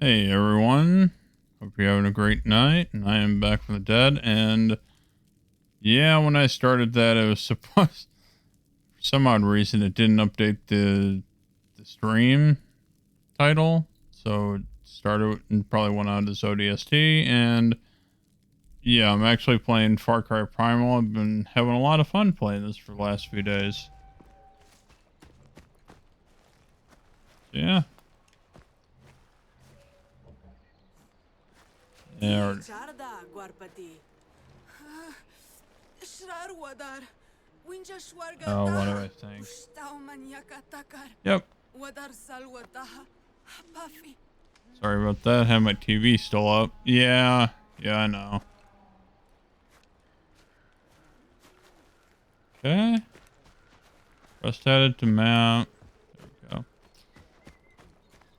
Hey everyone, hope you're having a great night, and I am back from the dead. And yeah, when I started that, it was supposed, for some odd reason, it didn't update the stream title, so it started and probably went on to ODST. And yeah, I'm actually playing Far Cry Primal. I've been having a lot of fun playing this for the last few days. Yeah. Yeah. Oh, what do I think? Yep. Sorry about that. Have my TV still up. Yeah, I know. Okay. Just headed to map. There we go.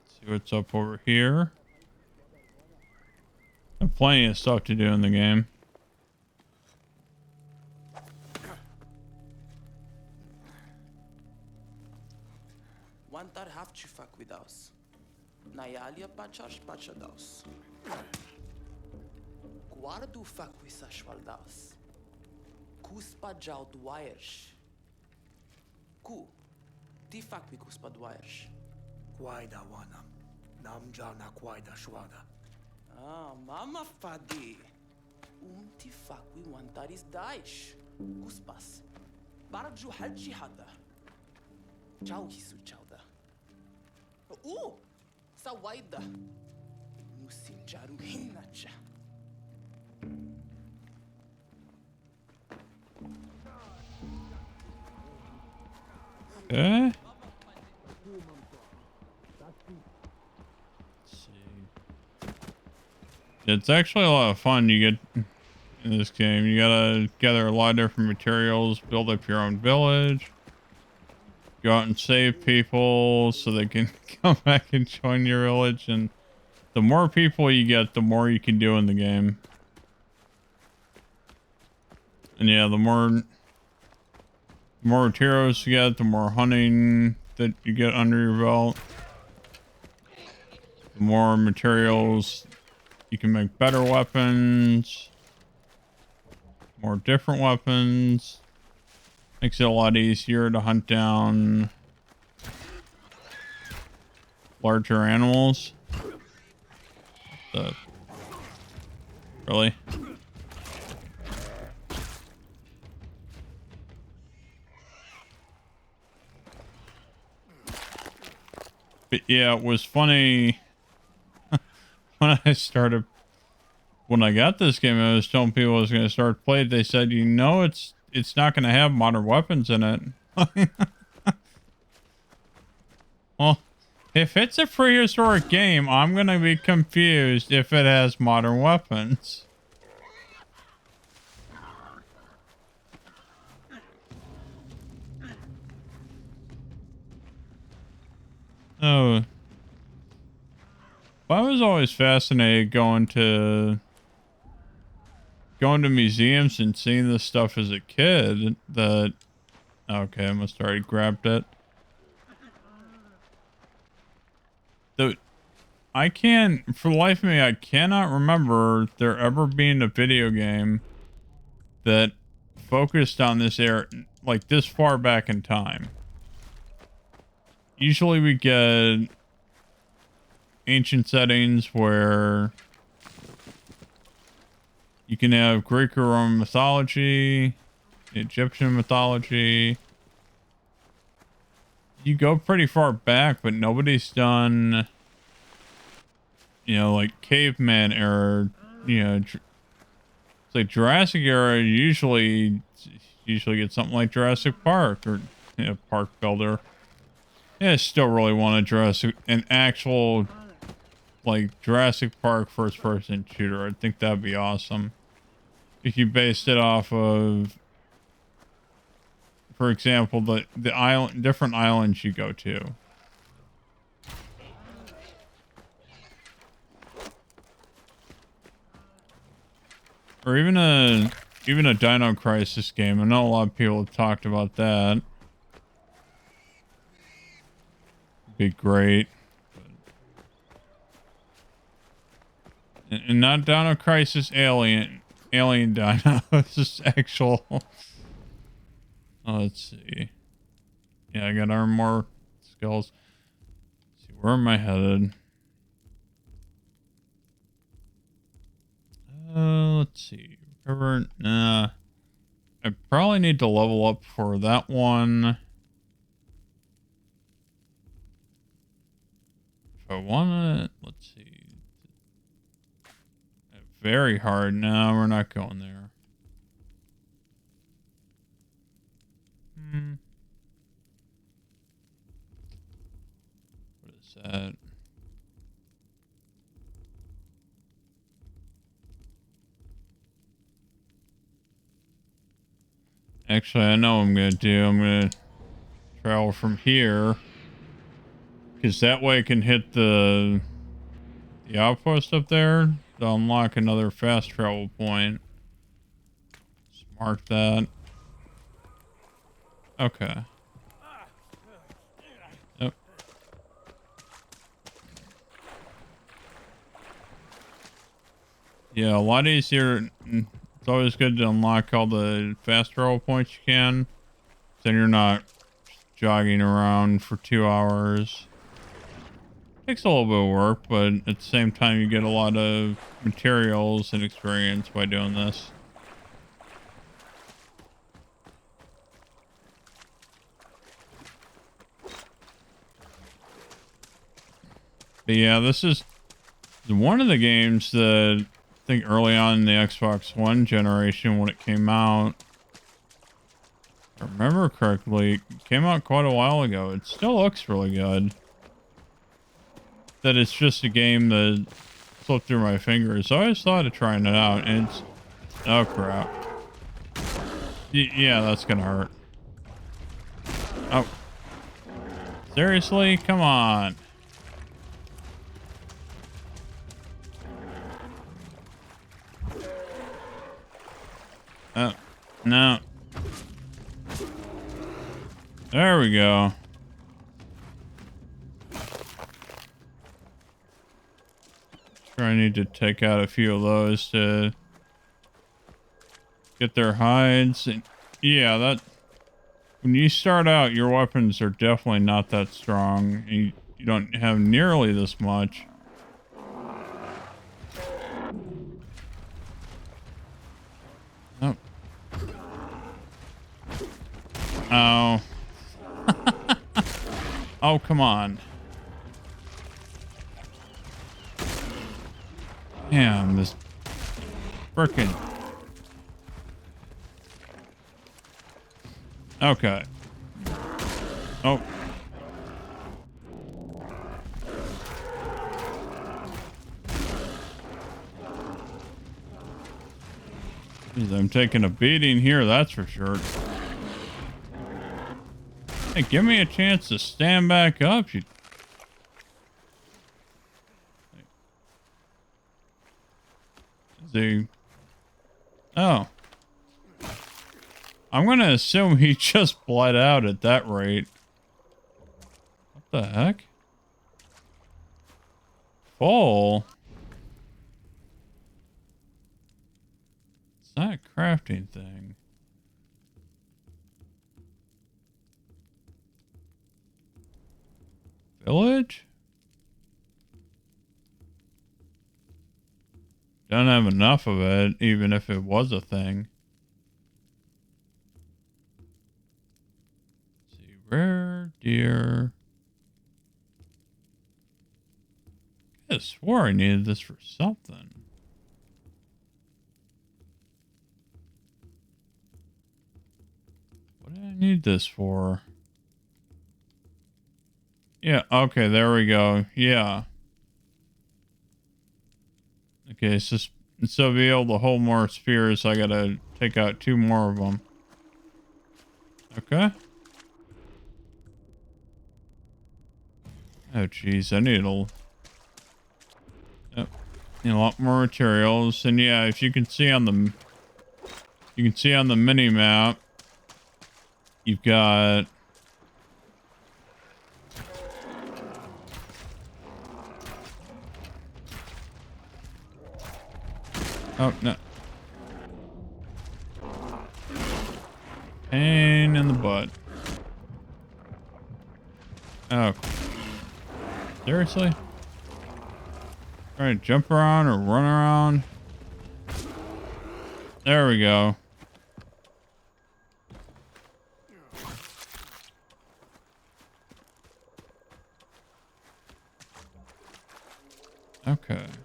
See what's up over here. Have plenty of stuff to do in the game. Wantar have to fuck with us. Nayalia pachash pachados. Guardu fuck with sashwaldas. Kuspa jau duayers. Ku. Ti fuck with kuspa duayers. Quaida wanam. Namjana quaida shwada. Ah, mama fadi. Ti fuck with wantaris daish. Kuspas. Barju halchi hada. Chau hisu chauda. Sawaida. Musim jaru hinacha. Okay. Let's see. It's actually a lot of fun you get in this game. You gotta gather a lot of different materials, build up your own village, go out and save people so they can come back and join your village. And the more people you get, the more you can do in the game. And yeah, the more materials you get, the more hunting that you get under your belt. The more materials, you can make better weapons, more different weapons. Makes it a lot easier to hunt down larger animals. Really? But yeah, it was funny when when I got this game, I was telling people I was going to start playing. They said, you know, it's not going to have modern weapons in it. Well, if it's a prehistoric game, I'm going to be confused if it has modern weapons. Oh. Well, I was always fascinated going to museums and seeing this stuff as a kid. Okay, I must have already grabbed it. For the life of me, I cannot remember there ever being a video game that focused on this era, like this far back in time. Usually we get ancient settings where you can have Greek or Roman mythology, Egyptian mythology. You go pretty far back, but nobody's done, like caveman era, it's like Jurassic era usually get something like Jurassic Park or Park Builder. Yeah, I still really want an actual like Jurassic Park first person shooter. I think that'd be awesome. If you based it off of, for example, the different islands you go to. Or even a Dino Crisis game. I know a lot of people have talked about that. Be great. And not Dino Crisis alien dino. It's just actual. Oh, let's see. Yeah, I got more skulls. Let's see, where am I headed? Let's see. River. Nah. I probably need to level up for that one. If I want to, let's see. Very hard. No, we're not going there. What is that? Actually, I know what I'm going to do. I'm going to travel from here. Because that way I can hit the outpost up there to unlock another fast travel point. Just mark that. Okay. Yep. Yeah, a lot easier. It's always good to unlock all the fast travel points you can. Then you're not jogging around for 2 hours. Takes a little bit of work, but at the same time you get a lot of materials and experience by doing this. But yeah, this is one of the games that I think early on in the Xbox One generation when it came out, if I remember correctly, it came out quite a while ago. It still looks really good. That it's just a game that slipped through my fingers. I always thought of trying it out, and it's... Oh, crap. Yeah, that's gonna hurt. Oh. Seriously? Come on. Oh, no. There we go. Sure, I need to take out a few of those to get their hides. And yeah, that... When you start out, your weapons are definitely not that strong. You don't have nearly this much. Oh. Oh. Oh, come on. Damn, this frickin'... Okay. Oh. Jeez, I'm taking a beating here, that's for sure. Hey, give me a chance to stand back up. Oh. I'm gonna assume he just bled out at that rate. What the heck? Full? It's not a crafting thing. Village? Don't have enough of it, even if it was a thing. Let's see, rare deer. I swore I needed this for something. What do I need this for? Yeah, okay, there we go. Yeah. Okay, so instead of being able to hold more spears, I gotta take out 2 more of them. Okay. Oh, jeez, I need yep, need a lot more materials. And yeah, if you can see on the... You can see on the mini-map, you've got... Oh, no. Pain in the butt. Oh. Seriously? Trying to jump around or run around? There we go. Okay. Let's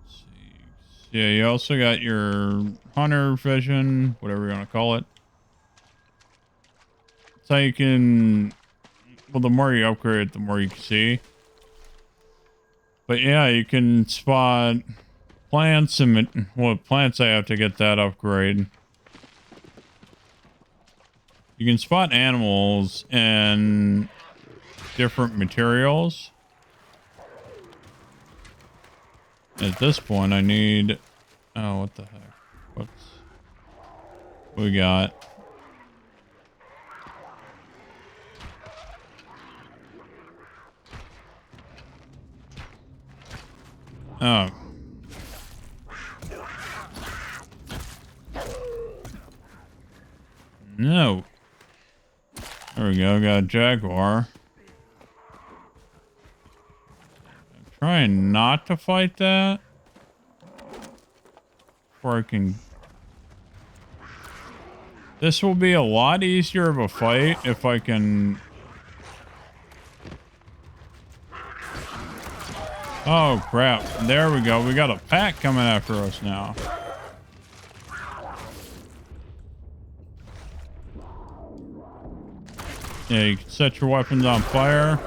see. Yeah, you also got your hunter vision, whatever you want to call it. So you can, well, the more you upgrade, the more you can see. But yeah, you can spot plants and, well, plants I have to get that upgrade. You can spot animals and different materials. At this point, I need... Oh, what the heck? What we got? Oh. No. There we go. Got a jaguar. I'm trying not to fight that. Before I can... This will be a lot easier of a fight if I can... Oh, crap. There we go. We got a pack coming after us now. Yeah, you can set your weapons on fire.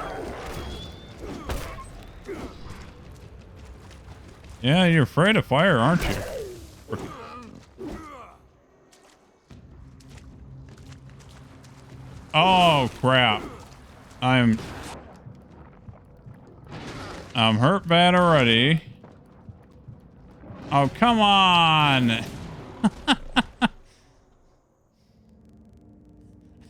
Yeah, you're afraid of fire, aren't you? Oh, crap. I'm hurt bad already. Oh, come on.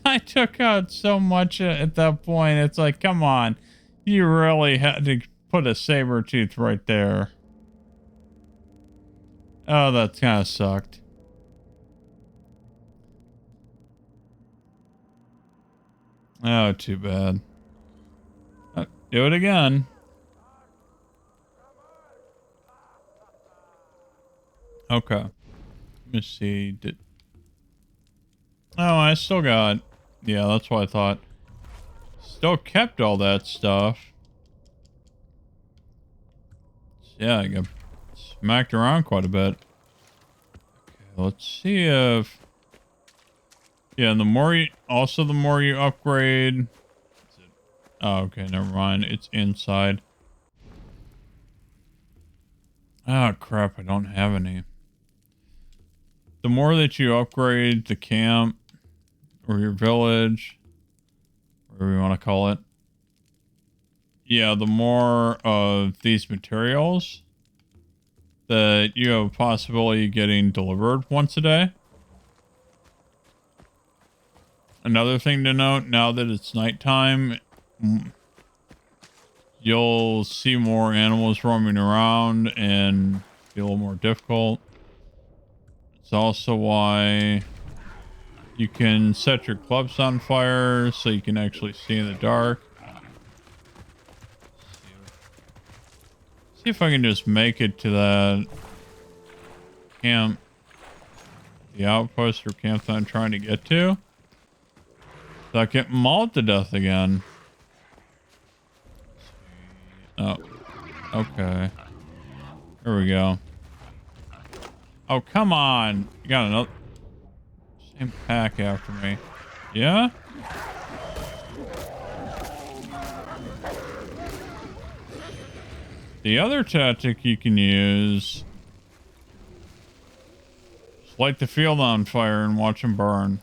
I took out so much at that point. It's like, come on. You really had to put a saber tooth right there. Oh, that kind of sucked. Oh, too bad. Do it again. Okay. Let me see. Oh, I still got... Yeah, that's what I thought. Still kept all that stuff. Yeah, I got smacked around quite a bit. Okay, let's see if... Yeah, and the more you... Also, the more you upgrade... Oh, okay, never mind. It's inside. Oh, crap, I don't have any. The more that you upgrade the camp, or your village, whatever you want to call it, yeah, the more of these materials that you have a possibility of getting delivered once a day. Another thing to note, now that it's nighttime, you'll see more animals roaming around and be a little more difficult. It's also why you can set your clubs on fire so you can actually see in the dark. See if I can just make it to that camp, the outpost or camp that I'm trying to get to, so I get mauled to death again. Oh, okay. There we go. Oh, come on. You got another... Same pack after me. Yeah? The other tactic you can use is light the field on fire and watch them burn.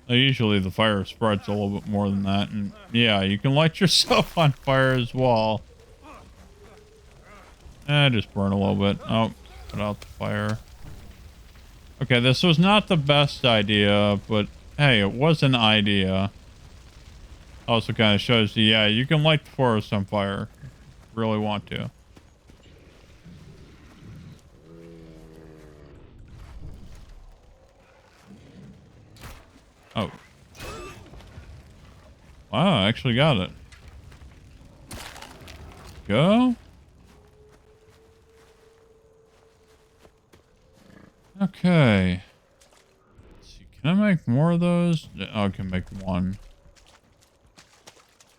Usually the fire spreads a little bit more than that, and yeah, you can light yourself on fire as well. Just burn a little bit. Oh, put out the fire. Okay, this was not the best idea, but hey, it was an idea. Also kind of shows you, yeah, you can light the forest on fire. If you really want to. Oh. Wow, I actually got it. Go. Okay. Let's see, can I make more of those? Oh, I can make one.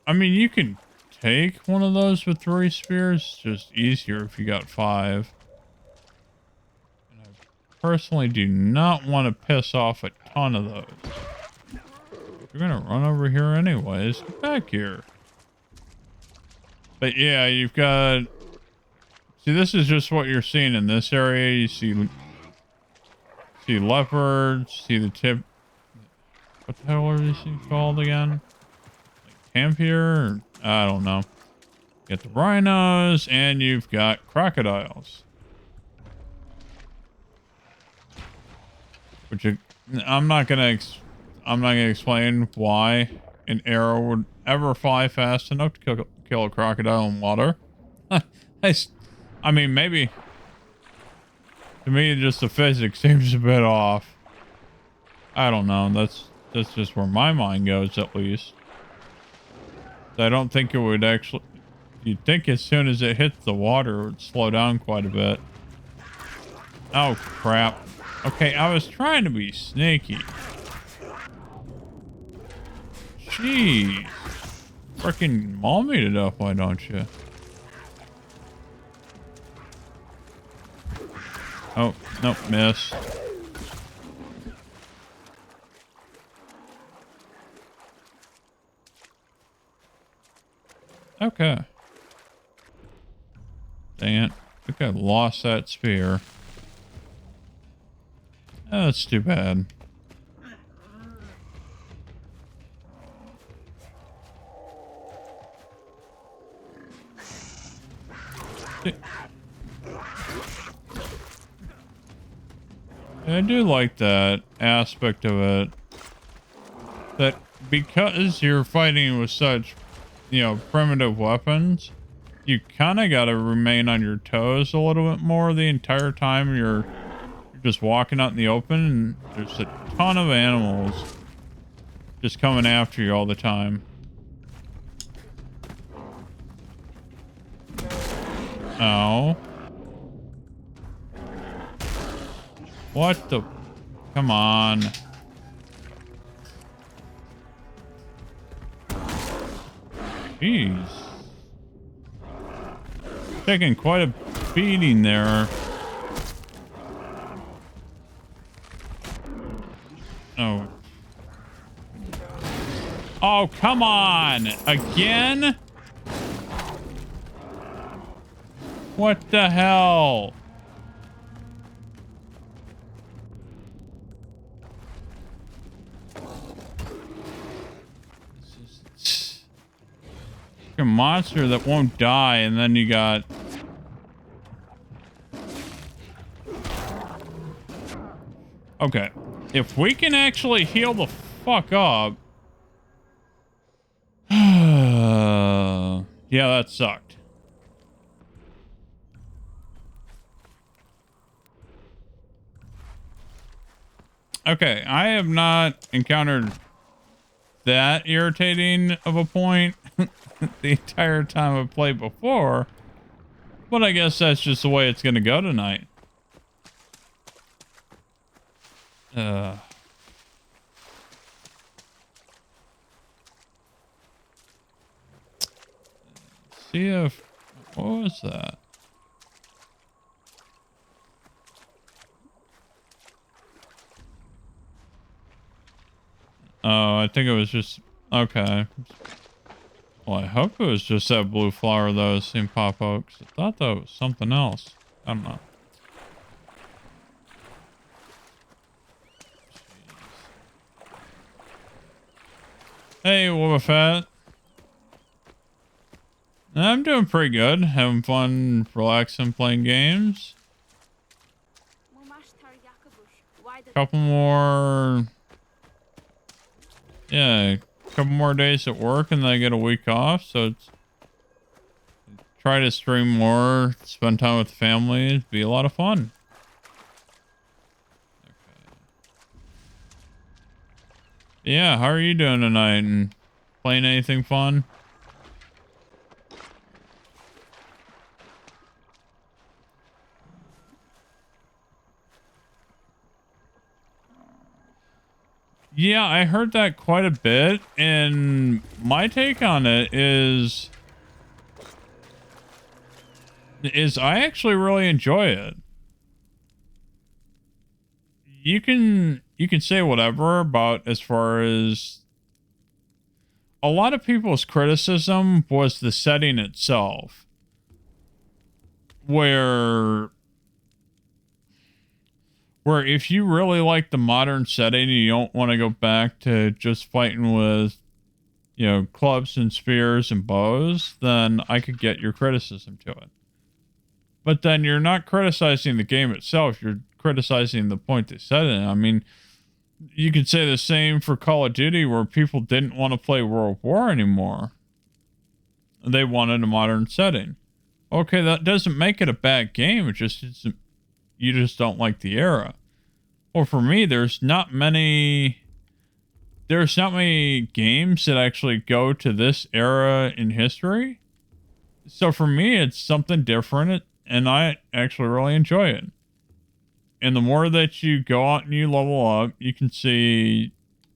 I mean, you can take one of those with 3 spears. Just easier if you got 5. And I personally do not want to piss off a ton of those. You're gonna run over here anyways. Get back here. But yeah, you've got... See, this is just what you're seeing in this area. You see leopards, see the tip... What the hell are these things called again? Tampier? I don't know. You got the rhinos, and you've got crocodiles. Which I'm not gonna explain why an arrow would ever fly fast enough to kill a crocodile in water. I mean, maybe to me, just the physics seems a bit off. I don't know. That's just where my mind goes, at least. I don't think it would actually... You'd think as soon as it hits the water, it would slow down quite a bit. Oh, crap. Okay, I was trying to be sneaky. Jeez. Freaking maul me to death, why don't you? Oh, nope, miss. Okay. Dang it. I think I lost that spear. Oh, that's too bad. I do like that aspect of it. That because you're fighting with such, primitive weapons, you kind of got to remain on your toes a little bit more the entire time you're just walking out in the open, and there's a ton of animals just coming after you all the time. Oh. What the? Come on. Jeez. Taking quite a beating there. Oh. Oh, come on. Again? What the hell? A monster that won't die, and then you got... Okay. If we can actually heal the fuck up... Yeah, that sucked. Okay, I have not encountered that irritating of a point the entire time I've played before, but I guess that's just the way it's gonna go tonight. See if... What was that? Oh, I think it was just... Okay. Well, I hope it was just that blue flower that I was seeing pop out, 'cause I thought that was something else. I don't know. Hey, Wobbuffet. I'm doing pretty good. Having fun, relaxing, playing games. Couple more Yeah, a couple more days at work and then I get a week off. So it's try to stream more, spend time with the family. It'd be a lot of fun. Okay. Yeah, how are you doing tonight? And playing anything fun? Yeah, I heard that quite a bit, and my take on it is I actually really enjoy it. You can say whatever about as far as a lot of people's criticism was the setting itself, where if you really like the modern setting and you don't want to go back to just fighting with, you know, clubs and spears and bows, then I could get your criticism to it. But then you're not criticizing the game itself, you're criticizing the point they set in. I mean, you could say the same for Call of Duty, where people didn't want to play World War anymore. They wanted a modern setting. Okay, that doesn't make it a bad game, it just isn't. You just don't like the era. Well, for me, there's not many games that actually go to this era in history. So for me, it's something different, and I actually really enjoy it. And the more that you go out and you level up, you can see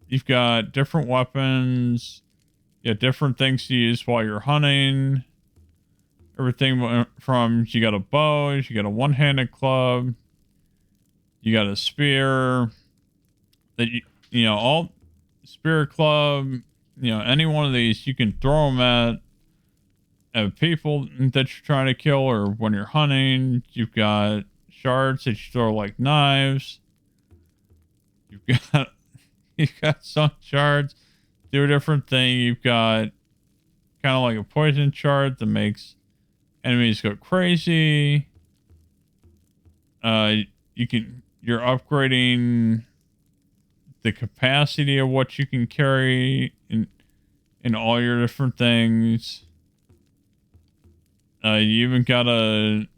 you've got different weapons, you have different things to use while you're hunting. Everything from, you got a bow, you got a one-handed club, you got a spear, that you know, all spear club, you know, any one of these you can throw them at people that you're trying to kill, or when you're hunting. You've got shards that you throw like knives. You've got some shards do a different thing. You've got kind of like a poison shard that makes enemies go crazy. You're upgrading the capacity of what you can carry in all your different things. You even gotta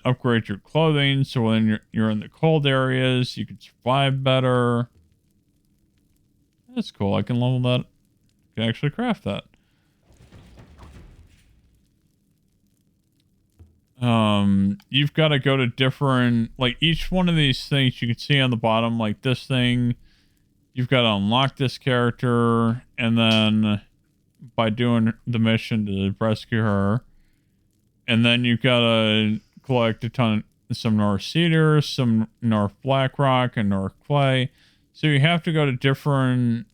upgrade your clothing, so when you're in the cold areas, you can survive better. That's cool. I can level that. I can actually craft that. You've got to go to different, like, each one of these things you can see on the bottom, like this thing, you've got to unlock this character, and then by doing the mission to rescue her, and then you've got to collect some North Cedar, some North Blackrock, and North Clay. So you have to go to different,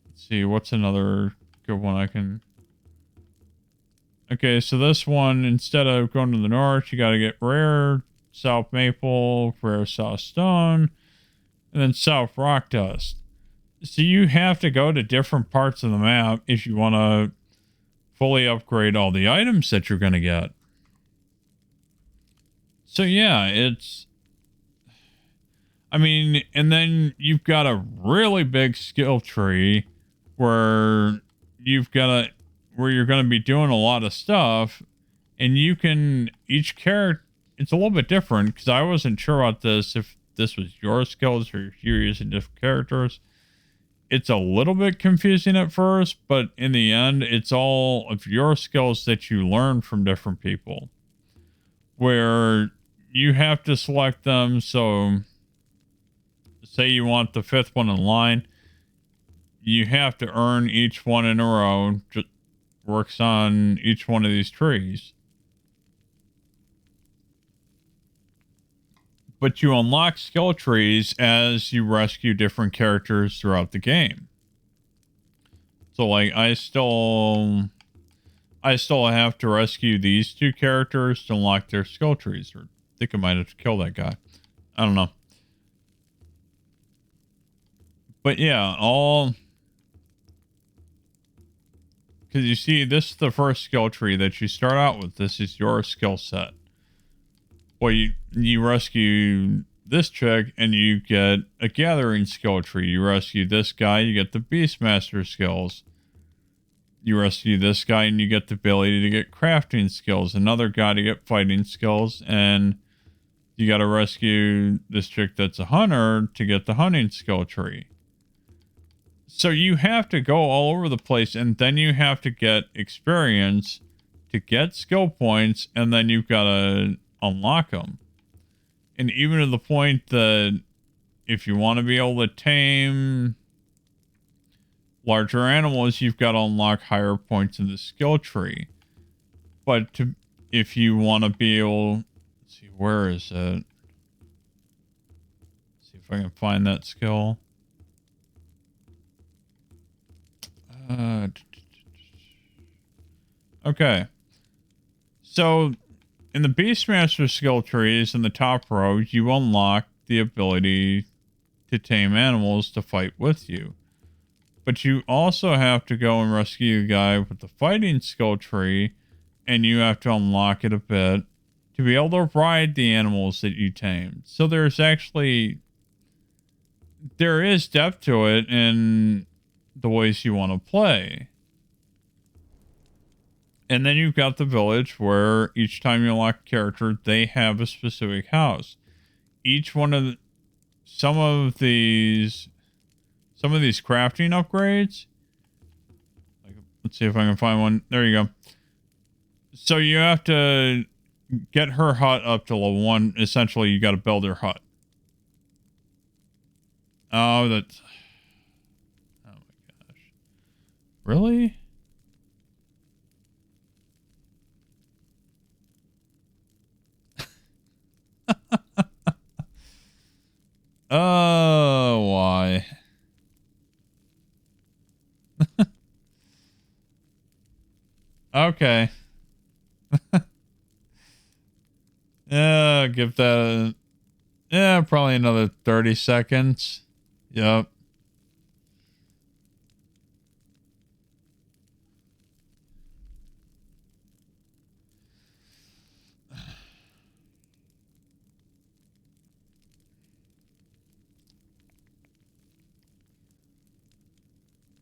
let's see, what's another good one I can... Okay, so this one, instead of going to the north, you got to get rare South Maple, rare South Stone, and then South Rock Dust. So you have to go to different parts of the map if you want to fully upgrade all the items that you're going to get. So yeah, it's... I mean, and then you've got a really big skill tree where you've got to... where you're going to be doing a lot of stuff, and you can, each character, it's a little bit different, because I wasn't sure about this, if this was your skills or if you're using different characters. It's a little bit confusing at first, but in the end, it's all of your skills that you learn from different people, where you have to select them. So say you want the 5th one in line, you have to earn each one in a row. Works on each one of these trees. But you unlock skill trees as you rescue different characters throughout the game. So like I still have to rescue these 2 characters to unlock their skill trees, or I think I might have to kill that guy. I don't know. But yeah, because you see, this is the first skill tree that you start out with. This is your skill set. Well, you rescue this chick and you get a gathering skill tree. You rescue this guy, you get the Beastmaster skills. You rescue this guy and you get the ability to get crafting skills. Another guy to get fighting skills. And you got to rescue this chick that's a hunter to get the hunting skill tree. So you have to go all over the place, and then you have to get experience to get skill points, and then you've got to unlock them. And even to the point that if you want to be able to tame larger animals, you've got to unlock higher points in the skill tree. But if you want to be able... Let's see, where is it? Let's see if I can find that skill. Okay. So, in the Beastmaster skill trees in the top row, you unlock the ability to tame animals to fight with you. But you also have to go and rescue a guy with the fighting skill tree, and you have to unlock it a bit to be able to ride the animals that you tamed. So there's actually... there is depth to it in the ways you want to play. And then you've got the village where each time you unlock a character, they have a specific house. Each one of the... some of these crafting upgrades, like, let's see if I can find one. There you go. So you have to get her hut up to level 1. Essentially, you got to build her hut. Oh, that's... oh my gosh. Really? Oh, why? Okay. Yeah, give that probably another 30 seconds. Yep.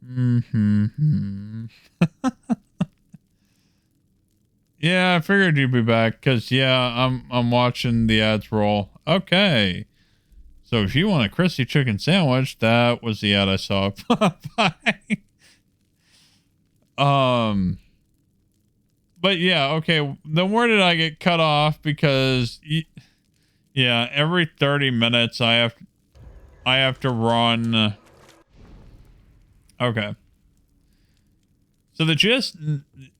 Mm-hmm. Yeah, I figured you'd be back because I'm watching the ads roll. Okay. So if you want a crispy chicken sandwich, that was the ad I saw. Bye. But yeah, okay. Then where did I get cut off? Because yeah, every 30 minutes I have to run. Okay. So the gist,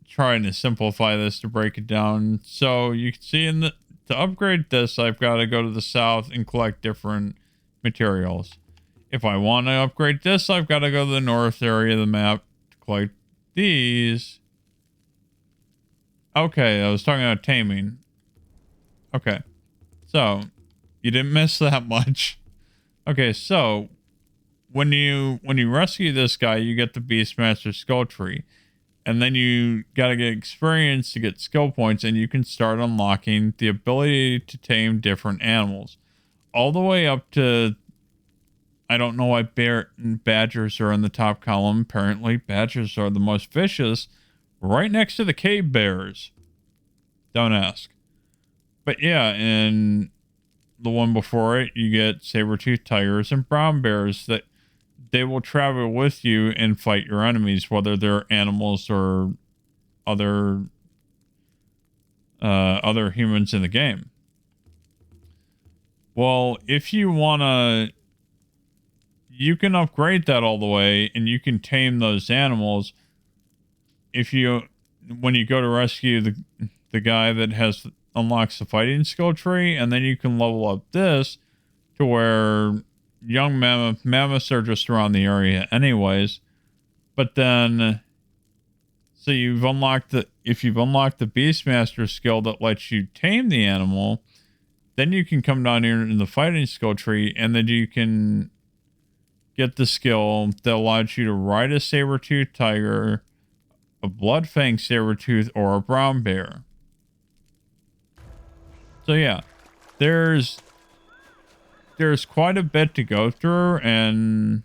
trying to simplify this to break it down. So you can see to upgrade this, I've got to go to the south and collect different materials. If I want to upgrade this, I've got to go to the north area of the map to collect these. Okay, I was talking about taming. Okay. So, you didn't miss that much. Okay, so when you rescue this guy, you get the Beastmaster skill tree. And then you gotta get experience to get skill points, and you can start unlocking the ability to tame different animals. All the way up to... I don't know why badgers are in the top column. Apparently, badgers are the most vicious, right next to the cave bears. Don't ask. But yeah, in the one before it, you get saber-toothed tigers and brown bears that they will travel with you and fight your enemies, whether they're animals or other humans in the game. Well, if you wanna, you can upgrade that all the way, and you can tame those animals. When you go to rescue the guy that unlocks the fighting skill tree, and then you can level up this to where young mammoths are just around the area anyways. But then, so if you've unlocked the Beastmaster skill that lets you tame the animal, then you can come down here in the fighting skill tree, and then you can get the skill that allows you to ride a saber-toothed tiger, a blood-fang saber-tooth, or a brown bear. So yeah, there's there's quite a bit to go through, and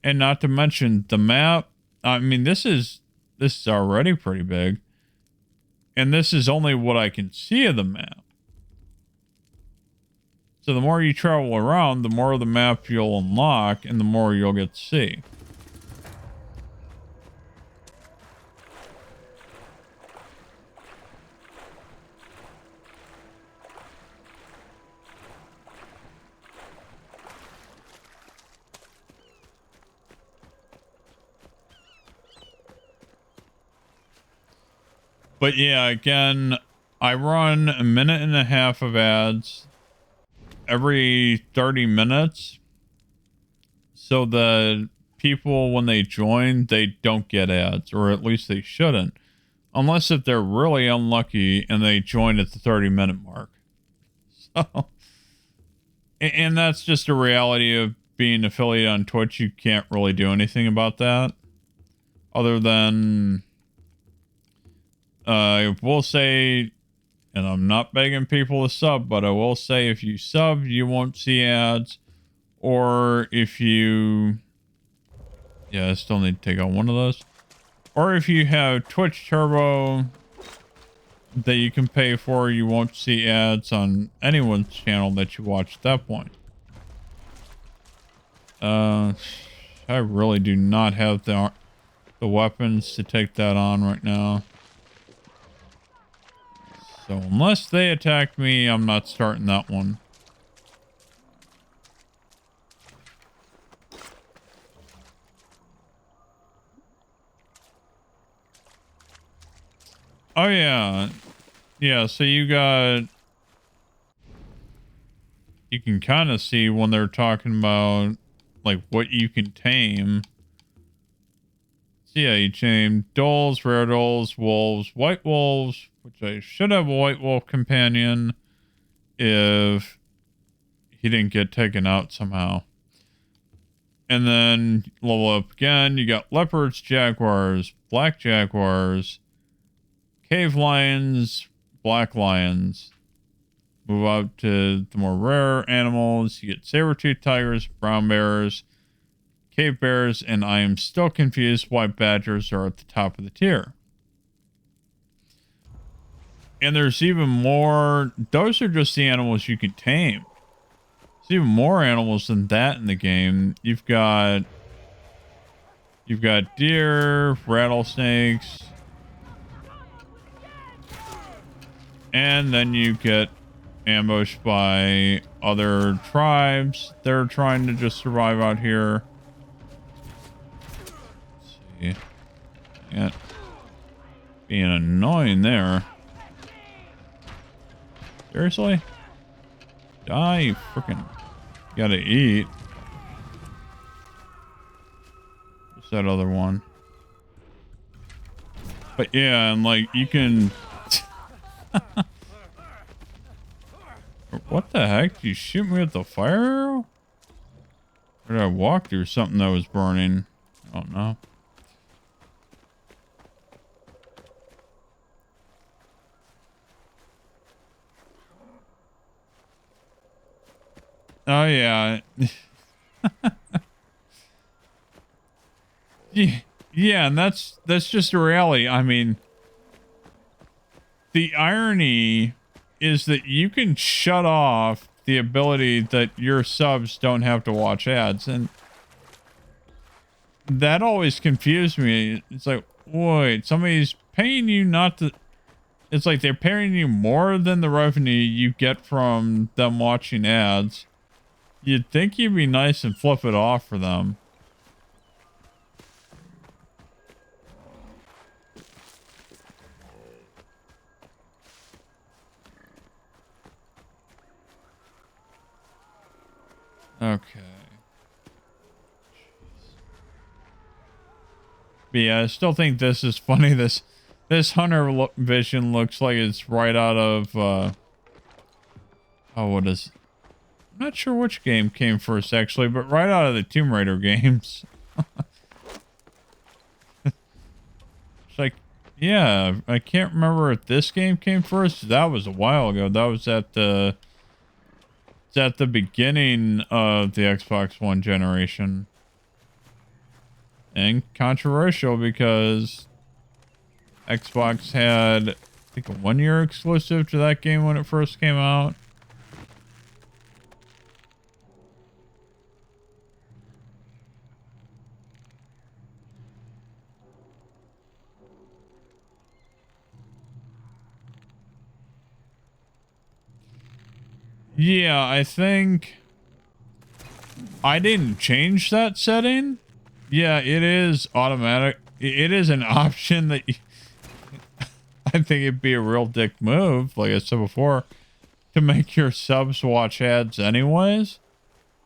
not to mention the map. I mean, this is already pretty big, and this is only what I can see of the map. So the more you travel around, the more of the map you'll unlock, and the more you'll get to see. But yeah, again, I run a minute and a half of ads every 30 minutes. So the people, when they join, they don't get ads, or at least they shouldn't. Unless if they're really unlucky and they join at the 30-minute mark. So, and that's just a reality of being affiliated on Twitch. You can't really do anything about that. Other than... I will say, and I'm not begging people to sub, but I will say if you sub, you won't see ads. Or if you... Yeah, I still need to take on one of those. Or if you have Twitch Turbo that you can pay for, you won't see ads on anyone's channel that you watch at that point. I really do not have the weapons to take that on right now. So unless they attack me, I'm not starting that one. Oh yeah. Yeah, so you can kind of see when they're talking about like what you can tame. So yeah, you tame dolls, rare dolls, wolves, white wolves, which I should have a white wolf companion if he didn't get taken out somehow. And then level up again, you got leopards, jaguars, black jaguars, cave lions, black lions. Move up to the more rare animals. You get saber-toothed tigers, brown bears, cave bears, and I am still confused why badgers are at the top of the tier. And there's even more. Those are just the animals you can tame. There's even more animals than that in the game. You've got deer, rattlesnakes, and then you get ambushed by other tribes. They're trying to just survive out here. Let's see. Yeah. Being annoying there. Seriously? Die, you freaking gotta eat. What's that other one? But yeah, and like you can... What the heck? Did you shoot me with the fire arrow? Or did I walk through something that was burning? I don't know. Oh yeah. Yeah, and that's just a reality. I mean, the irony is that you can shut off the ability that your subs don't have to watch ads, and that always confused me. It's like, wait, somebody's paying you not to... It's like they're paying you more than the revenue you get from them watching ads. You'd think you'd be nice and flip it off for them. Okay. But yeah, I still think this is funny. This hunter vision looks like it's right out of oh, what is... I'm not sure which game came first actually, but right out of the Tomb Raider games. It's like, yeah, I can't remember if this game came first. That was a while ago. That was at the It's at the beginning of the Xbox One generation. And controversial because Xbox had, I think, a 1-year exclusive to that game when it first came out. Yeah, I think I didn't change that setting. Yeah, it is automatic. It is an option that you, I think it'd be a real dick move, like I said before, to make your subs watch ads anyways.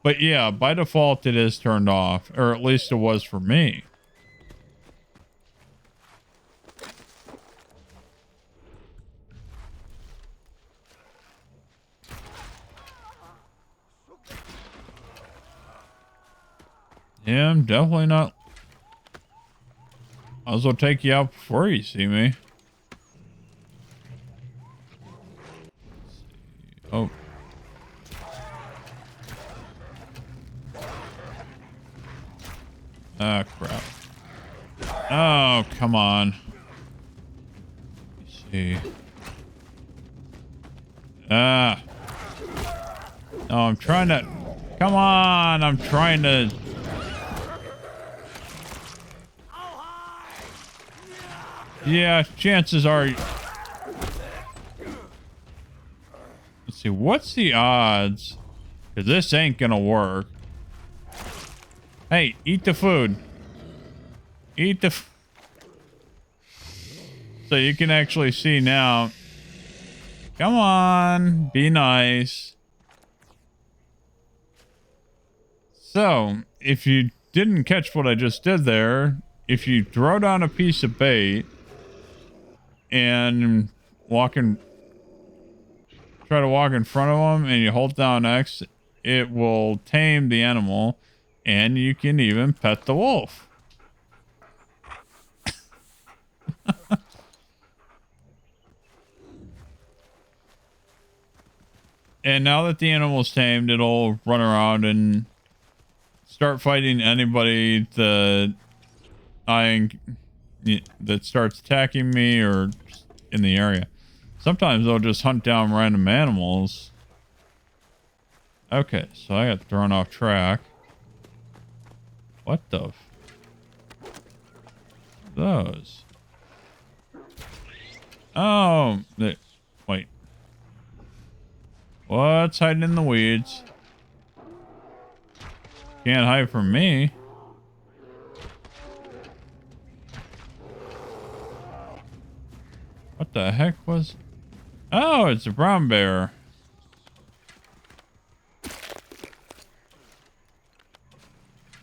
But yeah, by default it is turned off, or at least it was for me. Yeah, I'm definitely not. Might as well take you out before you see me. Oh. Ah, crap. Oh, come on. Let's see. Ah. No, I'm trying to... Come on, I'm trying to... Yeah, chances are... Let's see, what's the odds? Because this ain't gonna work. Hey, eat the food. Eat the... So you can actually see now. Come on, be nice. So, if you didn't catch what I just did there, if you throw down a piece of bait and try to walk in front of them and you hold down X, it will tame the animal and you can even pet the wolf. And now that the animal's tamed, it'll run around and start fighting anybody that starts attacking me or in the area. Sometimes they'll just hunt down random animals. Okay, so I got thrown off track. What the those? Oh, wait. What's hiding in the weeds? Can't hide from me. What the heck was... Oh, it's a brown bear.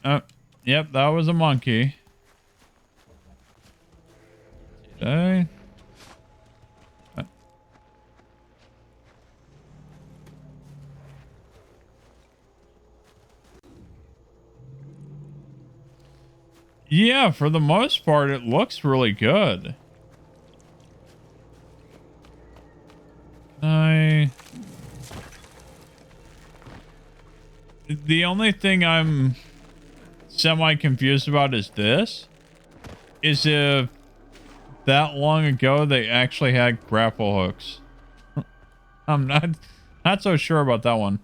Oh, yep, that was a monkey. Did I... Yeah, for the most part, it looks really good. The only thing I'm semi-confused about is this. Is if that long ago they actually had grapple hooks. I'm not so sure about that one.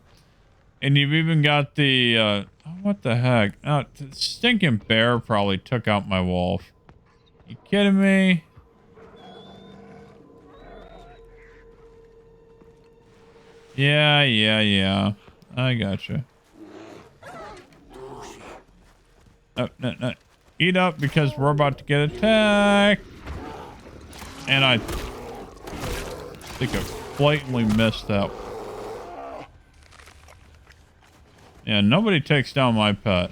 And you've even got the what the heck? Oh, the stinking bear probably took out my wolf. You kidding me? Yeah. I gotcha. Oh, no. Eat up because we're about to get attacked. And I think I blatantly missed that. Yeah, nobody takes down my pet.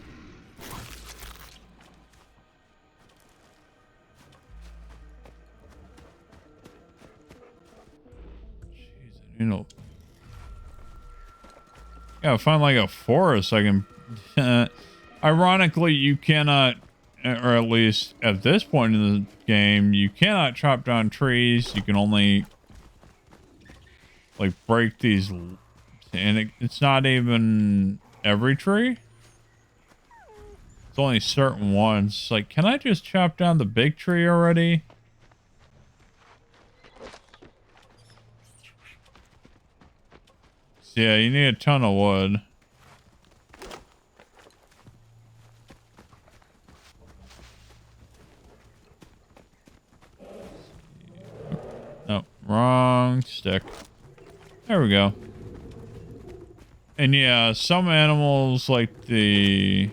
Jeez, you know. Gotta find like a forest I can... Ironically, you cannot, or at least at this point in the game, you cannot chop down trees. You can only, like, break these... and it's not even every tree. It's only certain ones. Like, can I just chop down the big tree already? So yeah, you need a ton of wood. Oh, wrong stick. There we go. And yeah, some animals like the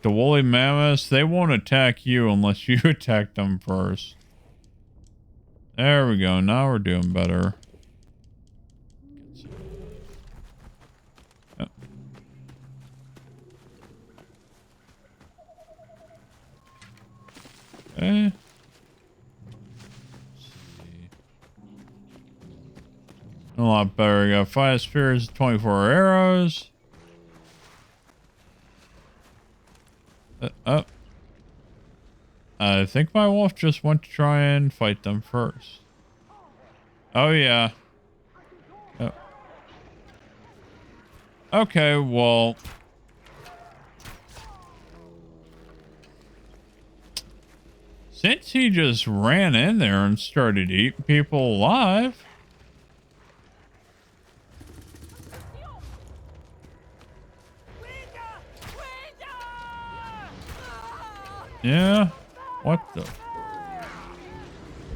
woolly mammoths, they won't attack you unless you attack them first. There we go. Now we're doing better. Yep. Okay. A lot better. We got 5 spears, 24 arrows. I think my wolf just went to try and fight them first. Oh, yeah. Oh. Okay, well. Since he just ran in there and started eating people alive. Yeah. What the?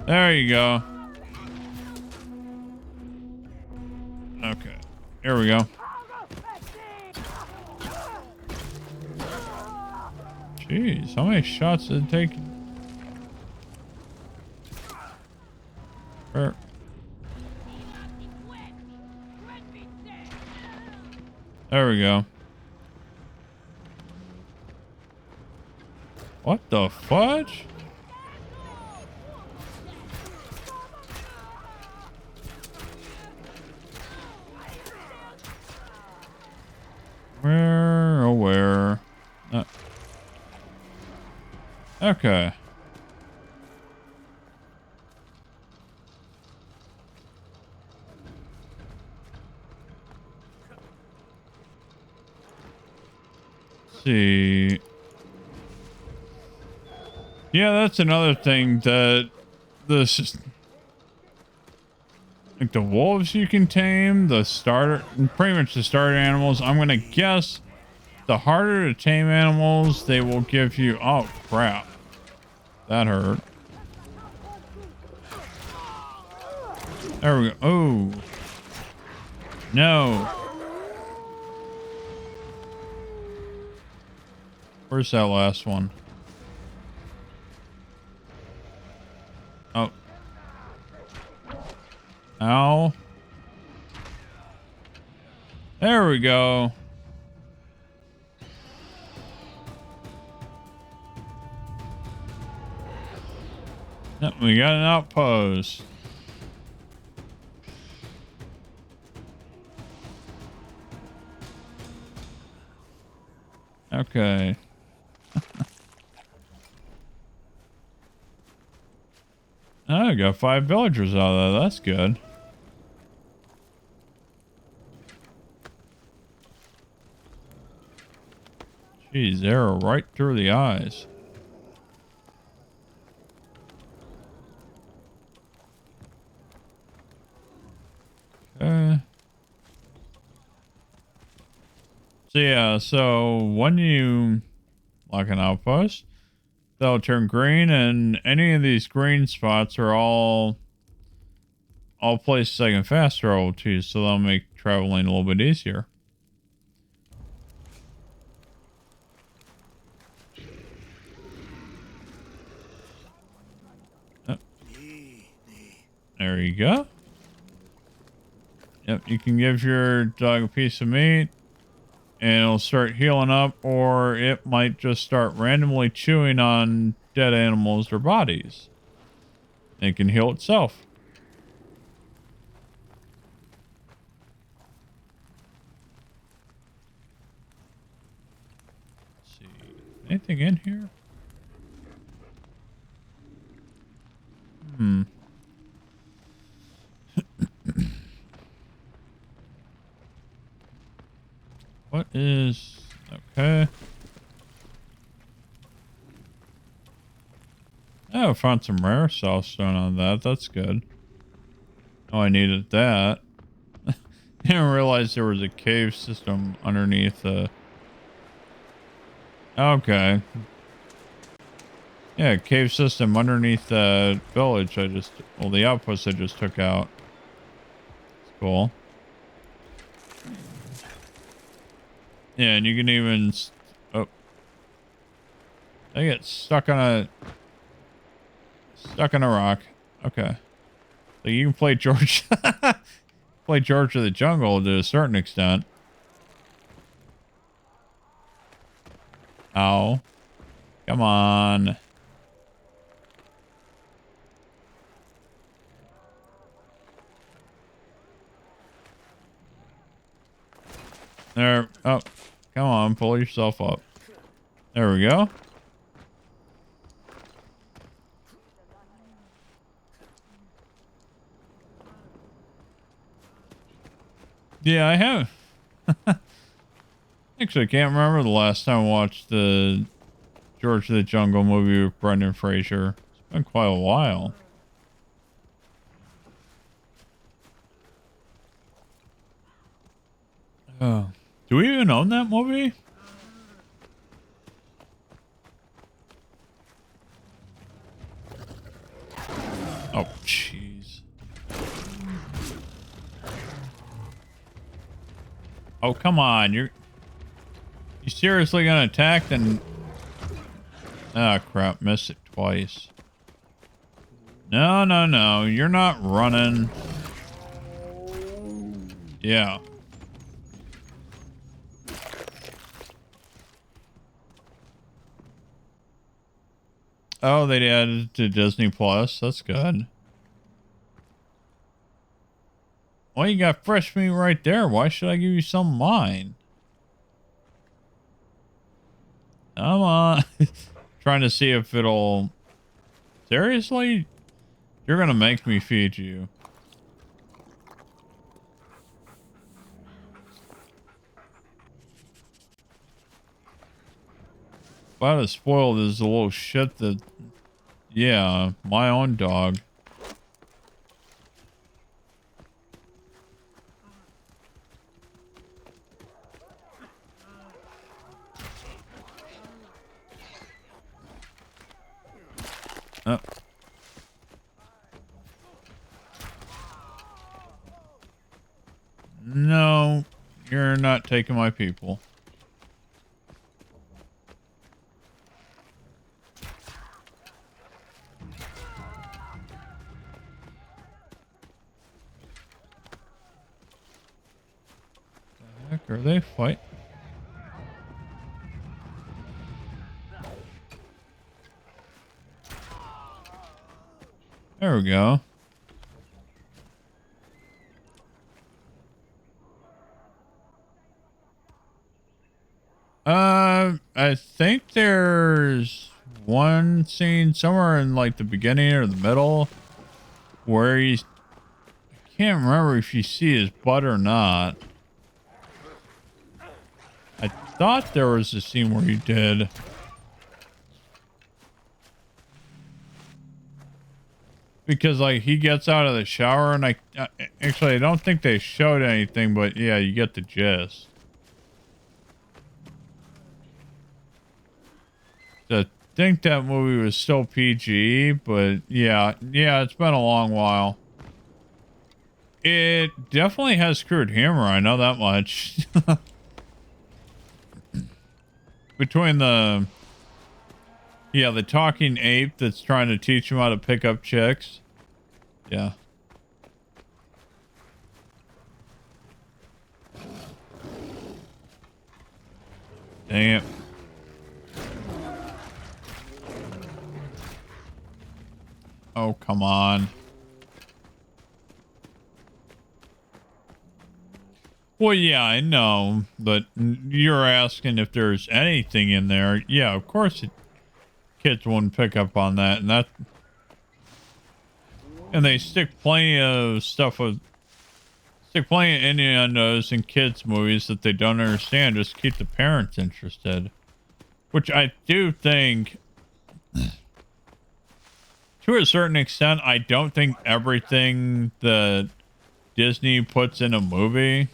There you go. Okay. Here we go. Jeez, how many shots did it take? There we go. What the fudge? Where? Oh, where? Okay. Let's see. Yeah, that's another thing that this, like the wolves you can tame, the starter, pretty much the starter animals. I'm gonna guess the harder to tame animals, they will give you. Oh crap, that hurt. There we go. Oh no, where's that last one? Oh. Ow. There we go. Yep, we got an outpost. Okay. Oh, I got 5 villagers out of that. That's good. Jeez, arrow right through the eyes. Okay. So yeah, so when you lock an outpost, they'll turn green, and any of these green spots are all places I can fast travel to, so they'll make traveling a little bit easier. Oh. There you go. Yep, you can give your dog a piece of meat and it'll start healing up, or it might just start randomly chewing on dead animals or bodies. It can heal itself. Let's see. Anything in here? is okay. Oh, I found some rare soulstone on that. That's good. Oh, I needed that. Didn't realize there was a cave system underneath the... Okay. Yeah, cave system underneath the village well, the outpost I just took out. It's cool. Yeah, and you can even... Oh. I get stuck on a rock. Okay. So you can play George... play George of the Jungle to a certain extent. Ow. Come on. There. Oh, come on. Pull yourself up. There we go. Yeah, I have. Actually, I can't remember the last time I watched the George of the Jungle movie with Brendan Fraser. It's been quite a while. Oh. Do we even own that movie? Oh, jeez. Oh, come on. You seriously gonna attack then? Ah, crap. Missed it twice. No, no, no. You're not running. Yeah. Oh, they added it to Disney Plus. That's good. Well, you got fresh meat right there. Why should I give you some of mine? Come on. Trying to see if it'll... Seriously? You're gonna make me feed you. About as spoiled as the little shit that... Yeah, my own dog. Oh. No, you're not taking my people. The heck are they fighting? There we go. I think there's one scene somewhere in like the beginning or the middle where I can't remember if you see his butt or not. I thought there was a scene where you did. Because like he gets out of the shower and actually I don't think they showed anything, but yeah, you get the gist. I think that movie was still PG, but yeah, it's been a long while. It definitely has crude humor, I know that much. Between the talking ape that's trying to teach him how to pick up chicks. Yeah. Dang it. Oh, come on. Well, yeah, I know, but you're asking if there's anything in there. Yeah, of course kids wouldn't pick up on that, and they stick plenty of stuff with It's like playing innuendos in kids' movies that they don't understand. Just keep the parents interested. Which I do think, to a certain extent, I don't think everything that Disney puts in a movie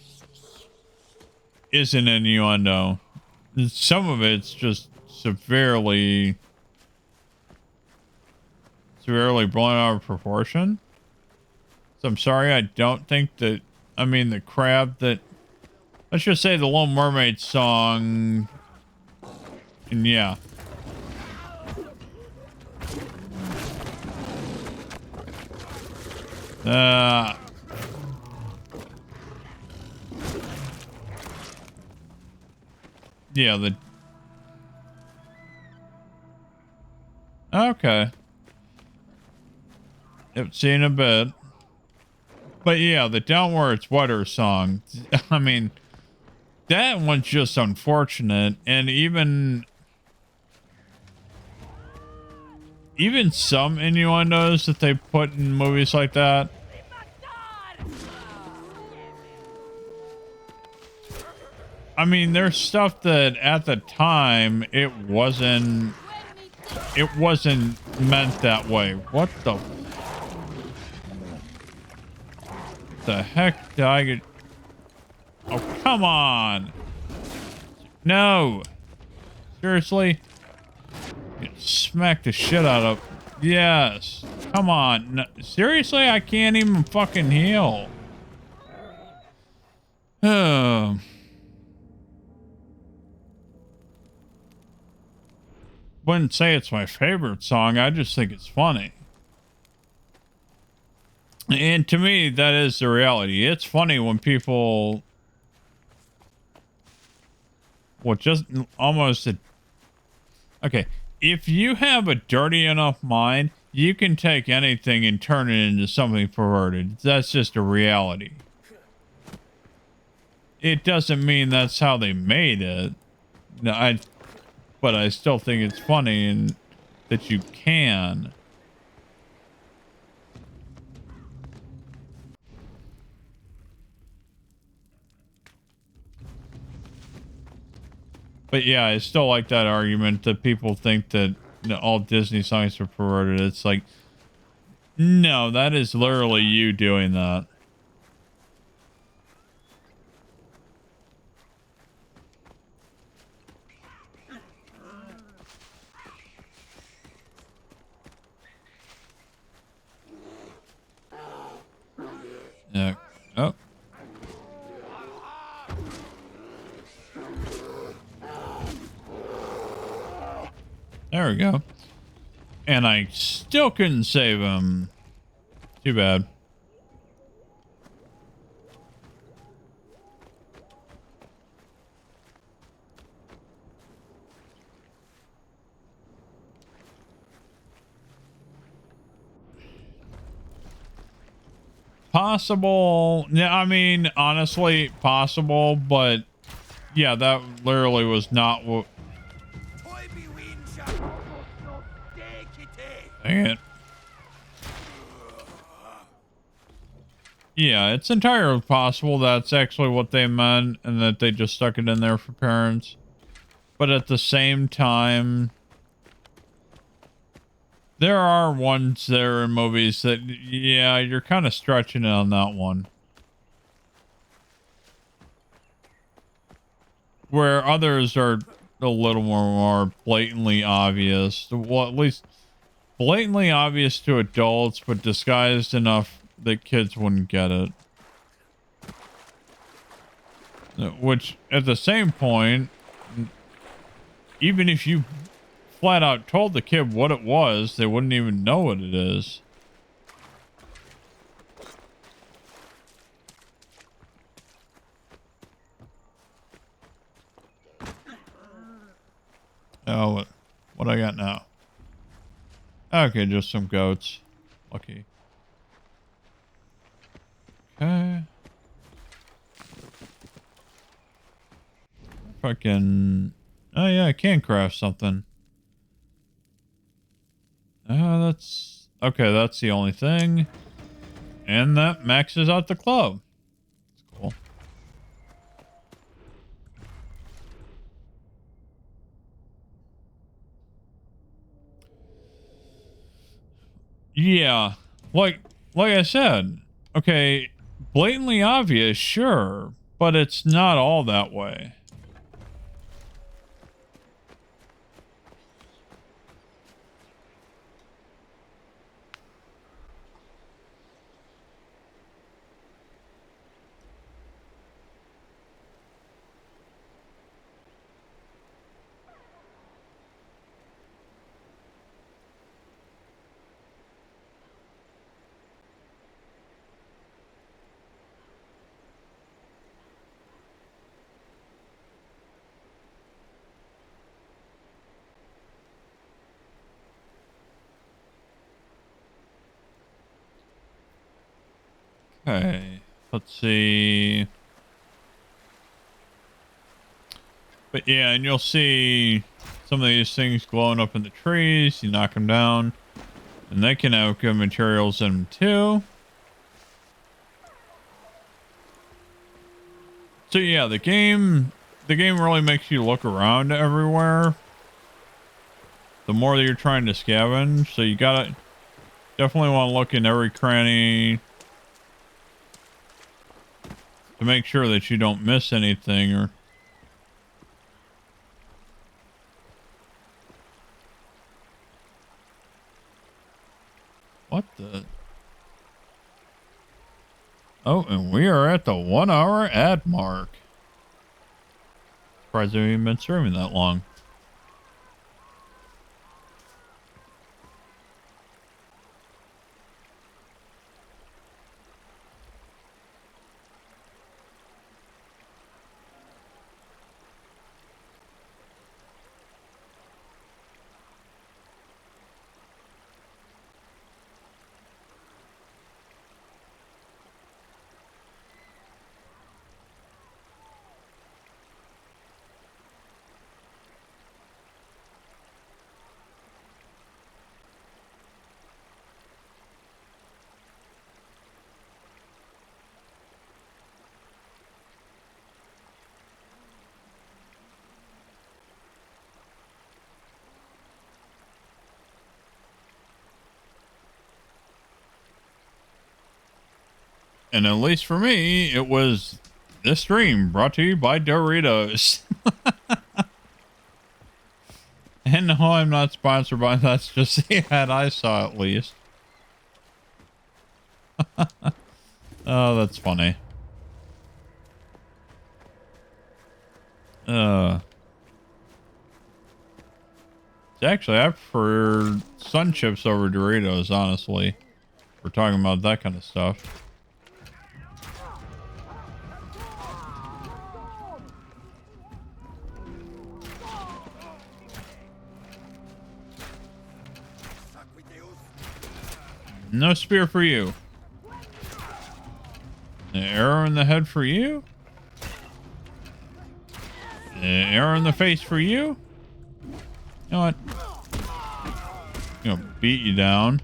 is an innuendo. Some of it's just severely blown out of proportion. So I'm sorry, I don't think that, I mean, the crab that, let's just say the Little Mermaid song, and yeah. Yeah, okay. Haven't seen a bit. But yeah, the Down Where It's Wetter song, I mean, that one's just unfortunate. And even some innuendos that they put in movies like that, I mean, there's stuff that at the time it wasn't meant that way. What the heck did I get? Oh, come on. No. Seriously? Smack the shit out of. Yes. Come on. No, seriously, I can't even fucking heal. Oh. Wouldn't say it's my favorite song. I just think it's funny. And to me, that is the reality. It's funny when people, well, just almost, okay, if you have a dirty enough mind, you can take anything and turn it into something perverted. That's just a reality. It doesn't mean that's how they made it. No, but I still think it's funny and that you can. But yeah, I still like that argument that people think that all Disney songs are perverted. It's like, no, that is literally you doing that. Yeah. Oh. There we go. And I still couldn't save him. Too bad. Possible. Yeah, I mean, honestly, possible, but yeah, that literally was not what. Dang it. Yeah, it's entirely possible that's actually what they meant and that they just stuck it in there for parents. But at the same time, there are ones there in movies that, yeah, you're kind of stretching it on that one. Where others are a little more blatantly obvious. Well, at least blatantly obvious to adults, but disguised enough that kids wouldn't get it. Which, at the same point, even if you flat out told the kid what it was, they wouldn't even know what it is. Oh, what I got now? Okay, just some goats. Lucky. Okay. Fucking. Oh yeah, I can craft something. That's okay. That's the only thing, and that maxes out the club. Yeah, like I said, okay, blatantly obvious, sure, but it's not all that way. Okay, let's see. But yeah, and you'll see some of these things glowing up in the trees. You knock them down, and they can have good materials in them too. So yeah, the game really makes you look around everywhere. The more that you're trying to scavenge, so you gotta definitely want to look in every cranny to make sure that you don't miss anything. Or what the? Oh, and we are at the 1 hour ad mark. Surprised we've even been streaming that long. And at least for me, it was this stream brought to you by Doritos. And no, I'm not sponsored by that's just the ad I saw at least. Oh, that's funny. Actually, I prefer Sun Chips over Doritos, honestly. We're talking about that kind of stuff. No spear for you. An arrow in the head for you. An arrow in the face for you. You know what? I'm gonna beat you down.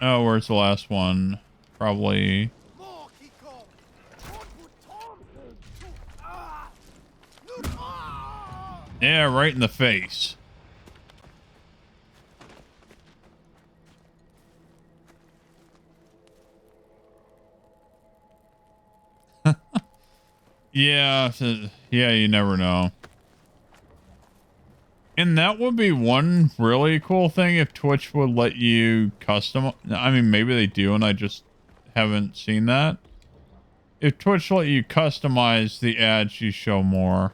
Oh, where's the last one? Probably. Yeah, right in the face. Yeah, yeah, you never know. And that would be one really cool thing if Twitch would let you custom. I mean, maybe they do, and I just haven't seen that. If Twitch let you customize the ads you show more.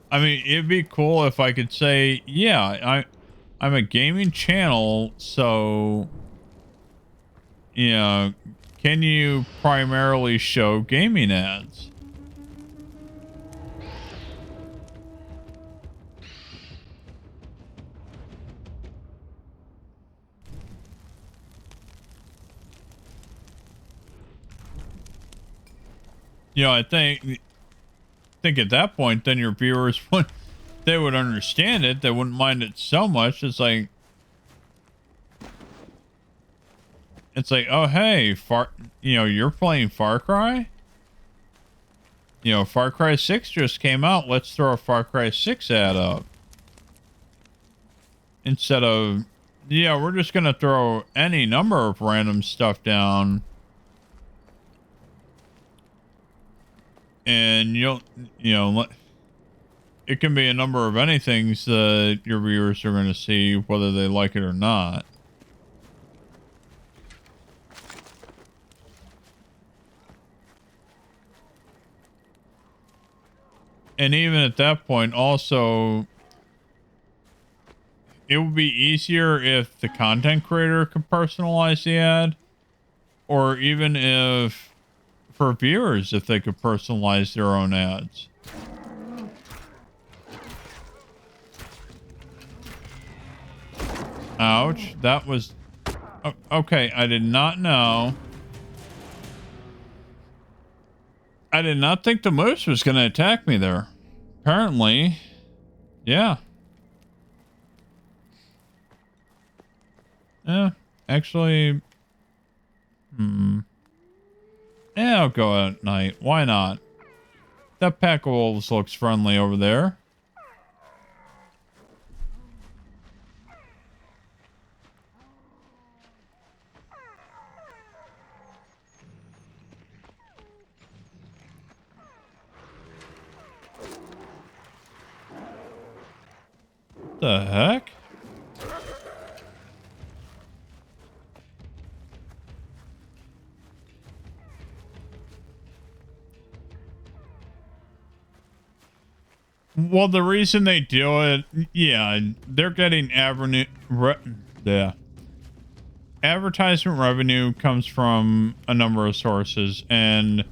I mean, it'd be cool if I could say, yeah, I'm a gaming channel, so, you know, can you primarily show gaming ads? You know, I think at that point, then your viewers would, they would understand it. They wouldn't mind it so much. It's like, oh, hey, you're playing Far Cry? You know, Far Cry 6 just came out. Let's throw a Far Cry 6 ad up. Instead of, yeah, we're just going to throw any number of random stuff down. And you know, it can be a number of any things that your viewers are going to see, whether they like it or not. And even at that point, also, it would be easier if the content creator could personalize the ad, or even if, for viewers, if they could personalize their own ads. Ouch. That was... Okay, I did not know. I did not think the moose was going to attack me there. Apparently, yeah. Yeah, actually... Yeah, I'll go at night. Why not? That pack of wolves looks friendly over there. What the heck? Well, the reason they do it, yeah, they're getting advertisement revenue comes from a number of sources, and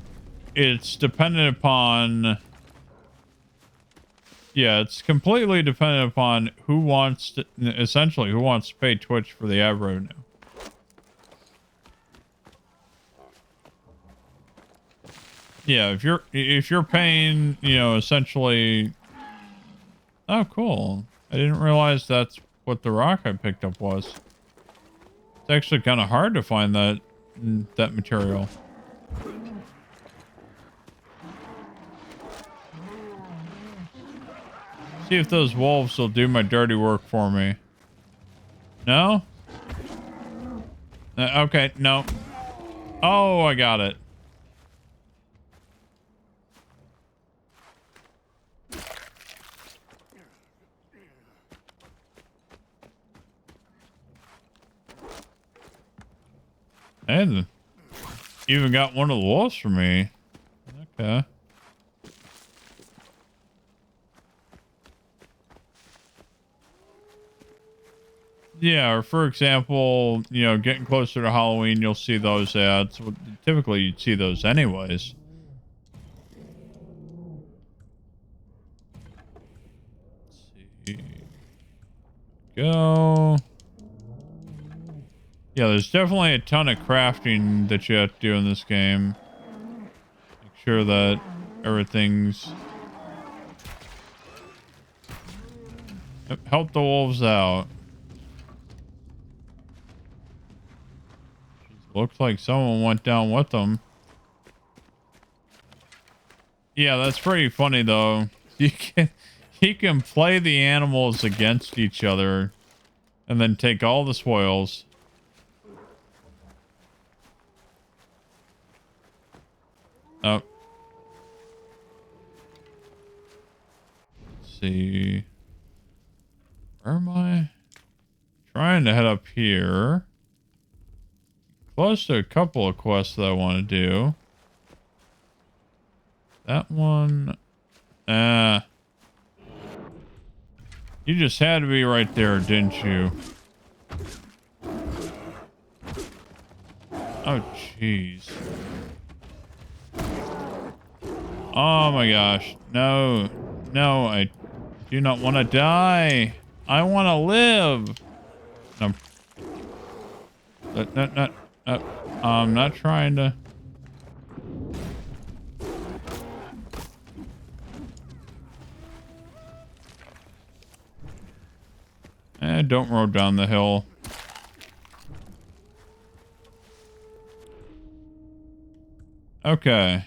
it's dependent upon, yeah, it's completely dependent upon who wants to, essentially, who wants to pay Twitch for the ad revenue. Yeah, if you're paying, you know, essentially. Oh, cool. I didn't realize that's what the rock I picked up was. It's actually kind of hard to find that material. See if those wolves will do my dirty work for me. No? Okay, no. Oh, I got it. And even got one of the wolves for me. Okay. Yeah, or for example, you know, getting closer to Halloween, you'll see those ads. Well, typically, you'd see those anyways. Let's see. Go. Yeah, there's definitely a ton of crafting that you have to do in this game. Make sure that everything's... Help the wolves out. Looks like someone went down with them. Yeah, that's pretty funny though. You can play the animals against each other and then take all the spoils. Oh. Let's see. Where am I? Trying to head up here. Close to a couple of quests that I want to do. That one. You just had to be right there, didn't you? Oh, jeez. Oh my gosh. No. No, I do not want to die. I want to live. No. I'm not trying to. Don't roll down the hill. Okay.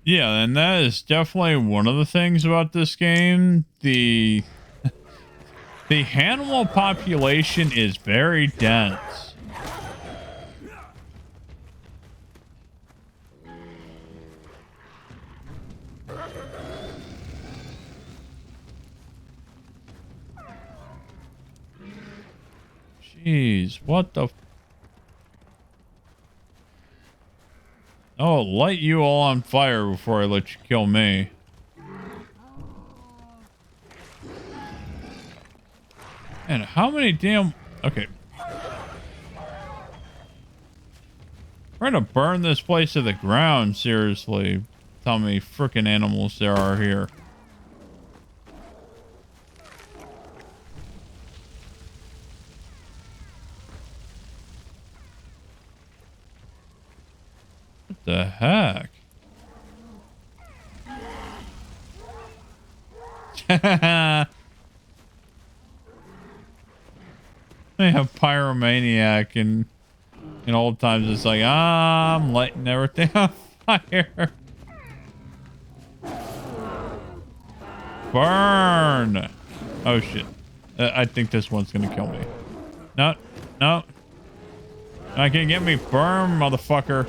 Yeah, and that is definitely one of the things about this game. The animal population is very dense. Jeez, what the... Oh, light you all on fire before I let you kill me. And how many damn... Okay. We're gonna burn this place to the ground, seriously. How many freaking animals there are here. What the heck? They have pyromaniac and in old times it's like, I'm lighting everything on fire. Burn! Oh shit. I think this one's gonna kill me. No, no. I can get me. Burn, motherfucker.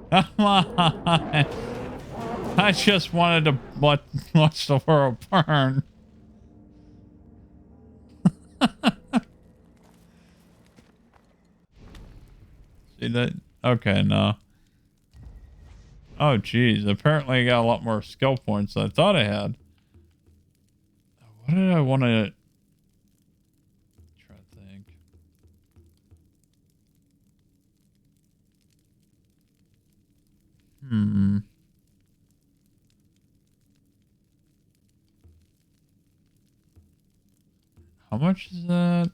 Come on. I just wanted to watch the world burn. See that? Okay, no. Oh, geez. Apparently I got a lot more skill points than I thought I had. What did I want to... Try to think. How much is that?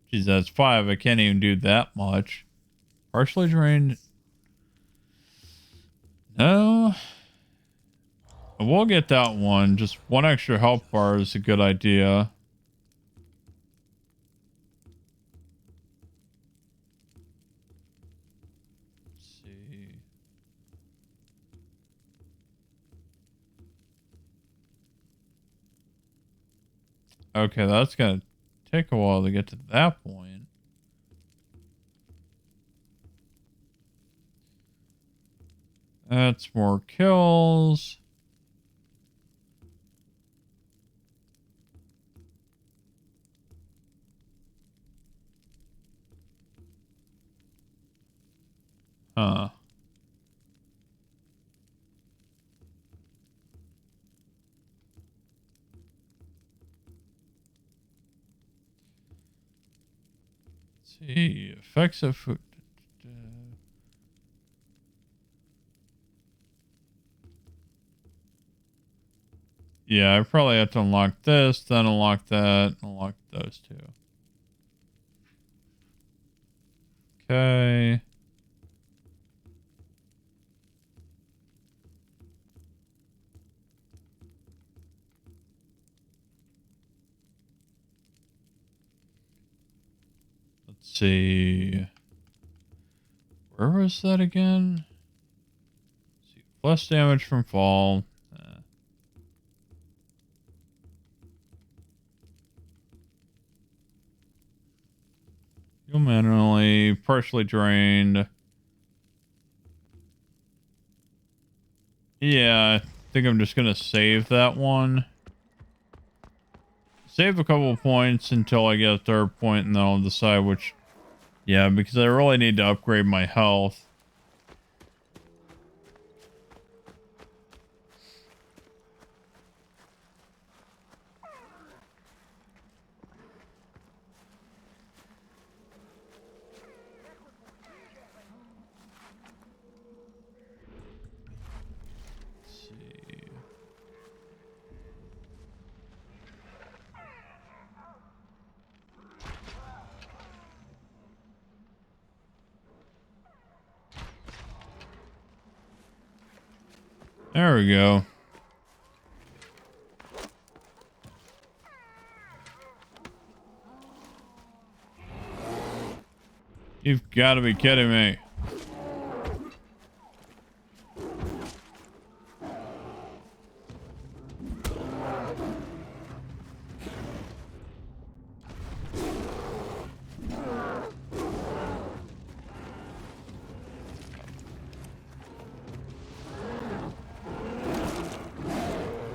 Geez, that's 5. I can't even do that much. Partially drained. No. We'll get that one. Just one extra health bar is a good idea. Let's see. Okay, that's gonna take a while to get to that point. That's more kills. Huh. Let's see. Effects of food. Yeah, I probably have to unlock this, then unlock that, unlock those two. Okay. Let's see. Where was that again? Let's see. Plus damage from fall. You'll manually, partially drained. Yeah, I think I'm just gonna save that one. Save a couple of points until I get a third point, and then I'll decide which. Yeah, because I really need to upgrade my health. There we go. You've got to be kidding me.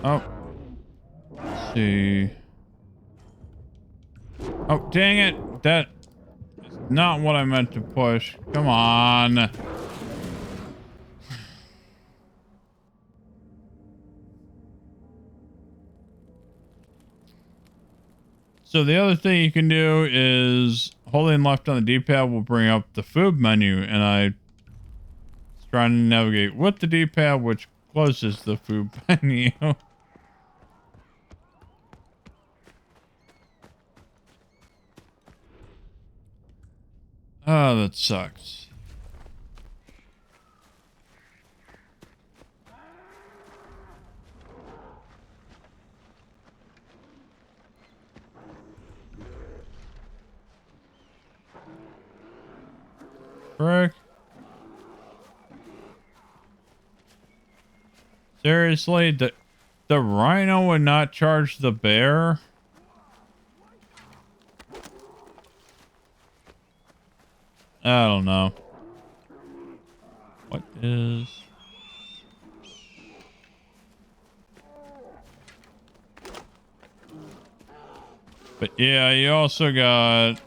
Oh. Let's see. Oh, dang it. That is not what I meant to push. Come on. So the other thing you can do is holding left on the D-pad will bring up the food menu, and I was trying to navigate with the D-pad, which closes the food menu. Oh, that sucks. Frick. Seriously, the rhino would not charge the bear? I don't know. What is... But yeah, you also got...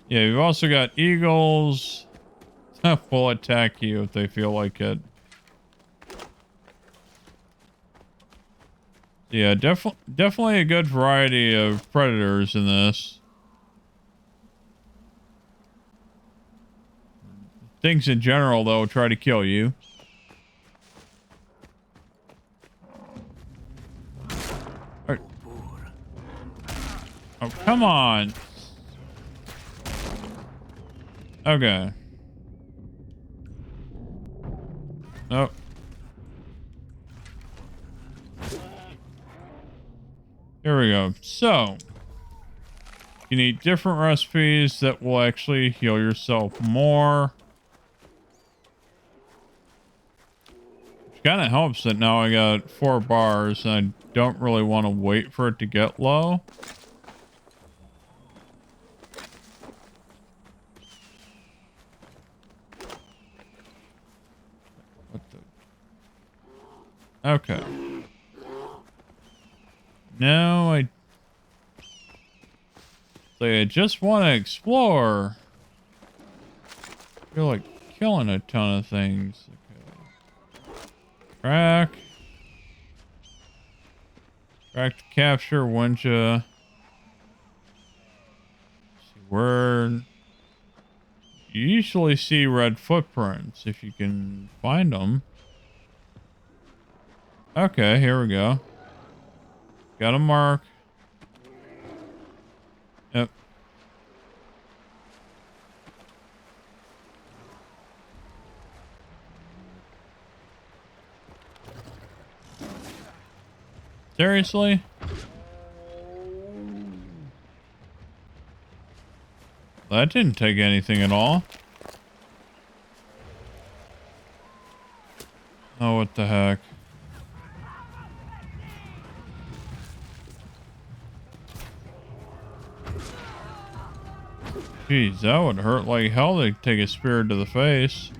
Yeah, you've also got eagles that will attack you if they feel like it. Yeah, definitely a good variety of predators in this. Things in general, though, try to kill you. Oh, come on. Okay. Oh. Here we go. So, you need different recipes that will actually heal yourself more. Which kind of helps that now I got 4 bars and I don't really want to wait for it to get low. What the? Okay. No, I just want to explore. I feel like killing a ton of things. Okay. Track to capture, wincha. See where you usually see red footprints if you can find them. Okay, here we go. Got a mark. Yep. Seriously? That didn't take anything at all. Oh, what the heck? Jeez, that would hurt like hell to take a spear to the face.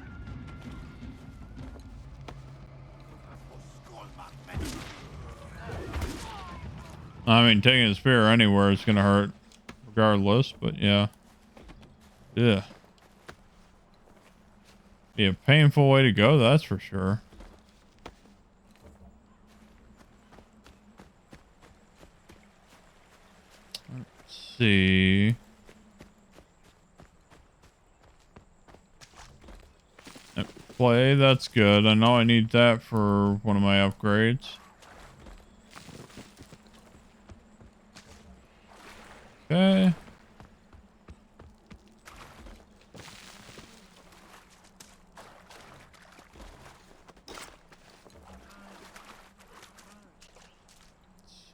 I mean, taking a spear anywhere is gonna hurt regardless, but yeah. Yeah. Be a painful way to go, that's for sure. Let's see. Play, that's good. I know I need that for one of my upgrades. Okay. Let's see.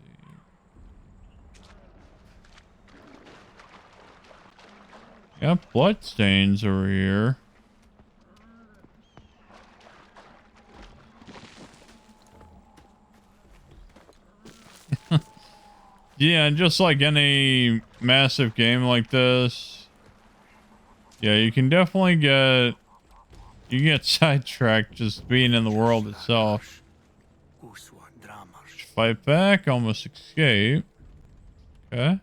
Got blood stains over here. Yeah, and just like any massive game like this, yeah, you can definitely get sidetracked just being in the world itself. Fight back, almost escape. Okay.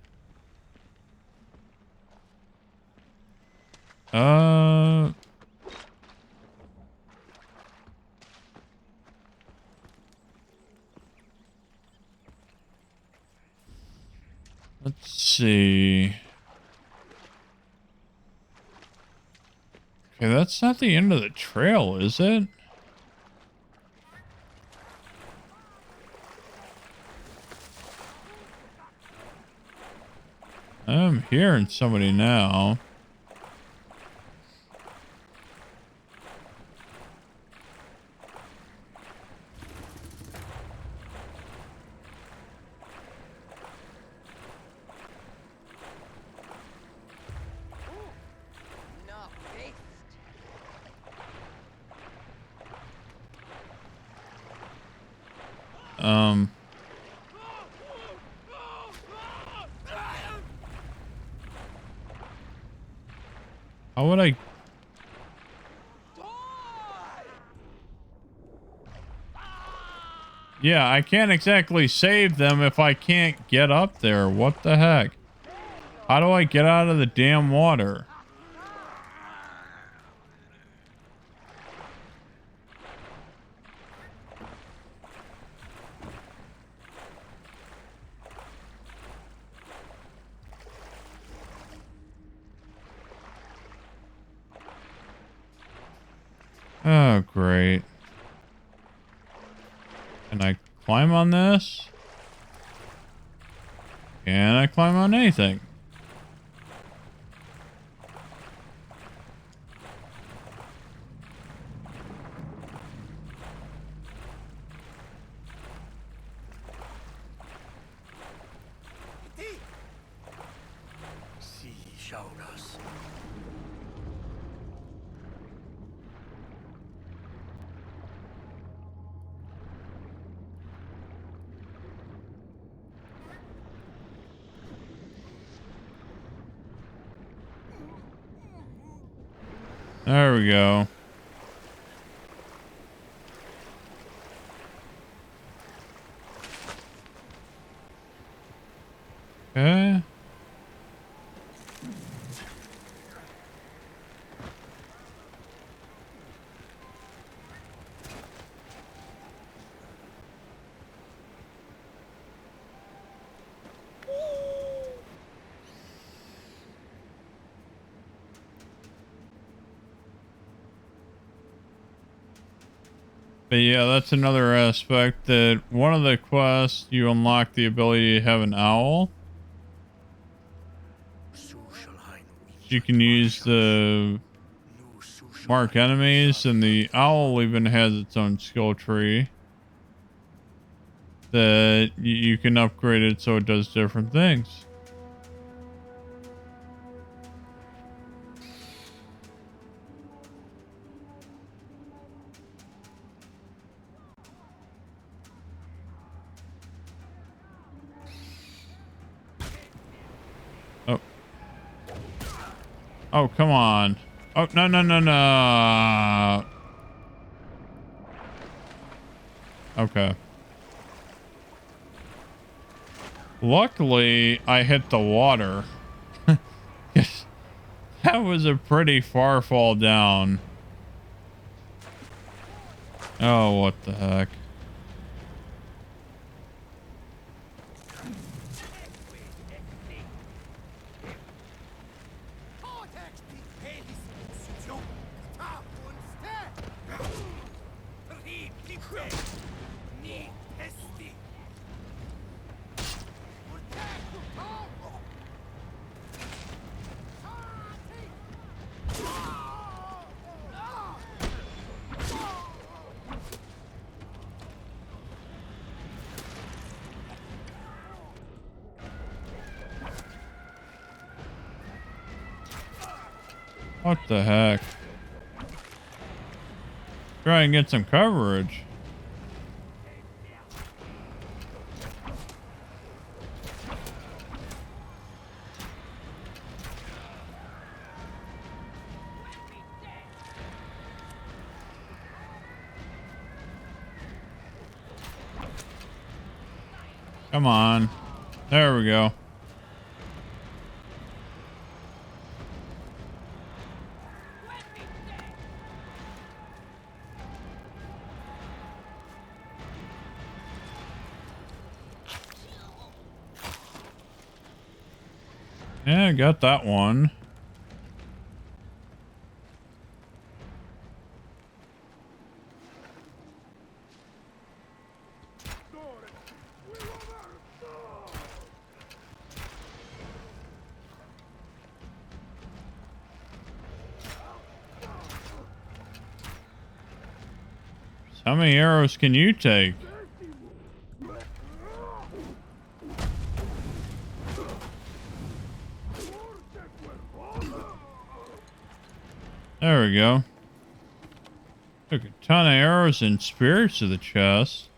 Let's see. Okay, that's not the end of the trail, is it? I'm hearing somebody now. How would I? Yeah, I can't exactly save them if I can't get up there. What the heck? How do I get out of the damn water? Oh, great. Can I climb on this? Can I climb on anything? See, showed us. There we go. Okay. But yeah, that's another aspect that one of the quests you unlock the ability to have an owl. You can use the mark enemies, and the owl even has its own skill tree that you can upgrade it so it does different things. Oh. Oh, come on. Oh, no, no, no, no. Okay. Luckily, I hit the water. That was a pretty far fall down. Oh, what the heck. What the heck? Try and get some coverage. Come on. There we go. Yeah, got that one. How many arrows can you take? There we go. Took a ton of arrows and spears to the chest.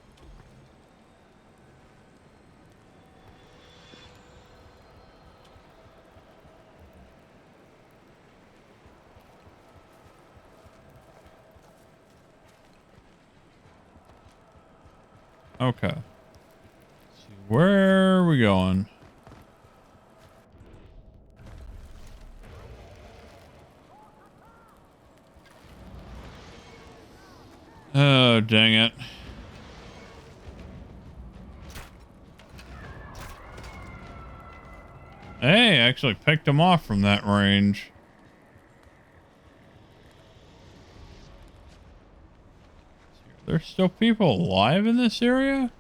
Okay. Let's see, where are we going? Oh, dang it. Hey, I actually picked him off from that range. There's still people alive in this area?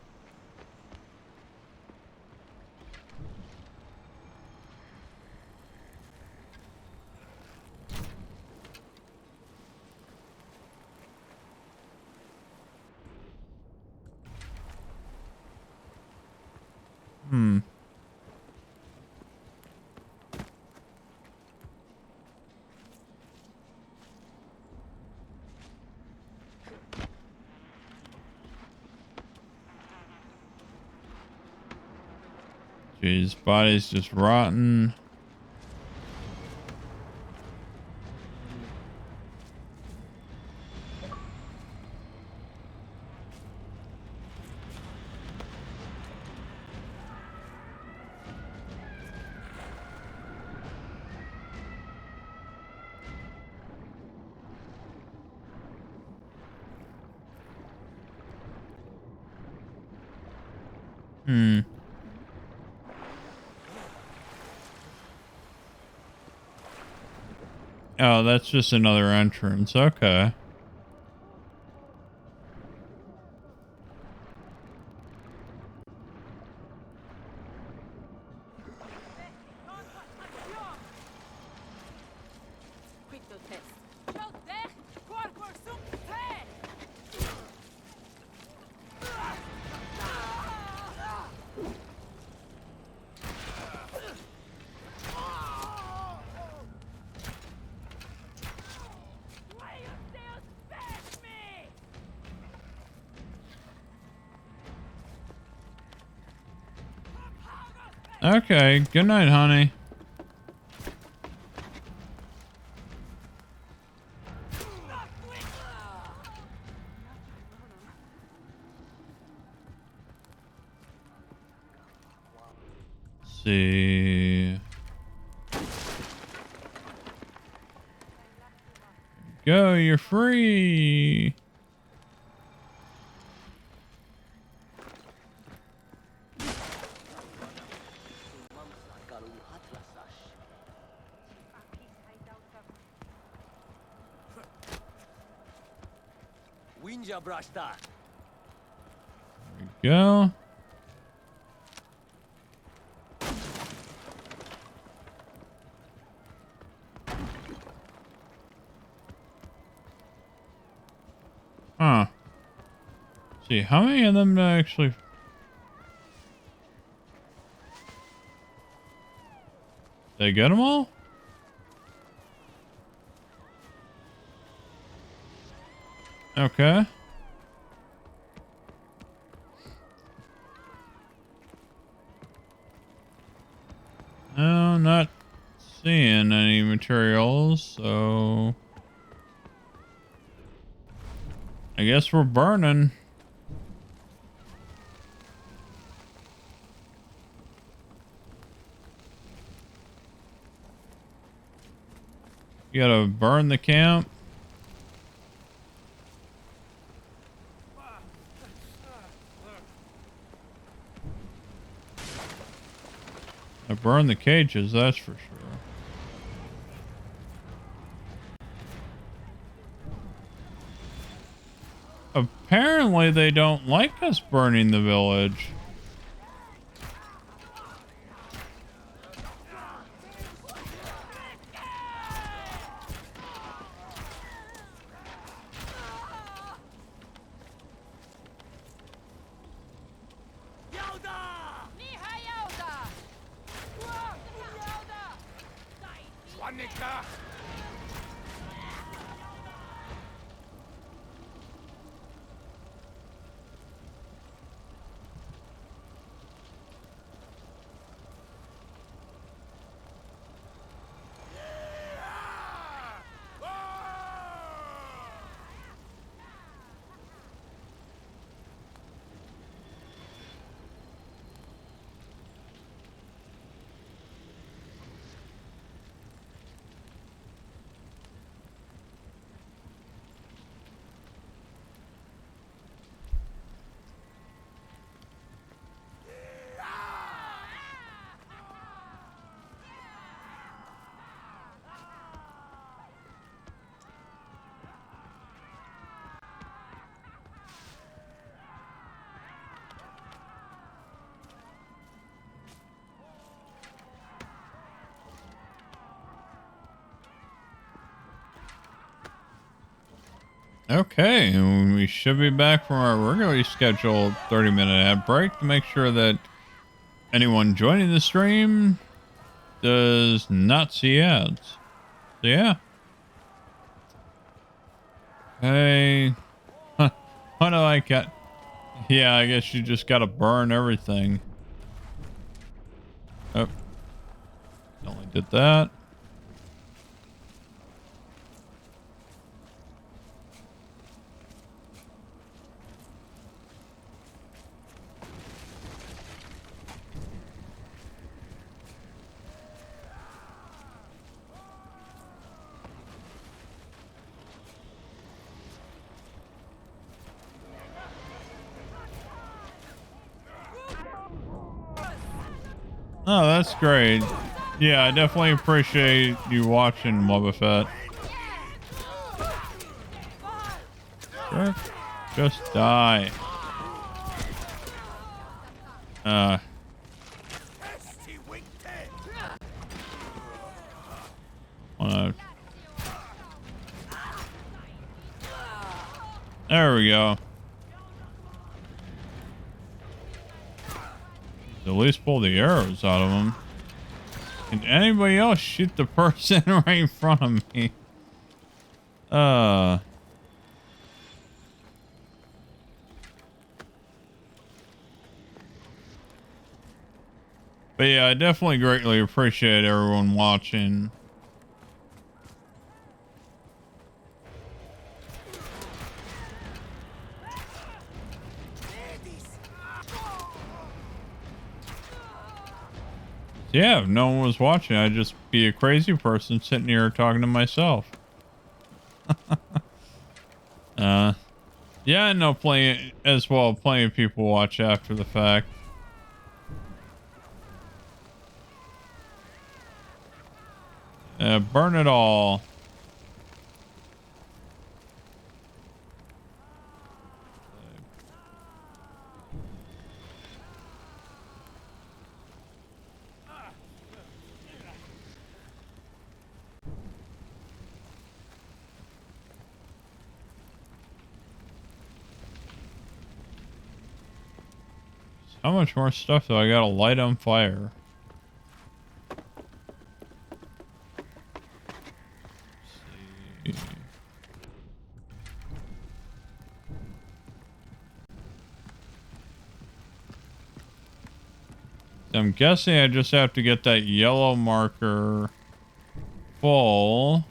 Hmm. Jeez, body's just rotten. Hmm. Oh, that's just another entrance. Okay. Okay, good night, honey. Let's see. Go, you're free. There we go. Huh. See, how many of them actually... Did I get them all? Okay. No, not seeing any materials, so I guess we're burning. You gotta burn the camp. I burn the cages, that's for sure. Apparently they don't like us burning the village. Okay, and we should be back from our regularly scheduled 30-minute ad break to make sure that anyone joining the stream does not see ads. So yeah. Hey. Huh. What do I got? Yeah, I guess you just gotta burn everything. Oh. Only did that. Oh, that's great. Yeah, I definitely appreciate you watching, Boba Fett. Sure. Just die. Wanna... There we go. At least pull the arrows out of them. Can anybody else shoot the person right in front of me? But yeah, I definitely greatly appreciate everyone watching. Yeah, if no one was watching, I'd just be a crazy person sitting here talking to myself. Yeah, I know plenty of people watch after the fact. Burn it all. How much more stuff do I gotta light on fire? Let's see. I'm guessing I just have to get that yellow marker full.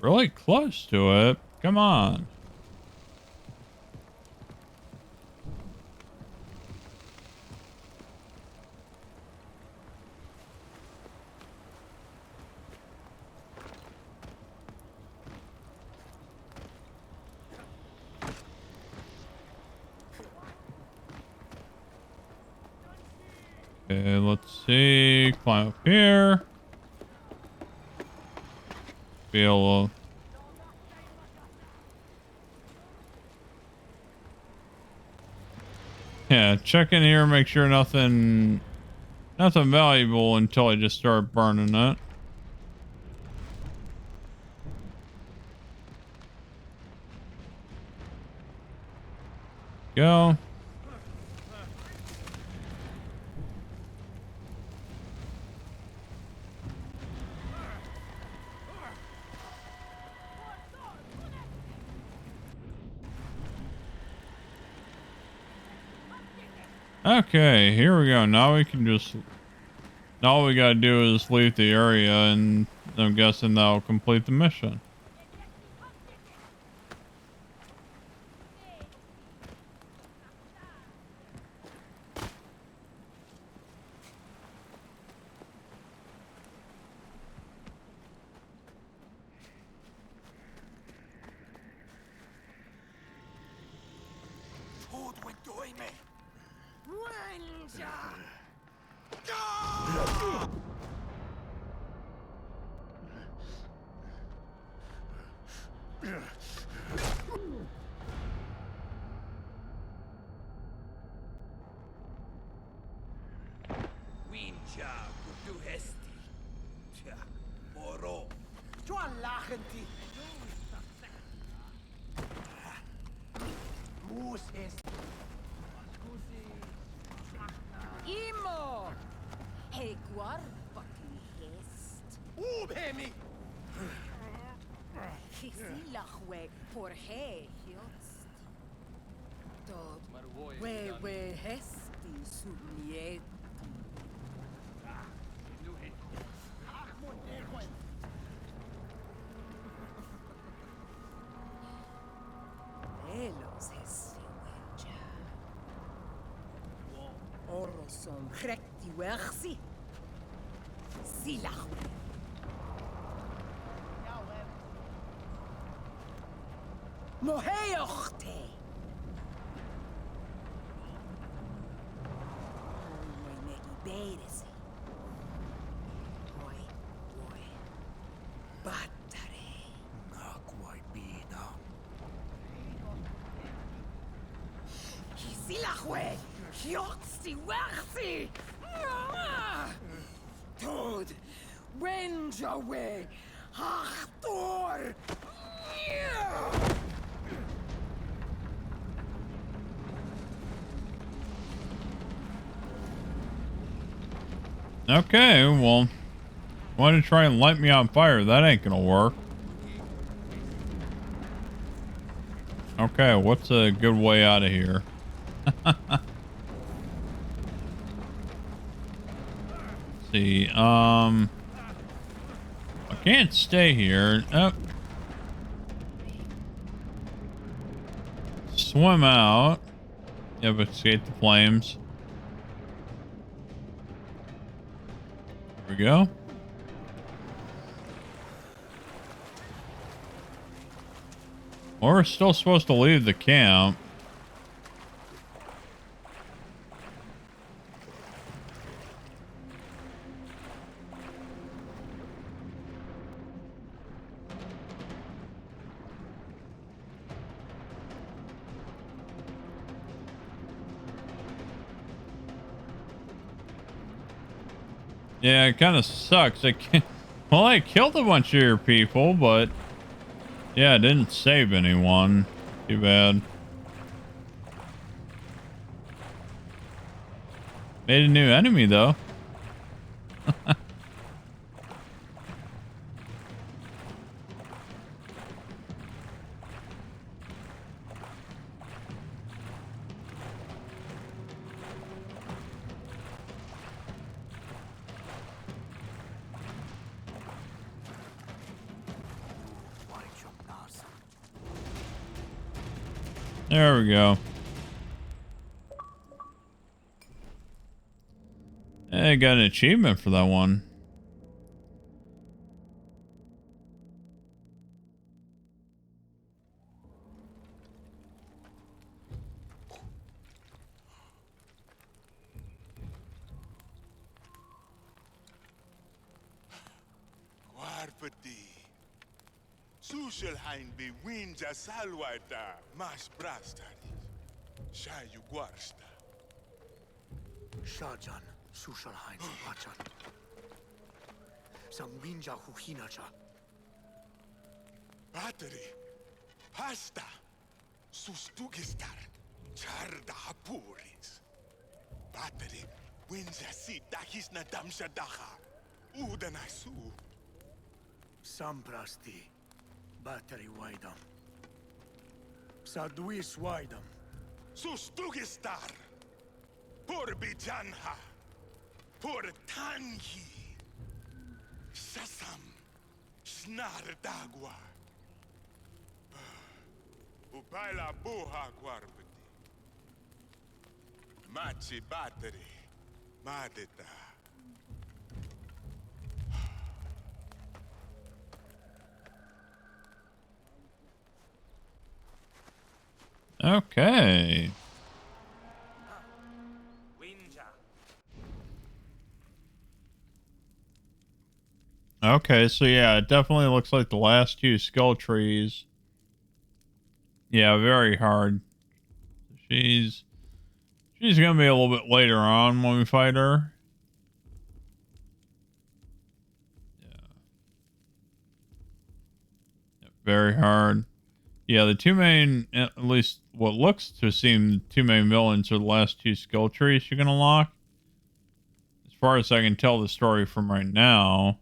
Really close to it. Come on. Okay, let's see. Climb up here. Be able to... Yeah, check in here, make sure nothing valuable until I just start burning it. Go. Okay, here we go. Now we can just... Now all we gotta do is leave the area, and I'm guessing that'll complete the mission. Imo! Hey, guarda che est. Kisilachwe por he hiost. Dod we hesti subliet. Elos hesti weja. Orosom recti wersi. Silachwe. Moheochte. Oy beresi. Oy. Battare. Naquaibina. Kisilachwe. Hiotsi wersi. Tod. Wenjawe. Achtor. Okay, well, want to try and light me on fire? That ain't gonna work. Okay, what's a good way out of here? Let's see, I can't stay here. Oh. Swim out. Yep, escape the flames. There we go. Well, we're still supposed to leave the camp. Yeah, it kind of sucks. I can't. Well, I killed a bunch of your people, but yeah, I didn't save anyone. Too bad. Made a new enemy though. There we go. I got an achievement for that one. Warpati. Suselheim be winja salwaita. Mas brastaris. Shayu guarsta. Shajan, Sushalhain, Wachan. Sambinja Huhinacha. Battery. Pasta. Sustugistar. Charda hapuris. Battery. Winja sita hisna damsha daha. Udanasu. Samprasti. Battery Waidam. Sadwis Waidam. Sustugistar. Por bijanha. Por tangi. Sasam. Snar dagwa. Upaila buha guarbati. Machi battery. Madeta. Okay. Okay, so yeah, it definitely looks like the last two skull trees. Yeah, very hard. She's gonna be a little bit later on when we fight her. Yeah, very hard. Yeah, the two main, at least what looks to seem the two main villains are the last two skull trees you can unlock. As far as I can tell the story from right now.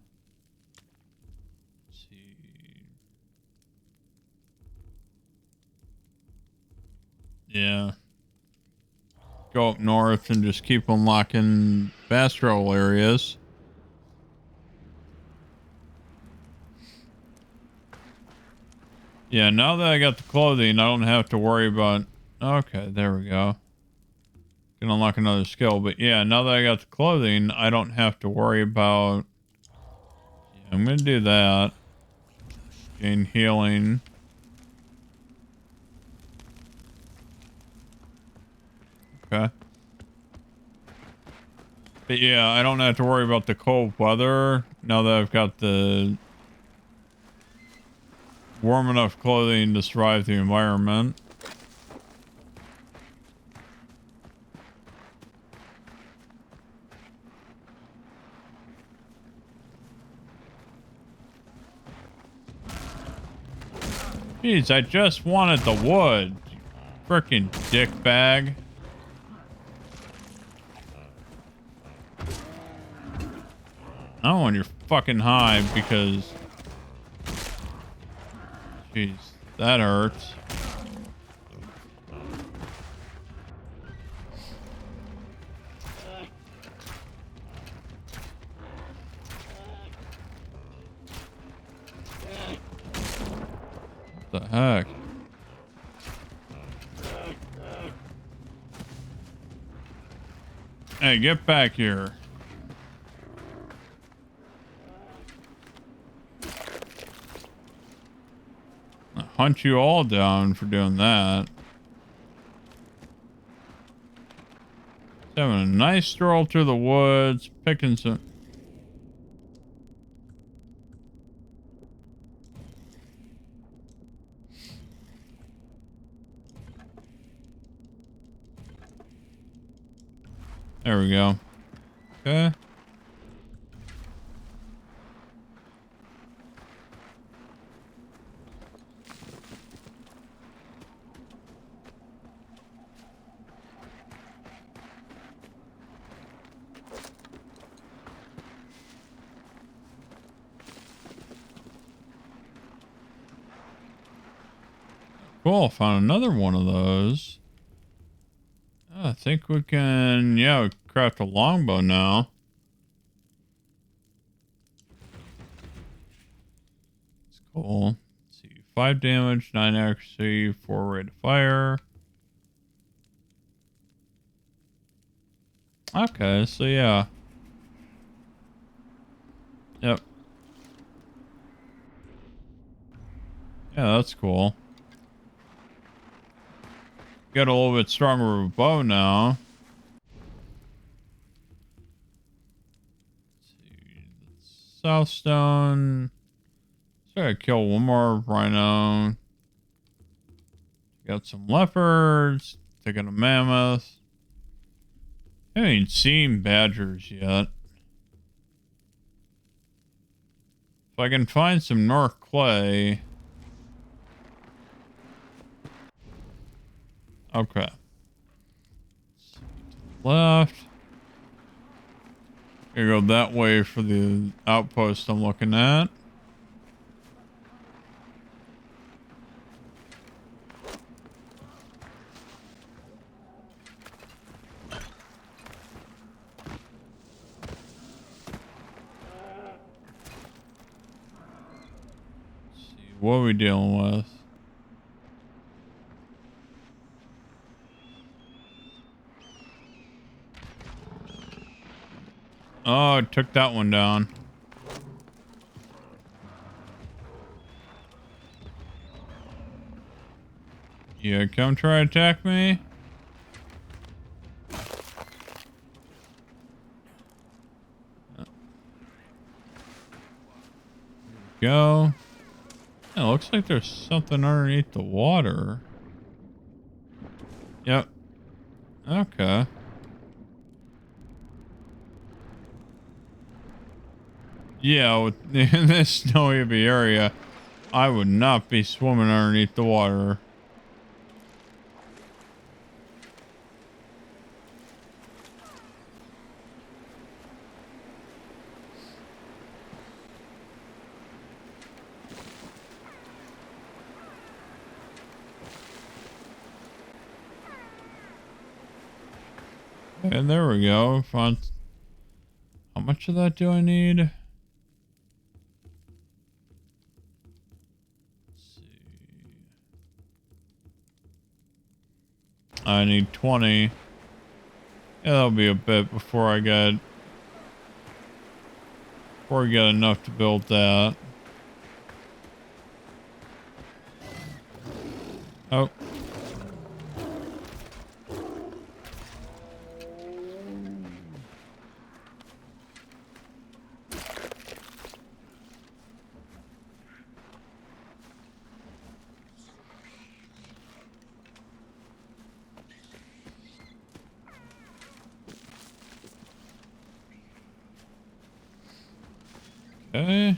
Let's see. Yeah. Go up north and just keep unlocking fast travel areas. Yeah, now that I got the clothing, I don't have to worry about... Okay, there we go. Can unlock another skill. But yeah, now that I got the clothing, I don't have to worry about... Yeah, I'm going to do that. Gain healing. Okay. But yeah, I don't have to worry about the cold weather now that I've got the warm enough clothing to survive the environment. Jeez, I just wanted the wood. Frickin' dickbag. I don't want your fucking hive because... Jeez, that hurts. What the heck? Hey, get back here. I'll hunt you all down for doing that. Having a nice stroll through the woods, picking some... There we go. Okay. Cool, found another one of those. I think we can, yeah, we craft a longbow now. It's cool. Let's see, 5 damage, 9 accuracy, 4 rate of fire. Okay, so yeah. Yep. Yeah, that's cool. Got a little bit stronger of a bow now. Let's see. Southstone. Just gotta kill one more rhino. Got some leopards. Taking a mammoth. I haven't seen badgers yet. If I can find some North clay. Okay. Left. Gonna go that way for the outpost I'm looking at. Let's see, what are we dealing with? Oh, it took that one down. Yeah, come try to attack me. Go. Yeah, looks like there's something underneath the water. Yep. Okay. Yeah, in this snowy area, I would not be swimming underneath the water. And there we go. Found. How much of that do I need? Let's see. I need 20. Yeah, that'll be a bit before I get enough to build that. Oh. Okay.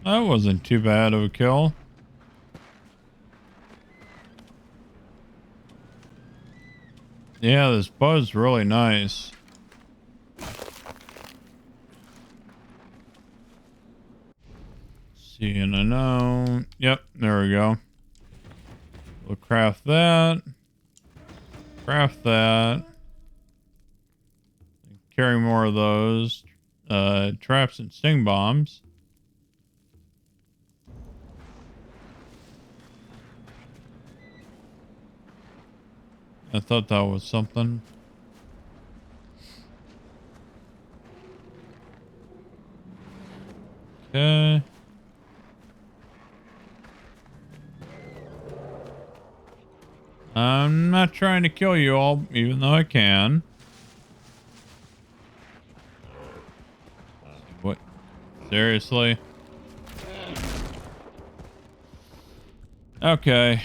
That wasn't too bad of a kill. Yeah, this bow's really nice. See, and I know. Yep, there we go. We'll craft that. Craft that. Carry more of those. Traps and sting bombs. I thought that was something. Okay. I'm not trying to kill you all, even though I can. What? Seriously? Okay.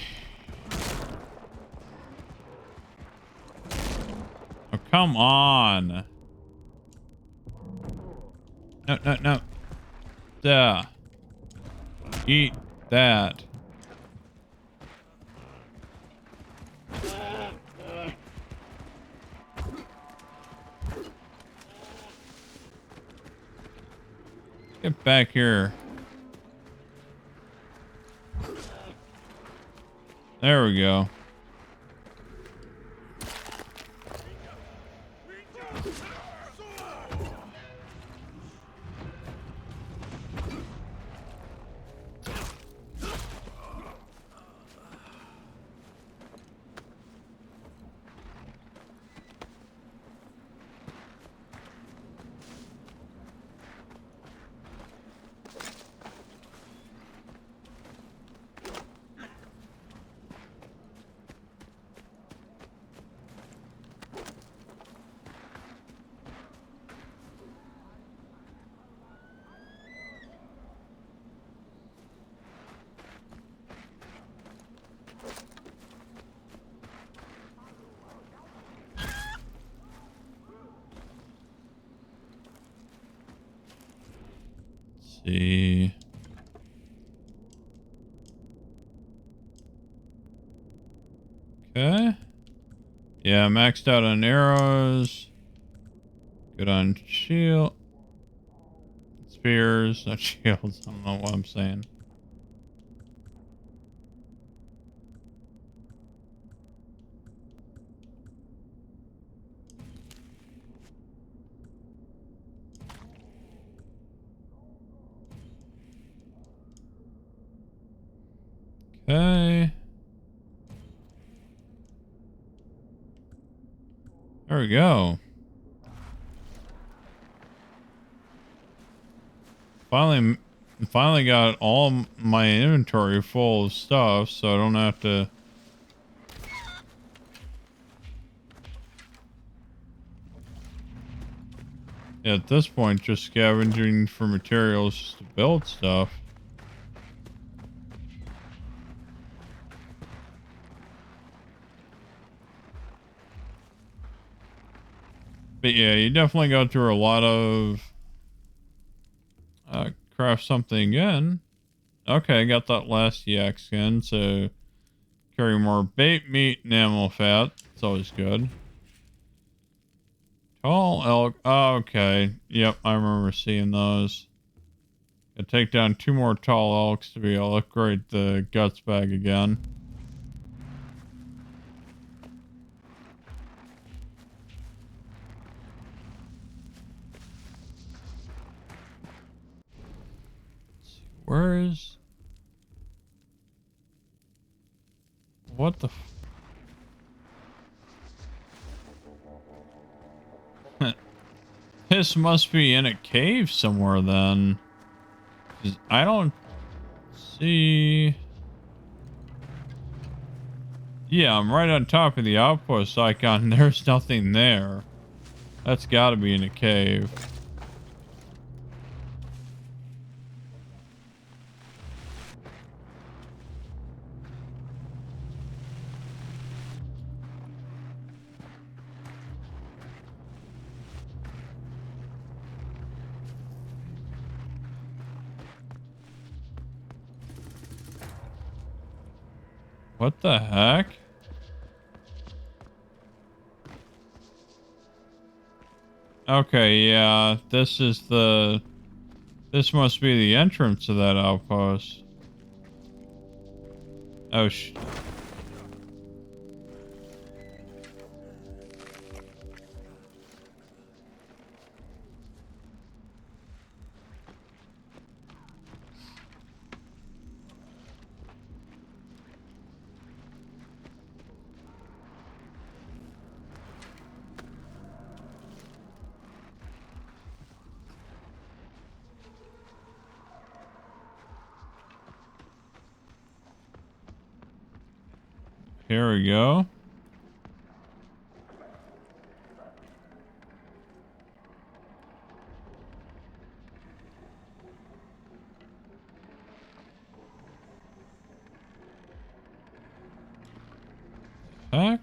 Come on. No, no, no. Duh. Eat that. Get back here. There we go. See. Okay. Yeah, maxed out on arrows. Good on shield. Spears, not shields. I don't know what I'm saying. Okay. There we go. Finally got all my inventory full of stuff, so I don't have to. Yeah, at this point, just scavenging for materials to build stuff. But yeah, you definitely go through a lot of craft something again. Okay, got that last yak skin, so carry more bait meat and animal fat. It's always good. Tall elk. Oh, okay. Yep, I remember seeing those. Gotta take down 2 more tall elks to be able to upgrade the guts bag again. Where is... What the This must be in a cave somewhere then. 'Cause I don't see... Yeah, I'm right on top of the outpost icon. There's nothing there. That's gotta be in a cave. What the heck? Okay, yeah, this must be the entrance to that outpost. Oh, here we go. Heck?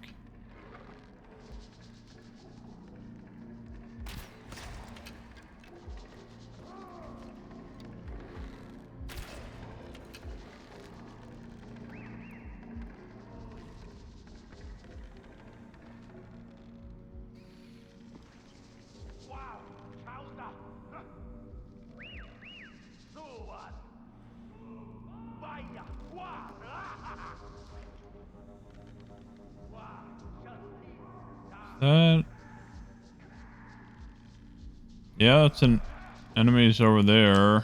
That. Yeah, it's an enemies over there.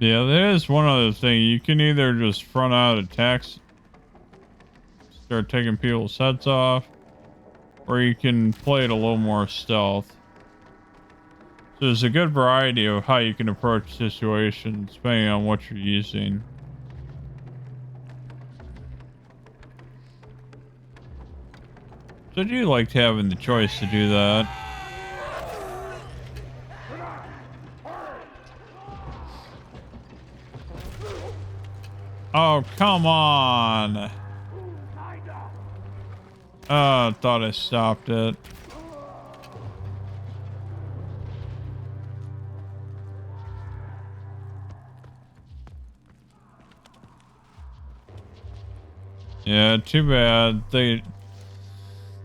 Yeah, there is one other thing. You can either just front out attacks, start taking people's heads off, or you can play it a little more stealth. So there's a good variety of how you can approach situations depending on what you're using. So I do like having the choice to do that. Oh, come on. Oh, I thought I stopped it. Yeah, too bad. They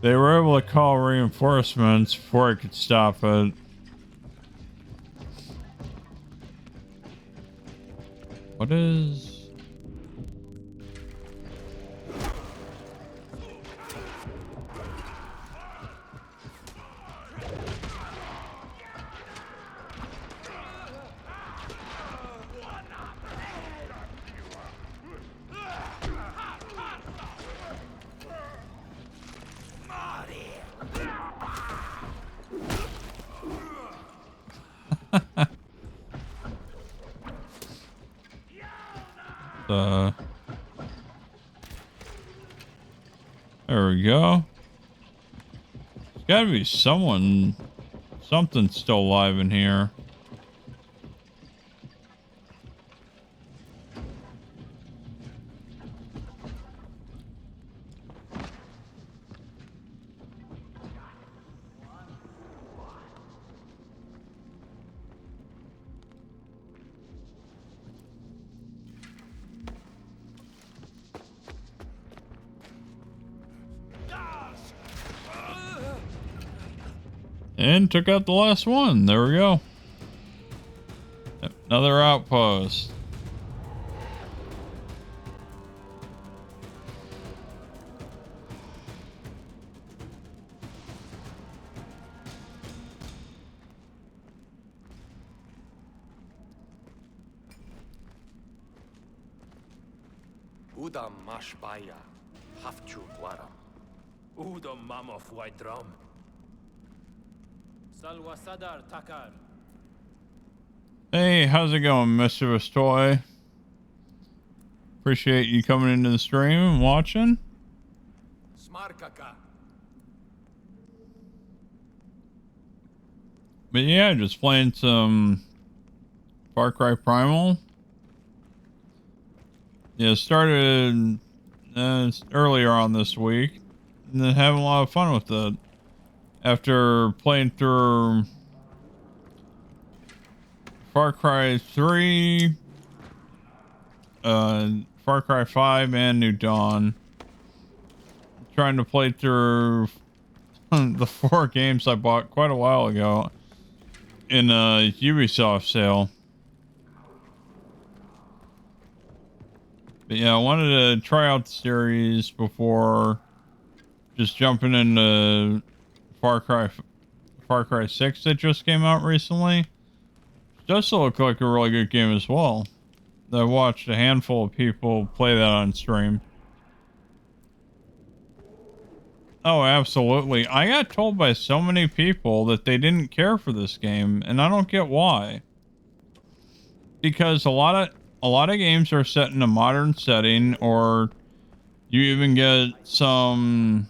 were able to call reinforcements before I could stop it. What is... There we go. There's gotta be something still alive in here. And took out the last one. There we go. Another outpost. Udam mashbaya, hafchu waram. Udam mamof waidram. Salwa sadar takar. Hey, how's it going, Mischievous Toy? Appreciate you coming into the stream and watching. Smarkaka. But yeah, just playing some Far Cry Primal. Yeah, started earlier on this week, and then having a lot of fun with it. After playing through Far Cry 3, Far Cry 5, and New Dawn. Trying to play through the 4 games I bought quite a while ago in a Ubisoft sale. But yeah, I wanted to try out the series before just jumping into Far Cry 6 that just came out recently. It does look like a really good game as well. I watched a handful of people play that on stream. Oh, absolutely. I got told by so many people that they didn't care for this game, and I don't get why. Because a lot of games are set in a modern setting, or you even get some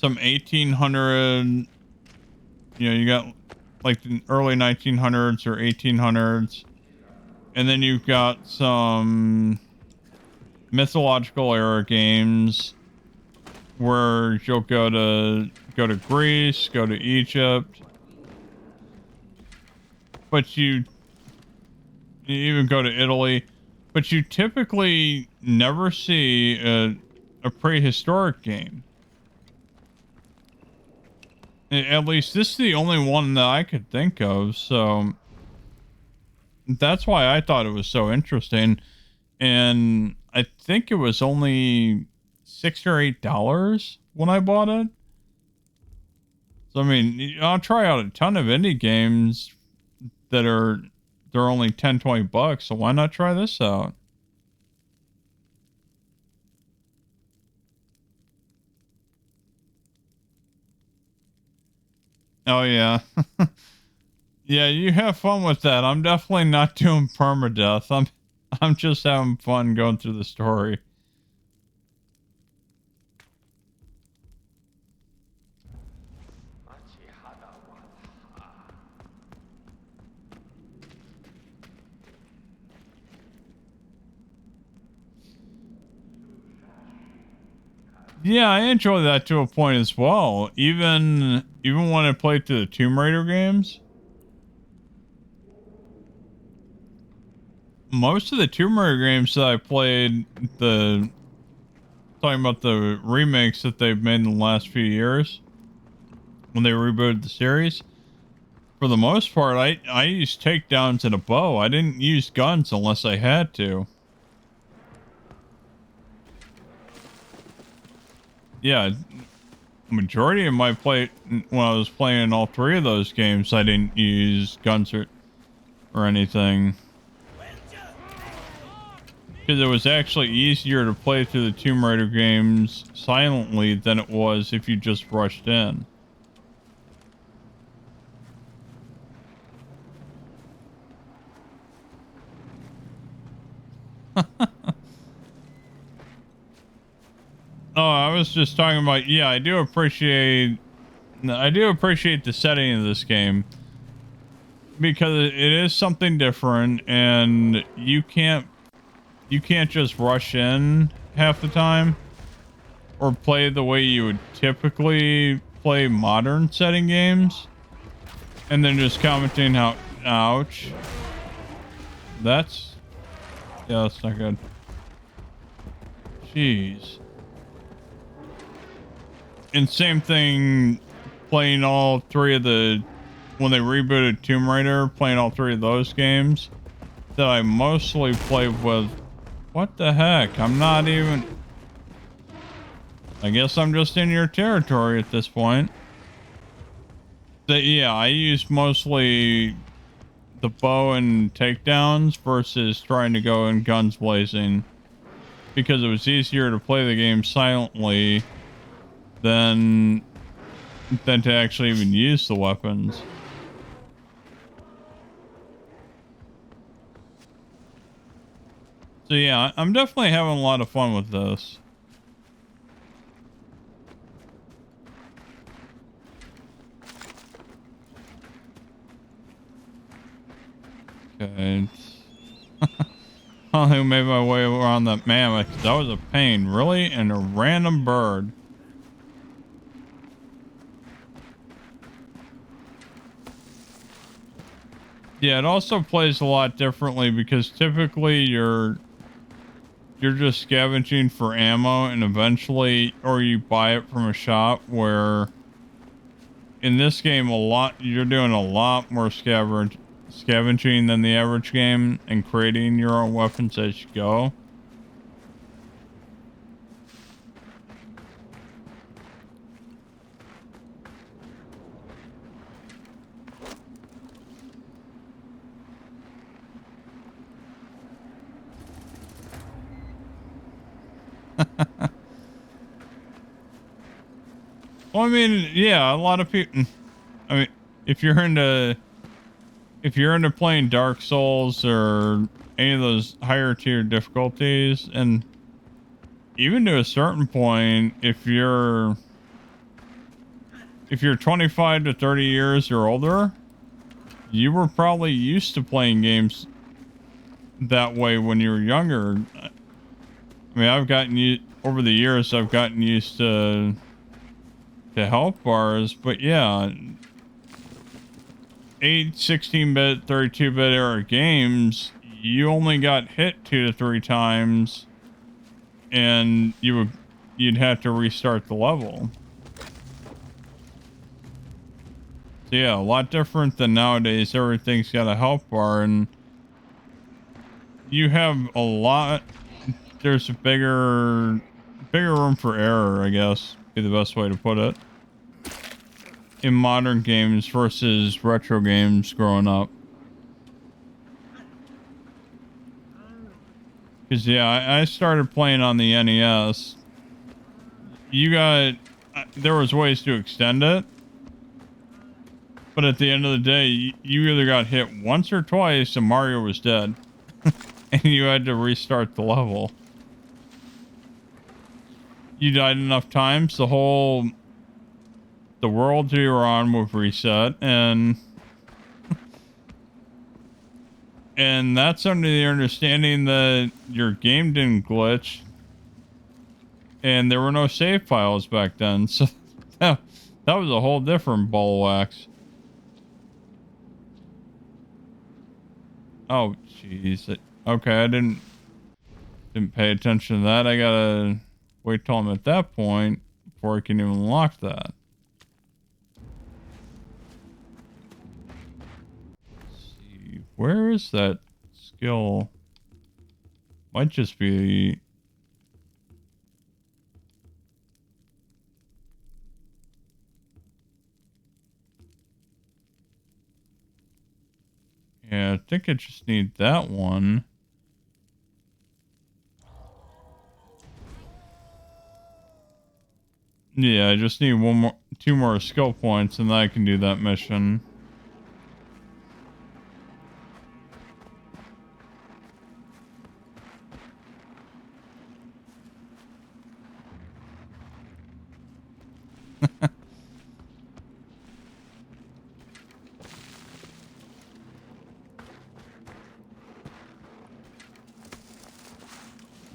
1800, you know, you got like the early 1900s or 1800s, and then you've got some mythological era games where you'll go to Greece, go to Egypt, but you even go to Italy, but you typically never see a prehistoric game. At least this is the only one that I could think of, so that's why I thought it was so interesting. And I think it was only $6 or $8 when I bought it. So I mean, I'll try out a ton of indie games that they're only 10-20 bucks, so why not try this out? Oh yeah. Yeah, you have fun with that. I'm definitely not doing permadeath. I'm just having fun going through the story. Yeah, I enjoy that to a point as well. Even when I played through the Tomb Raider games. Most of the Tomb Raider games that I played, talking about the remakes that they've made in the last few years, when they rebooted the series, for the most part, I used takedowns and a bow. I didn't use guns unless I had to. Yeah, majority of my play when I was playing all three of those games, I didn't use guns or anything. Because it was actually easier to play through the Tomb Raider games silently than it was if you just rushed in. Oh, I was just talking about, yeah, I do appreciate the setting of this game. Because it is something different, and you can't just rush in half the time or play the way you would typically play modern setting games and then just commenting how, ouch. That's not good. Jeez. And same thing playing all three of when they rebooted Tomb Raider, playing all three of those games that I mostly played with. What the heck? I'm not even... I guess I'm just in your territory at this point. Yeah, I used mostly the bow and takedowns versus trying to go in guns blazing. Because it was easier to play the game silently than to actually even use the weapons. So yeah, I'm definitely having a lot of fun with this. Okay. I made my way around that mammoth. That was a pain, really? And a random bird. Yeah, it also plays a lot differently because typically you're just scavenging for ammo and eventually, or you buy it from a shop, where in this game you're doing a lot more scavenging than the average game and creating your own weapons as you go. Well, I mean, yeah, a lot of people. I mean, if you're into playing Dark Souls or any of those higher tier difficulties, and even to a certain point, if you're 25 to 30 years or older, you were probably used to playing games that way when you were younger. I mean, I've gotten used over the years. I've gotten used to health bars, but yeah, 8, 16-bit, 32-bit era games, you only got hit 2 to 3 times, and you'd have to restart the level. So yeah, a lot different than nowadays. Everything's got a health bar, and you have a lot. There's a bigger room for error, I guess, be the best way to put it, in modern games versus retro games growing up. Because yeah, I started playing on the NES. There was ways to extend it, but at the end of the day, you either got hit once or twice and Mario was dead. And you had to restart the level. You died enough times, the world you were on would reset, and that's under the understanding that your game didn't glitch, and there were no save files back then, so that was a whole different ball of wax. Oh, jeez. Okay, I didn't pay attention to that. I gotta wait till I'm at that point before I can even unlock that. Let's see, where is that skill? Might just be... Yeah, I think I just need that one. Yeah, I just need 2 more skill points, and then I can do that mission.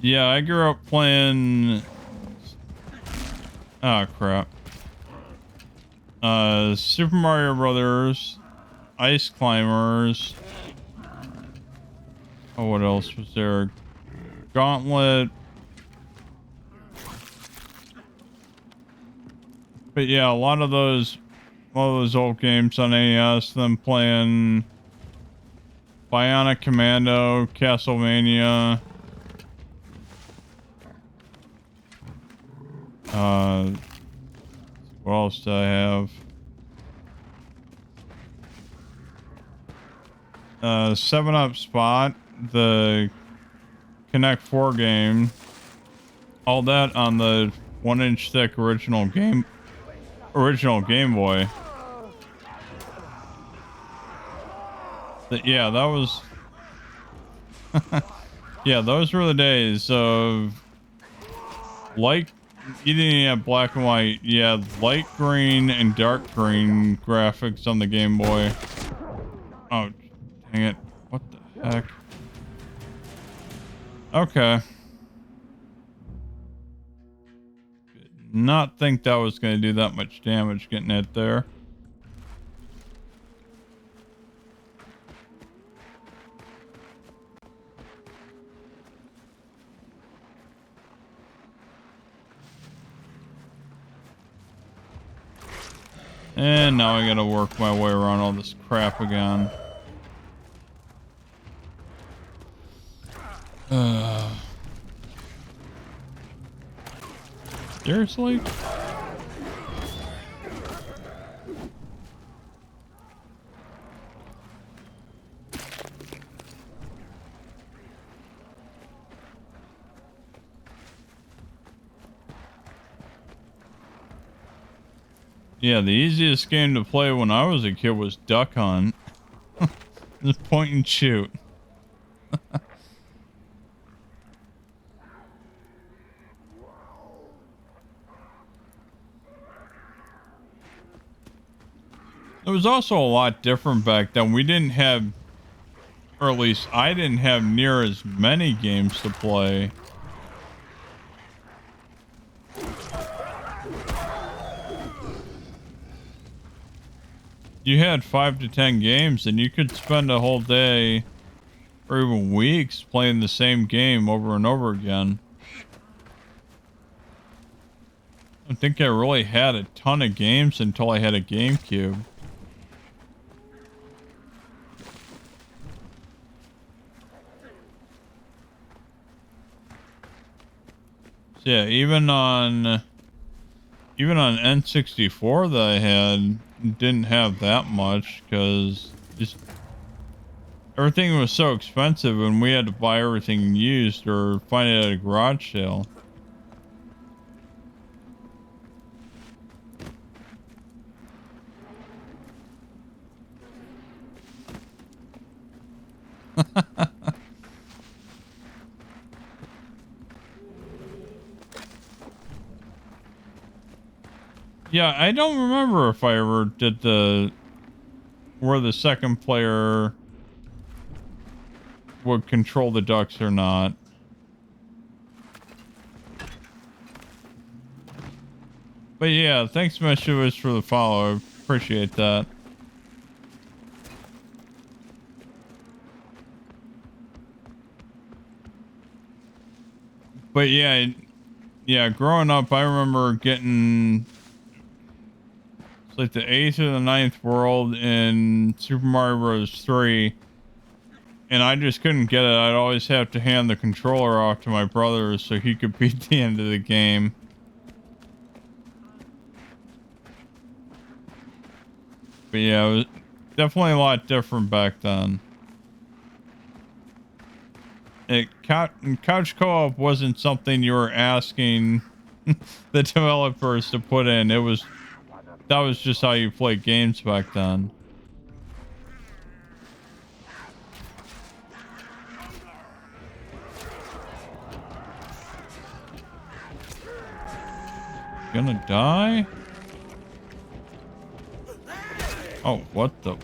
Yeah, I grew up playing... Oh, crap. Super Mario Brothers, Ice Climbers. Oh, what else was there? Gauntlet. But yeah, a lot of those old games on NES. Then playing Bionic Commando, Castlevania. What else do I have? 7-Up Spot, the Connect 4 game. All that on the 1-inch thick original Game Boy. Yeah, that was... Yeah, those were the days of... You didn't even have black and white. You had light green and dark green graphics on the Game Boy. Oh, dang it. What the heck? Okay. Did not think that was going to do that much damage getting it there. And now I gotta work my way around all this crap again. Seriously? Yeah, the easiest game to play when I was a kid was Duck Hunt. Just point and shoot. It was also a lot different back then. We didn't have, or at least I didn't have near as many games to play you had 5 to 10 games, and you could spend a whole day or even weeks playing the same game over and over again. I don't think I really had a ton of games until I had a GameCube. So yeah, even on N64 that I had, didn't have that much because just everything was so expensive and we had to buy everything used or find it at a garage sale. Yeah, I don't remember if I ever did where the second player would control the ducks or not. But yeah, thanks Meshuas for the follow. I appreciate that. But yeah, growing up, I remember getting like the 8th or the 9th world in Super Mario Bros. 3, and I just couldn't get it. I'd always have to hand the controller off to my brother so he could beat the end of the game. But yeah, it was definitely a lot different back then. Couch co-op wasn't something you were asking the developers to put in. That was just how you played games back then. Gonna die? Oh, what the?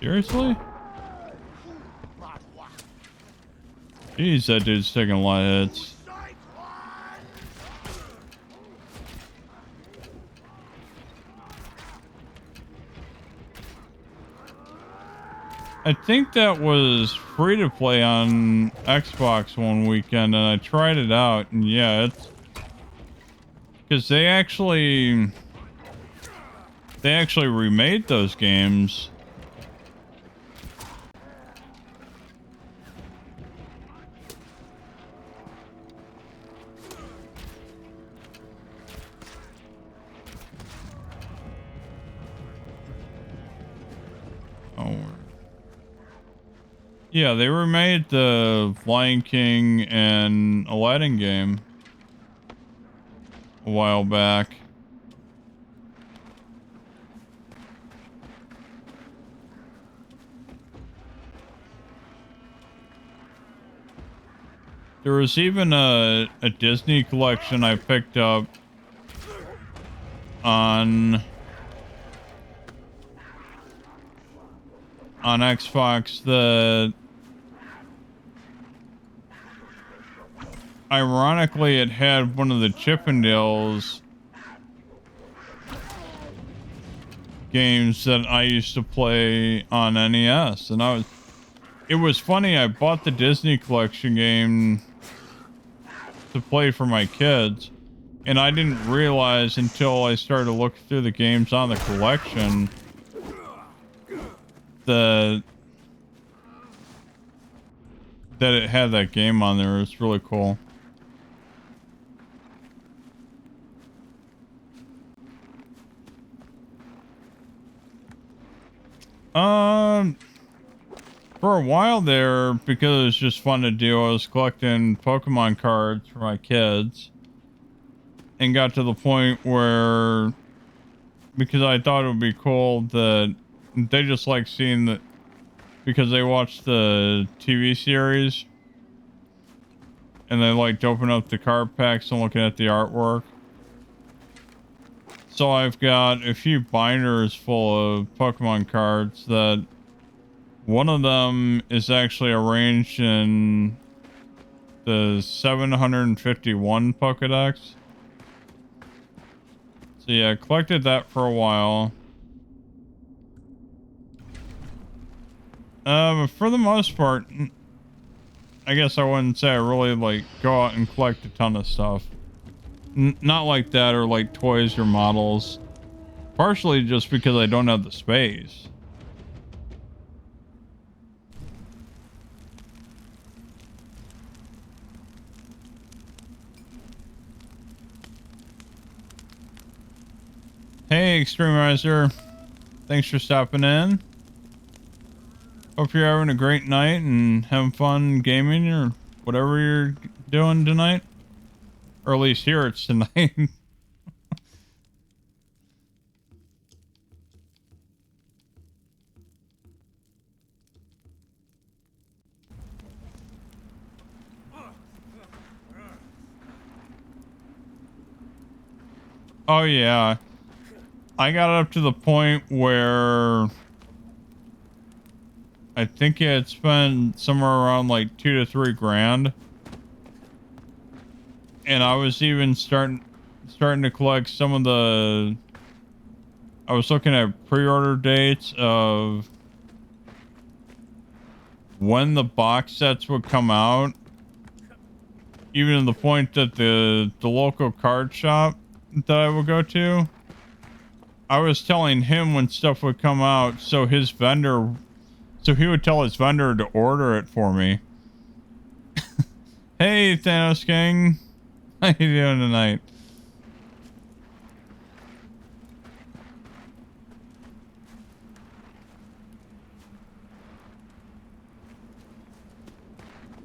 Seriously? Jeez, that dude's taking a lot of hits. I think that was free to play on Xbox one weekend, and I tried it out, and yeah, it's because they actually remade those games. Oh. Yeah, they remade the Lion King and Aladdin game a while back. There was even a Disney collection I picked up on Xbox that ironically it had one of the Chippendales games that I used to play on NES, and it was funny, I bought the Disney collection game to play for my kids, and I didn't realize until I started to look through the games on the collection that it had that game on there. It was really cool. For a while there, because it was just fun to do, I was collecting Pokemon cards for my kids, and got to the point where, because I thought it would be cool that they just like seeing that, because they watched the TV series and they liked opening up the card packs and looking at the artwork. So I've got a few binders full of Pokemon cards that one of them is actually arranged in the 751 Pokedex. So yeah, I collected that for a while. For the most part, I guess I wouldn't say I really like go out and collect a ton of stuff. Not like that, or like toys or models. Partially just because I don't have the space. Hey, Extremizer. Thanks for stopping in. Hope you're having a great night and having fun gaming or whatever you're doing tonight. Or at least here it's tonight. Oh yeah. I got up to the point where I think I had spent somewhere around like $2 to $3 grand. And I was even starting to collect some of the... I was looking at pre-order dates of when the box sets would come out. Even to the point that the local card shop that I would go to, I was telling him when stuff would come out, so he would tell his vendor to order it for me. Hey, Thanos King. How you doing tonight?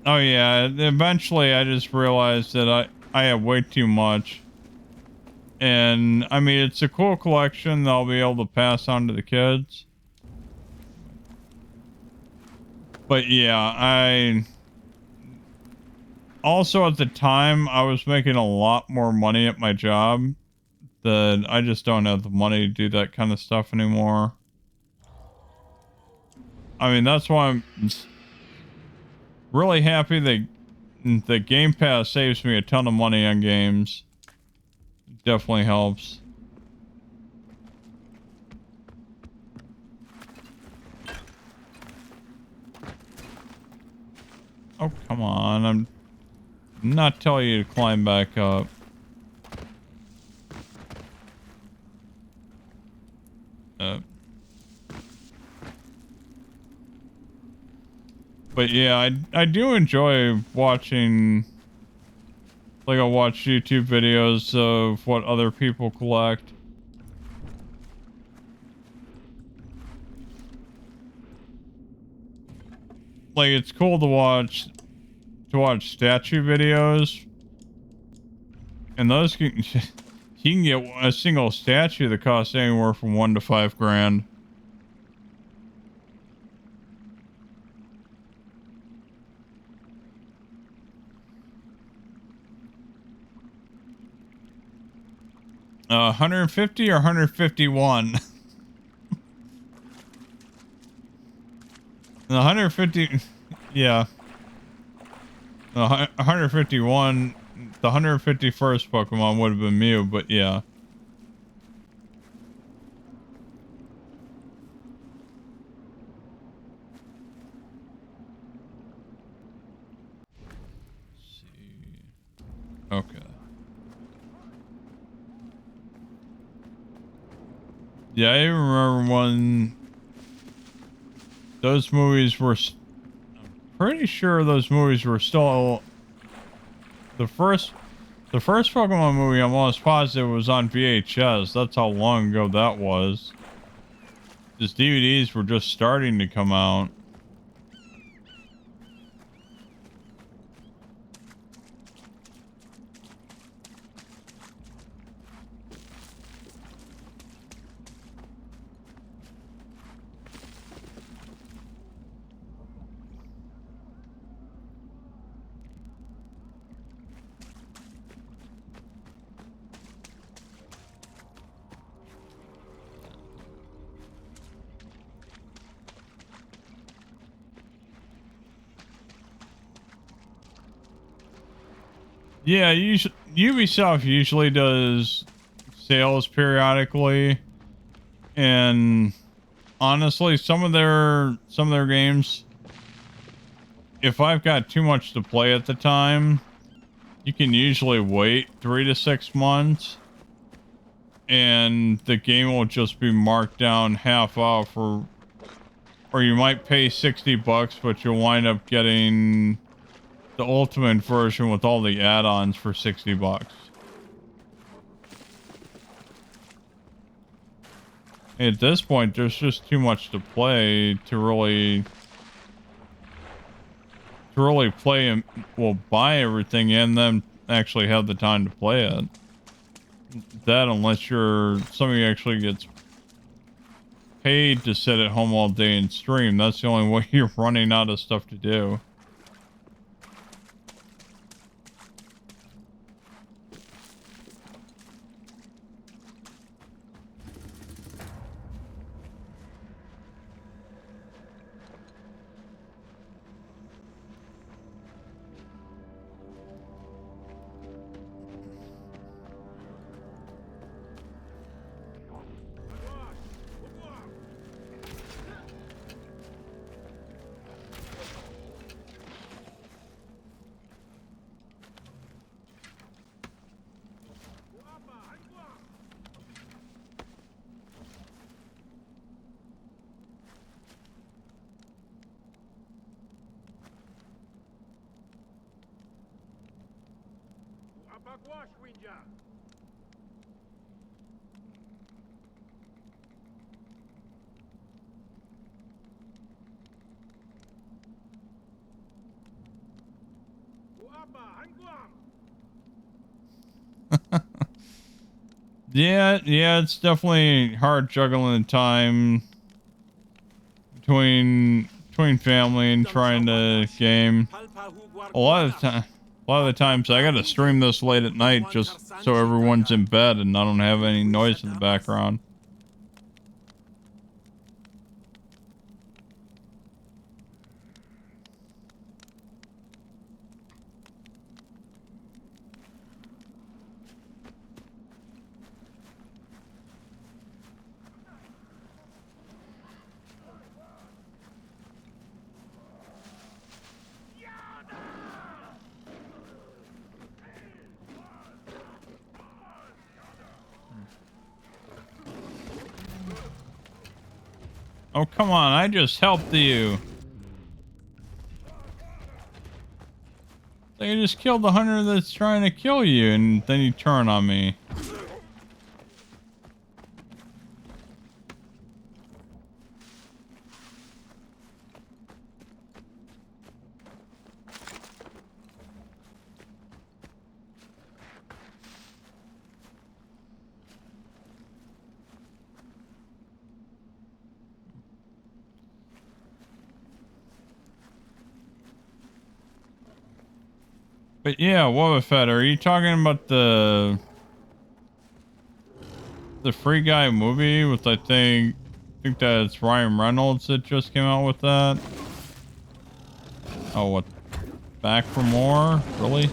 Oh yeah, eventually I just realized that I have way too much. And I mean, it's a cool collection that I'll be able to pass on to the kids. But yeah, also at the time I was making a lot more money at my job that I just don't have the money to do that kind of stuff anymore. I mean, that's why I'm really happy that the Game Pass saves me a ton of money on games. Definitely helps. Oh, come on. I'm not telling you to climb back up. But yeah, I do enjoy watching... Like, I'll watch YouTube videos of what other people collect. Like, it's cool to watch statue videos. And those can... You can get a single statue that costs anywhere from $1 to $5 grand. Uh, 150 or 151? The 150, yeah. The 151, the 151st Pokemon would have been Mew, but yeah. Let's see. Okay. Yeah, I remember when those movies were... I'm pretty sure those movies were still... The first Pokemon movie, I'm almost positive, was on VHS. That's how long ago that was. These DVDs were just starting to come out. Yeah, Ubisoft usually does sales periodically, and honestly, some of their games, if I've got too much to play at the time, you can usually wait 3 to 6 months, and the game will just be marked down half off, or you might pay $60, but you'll wind up getting the ultimate version with all the add-ons for $60. At this point, there's just too much to play to really play and, well, buy everything and then actually have the time to play it. That, unless you're somebody who actually gets paid to sit at home all day and stream, that's the only way you're running out of stuff to do. Yeah, it's definitely hard juggling the time between family and trying to game. A lot of the times I gotta stream this late at night just so everyone's in bed and I don't have any noise in the background. Oh, come on, I just helped you. Like, I just killed the hunter that's trying to kill you, and then you turn on me. But yeah, Wobbuffet, are you talking about the Free Guy movie with, I think that's Ryan Reynolds that just came out with that? Oh, what? Back for more? Really?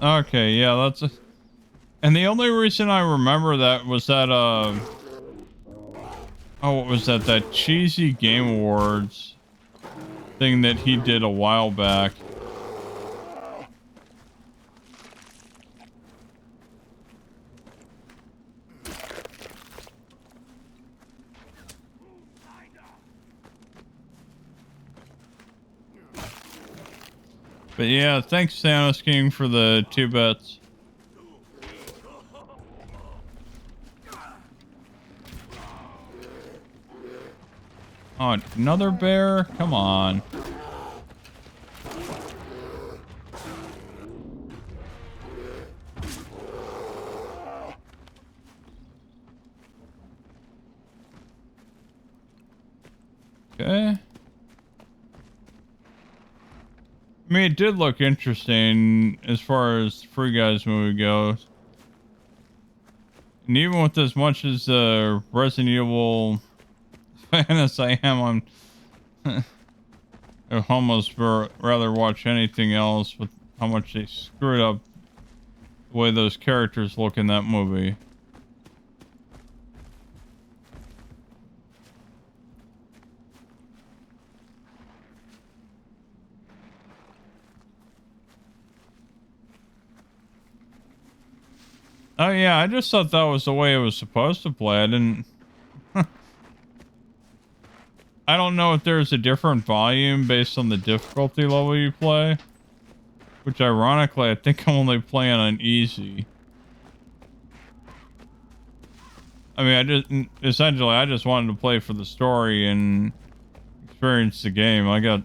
Okay, yeah, that's a... And the only reason I remember that was that, oh, what was that? That cheesy Game Awards thing that he did a while back. But yeah, thanks Thanos King for the 2 bits. Oh, another bear? Come on. Okay. I mean, it did look interesting as far as the Free Guys movie goes. And even with as much as Resident Evil fan as I am, I'd almost rather watch anything else with how much they screwed up the way those characters look in that movie. Oh yeah, I just thought that was the way it was supposed to play. I didn't... I don't know if there's a different volume based on the difficulty level you play. Which ironically, I think I'm only playing on easy. I mean, I just wanted to play for the story and experience the game. I got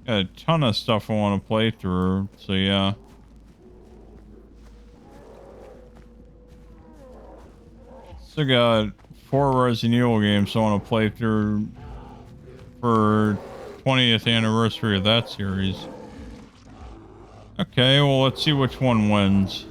a ton of stuff I want to play through, so yeah. Still got 4 Resident Evil games I want to play through for 20th anniversary of that series. Okay, well, let's see which one wins.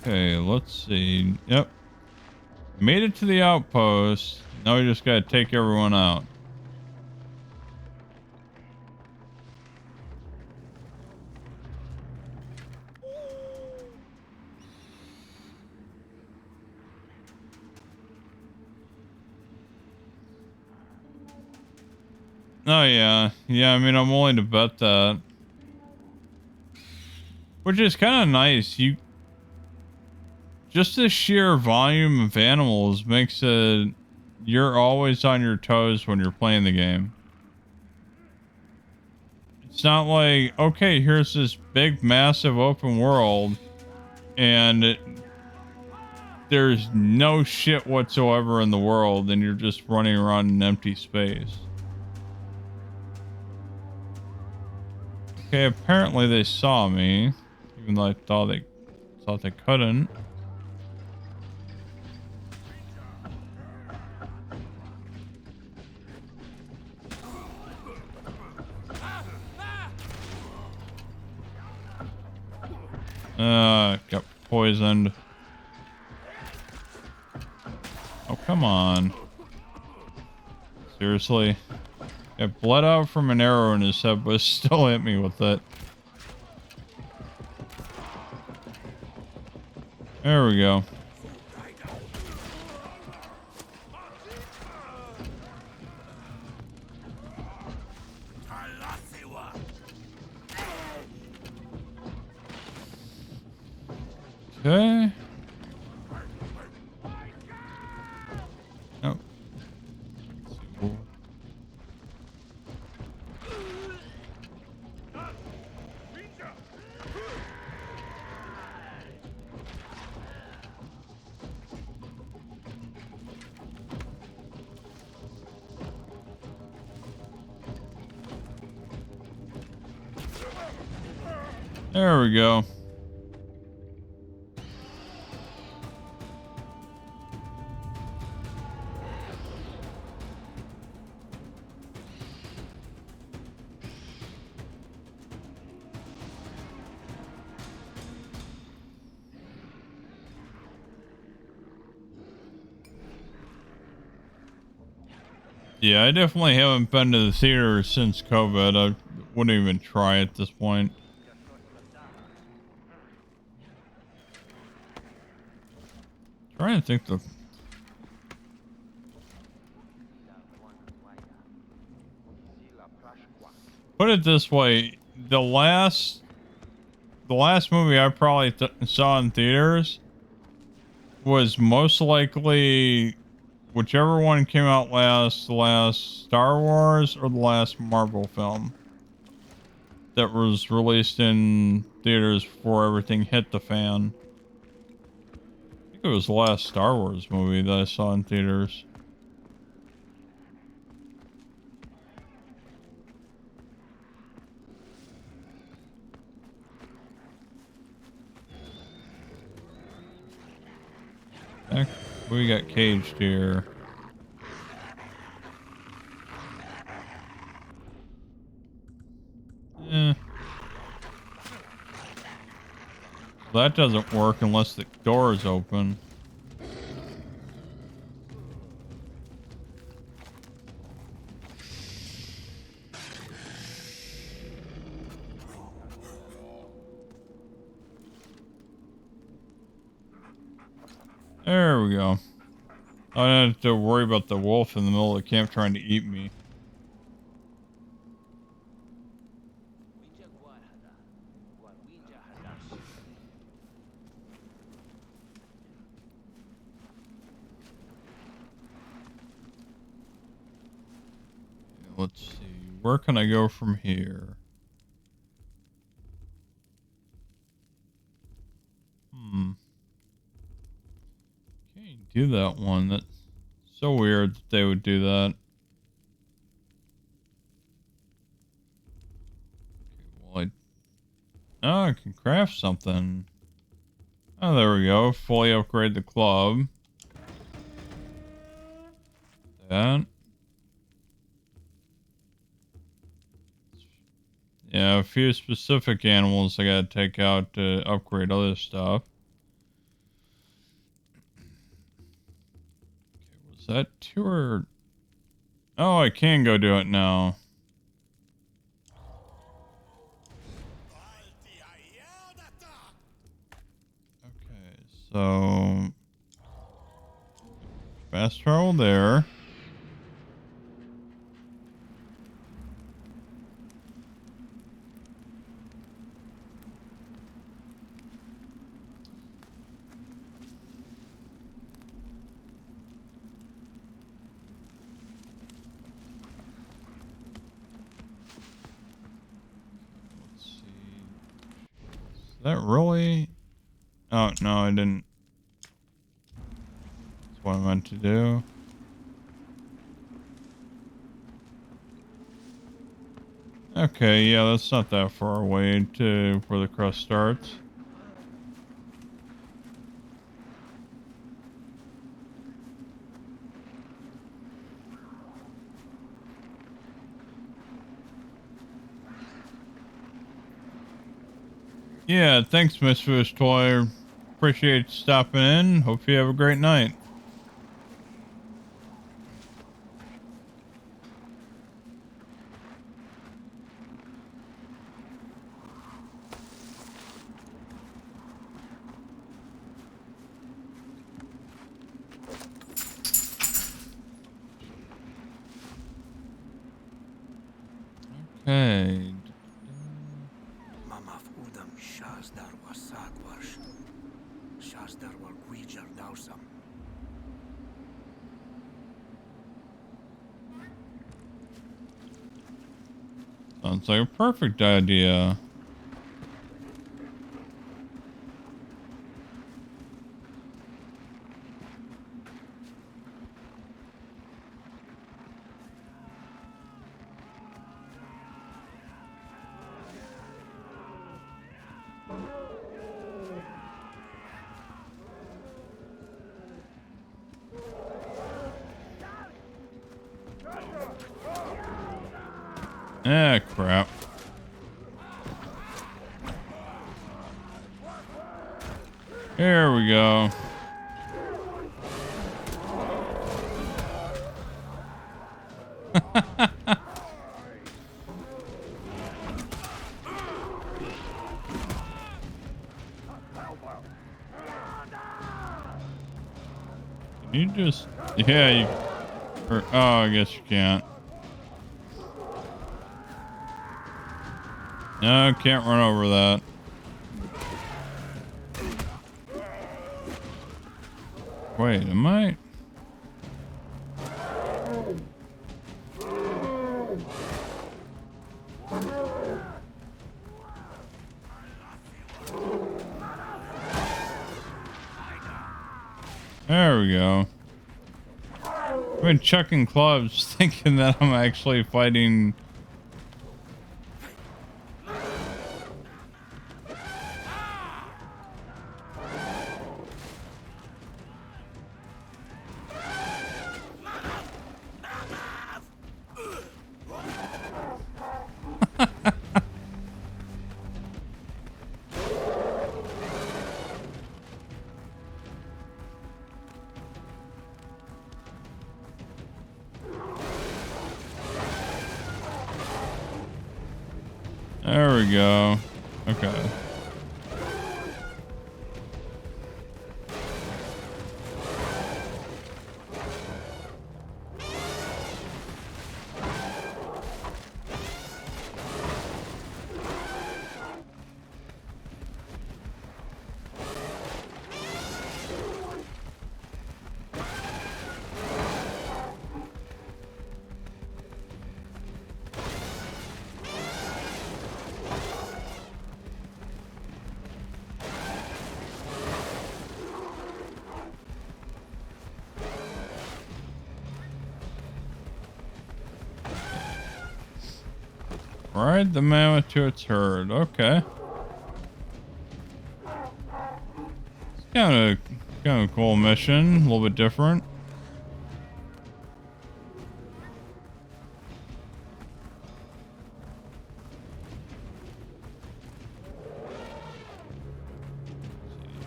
Okay, let's see. Yep. Made it to the outpost. Now we just gotta take everyone out. Oh yeah. Yeah, I mean, I'm willing to bet that. Which is kind of nice. Just the sheer volume of animals makes it... You're always on your toes when you're playing the game. It's not like, okay, here's this big, massive open world, and there's no shit whatsoever in the world, and you're just running around in empty space. Okay, apparently they saw me, even though I thought they couldn't. Got poisoned. Oh, come on. Seriously? Got bled out from an arrow in his head, but still hit me with it. There we go. Okay. Oh. There we go. Yeah, I definitely haven't been to the theater since COVID. I wouldn't even try at this point. Trying to think put it this way, the last movie I probably saw in theaters was most likely whichever one came out last, the last Star Wars or the last Marvel film. that was released in theaters before everything hit the fan. I think it was the last Star Wars movie that I saw in theaters. Heck, we got caged here. Eh. That doesn't work unless the door is open. There we go. I don't have to worry about the wolf in the middle of the camp trying to eat me. Let's see. Where can I go from here? Can't do that one. That's so weird that they would do that. Okay, well, I can craft something. Oh, there we go. Fully upgrade the club. That. Yeah, a few specific animals I gotta take out to upgrade other stuff. Okay, was that two or... Oh, I can go do it now. Okay, so... Fast travel there. Is that really? Oh, no, I didn't. That's what I meant to do. Okay, yeah, that's not that far away to where the crust starts. Yeah, thanks, Misfits Toy. Appreciate you stopping in. Hope you have a great night. Okay. Mamaf udam shazdar wasagwarsh. Shazdar wal guijar dausam. Sounds like a perfect idea. Ah, crap. Here we go. Can you just... Yeah, you... Or, oh, I guess you can't. No, can't run over that. Wait, am I? There we go. I've been checking clubs thinking that I'm actually fighting. There we go. Okay. Ride the mammoth to its herd. Okay. It's kind of a cool mission. A little bit different.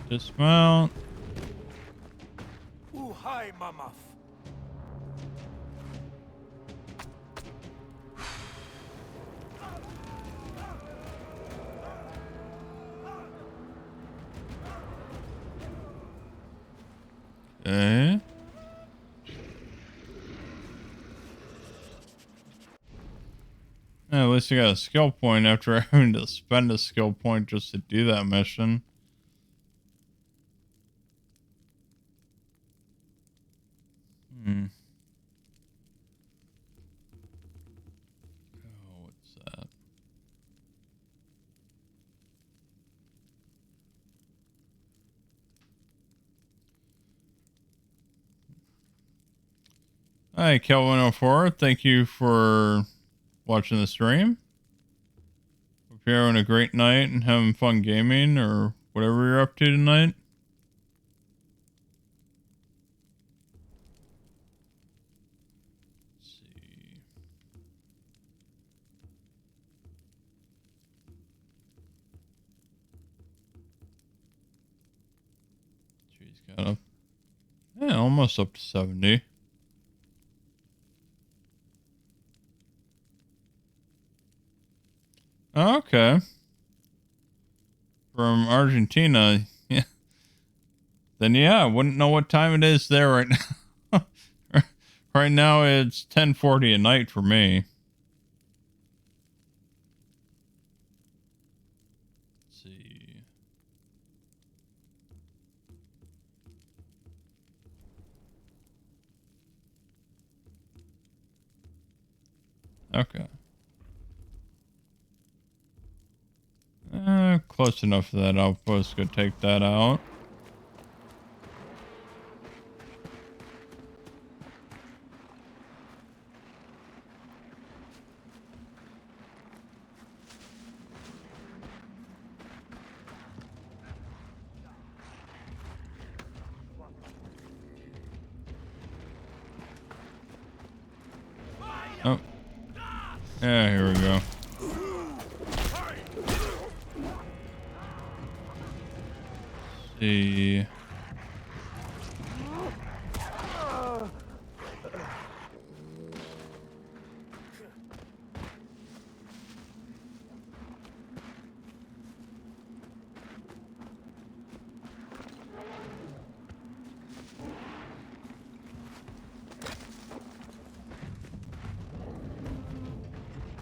Dismount. Ooh, hi, Mamaf. Okay. At least I got a skill point after having to spend a skill point just to do that mission. Hmm. Oh, what's that? Hi, Kel104. Thank you for watching the stream. Hope you're having a great night and having fun gaming or whatever you're up to tonight. Let's see. She's got up. Yeah, almost up to 70. Okay. From Argentina. Yeah. Then yeah, I wouldn't know what time it is there right now. Right now it's 10:40 at night for me. Let's see. Okay. Close enough for that outpost. Go take that out. Oh. Yeah, here we go. See.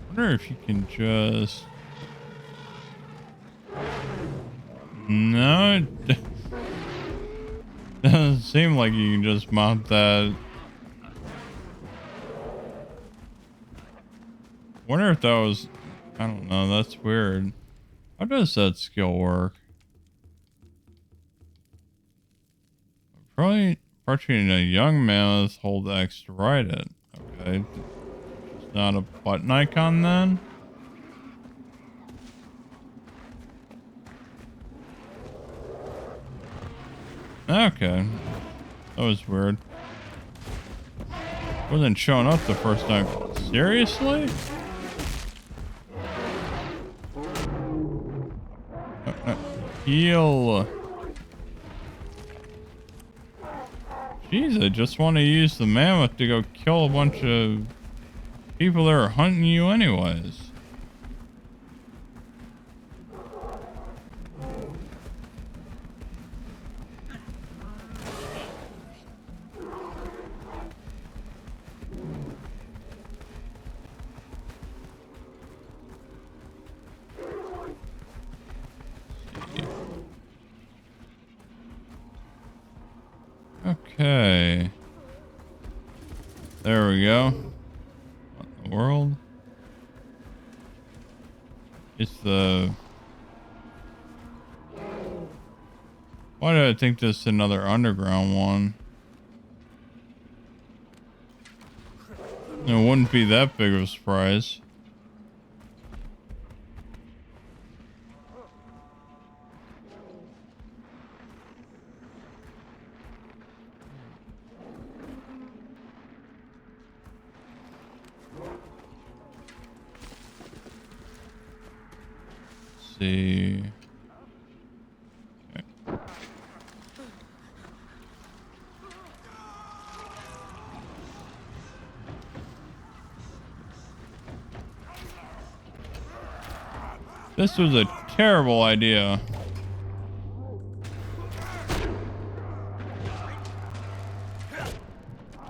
Wonder if you can just. No, it doesn't seem like you can just mount that. Wonder if that was. I don't know. That's weird. How does that skill work? Approaching a young mammoth, hold X to ride it. Okay. It's not a button icon then? Okay. That was weird. Wasn't showing up the first time. Seriously? Heal. Jeez, I just want to use the mammoth to go kill a bunch of people that are hunting you anyways. Okay. There we go. What in the world? It's the... Why do I think this is another underground one? It wouldn't be that big of a surprise. See. Okay. This was a terrible idea.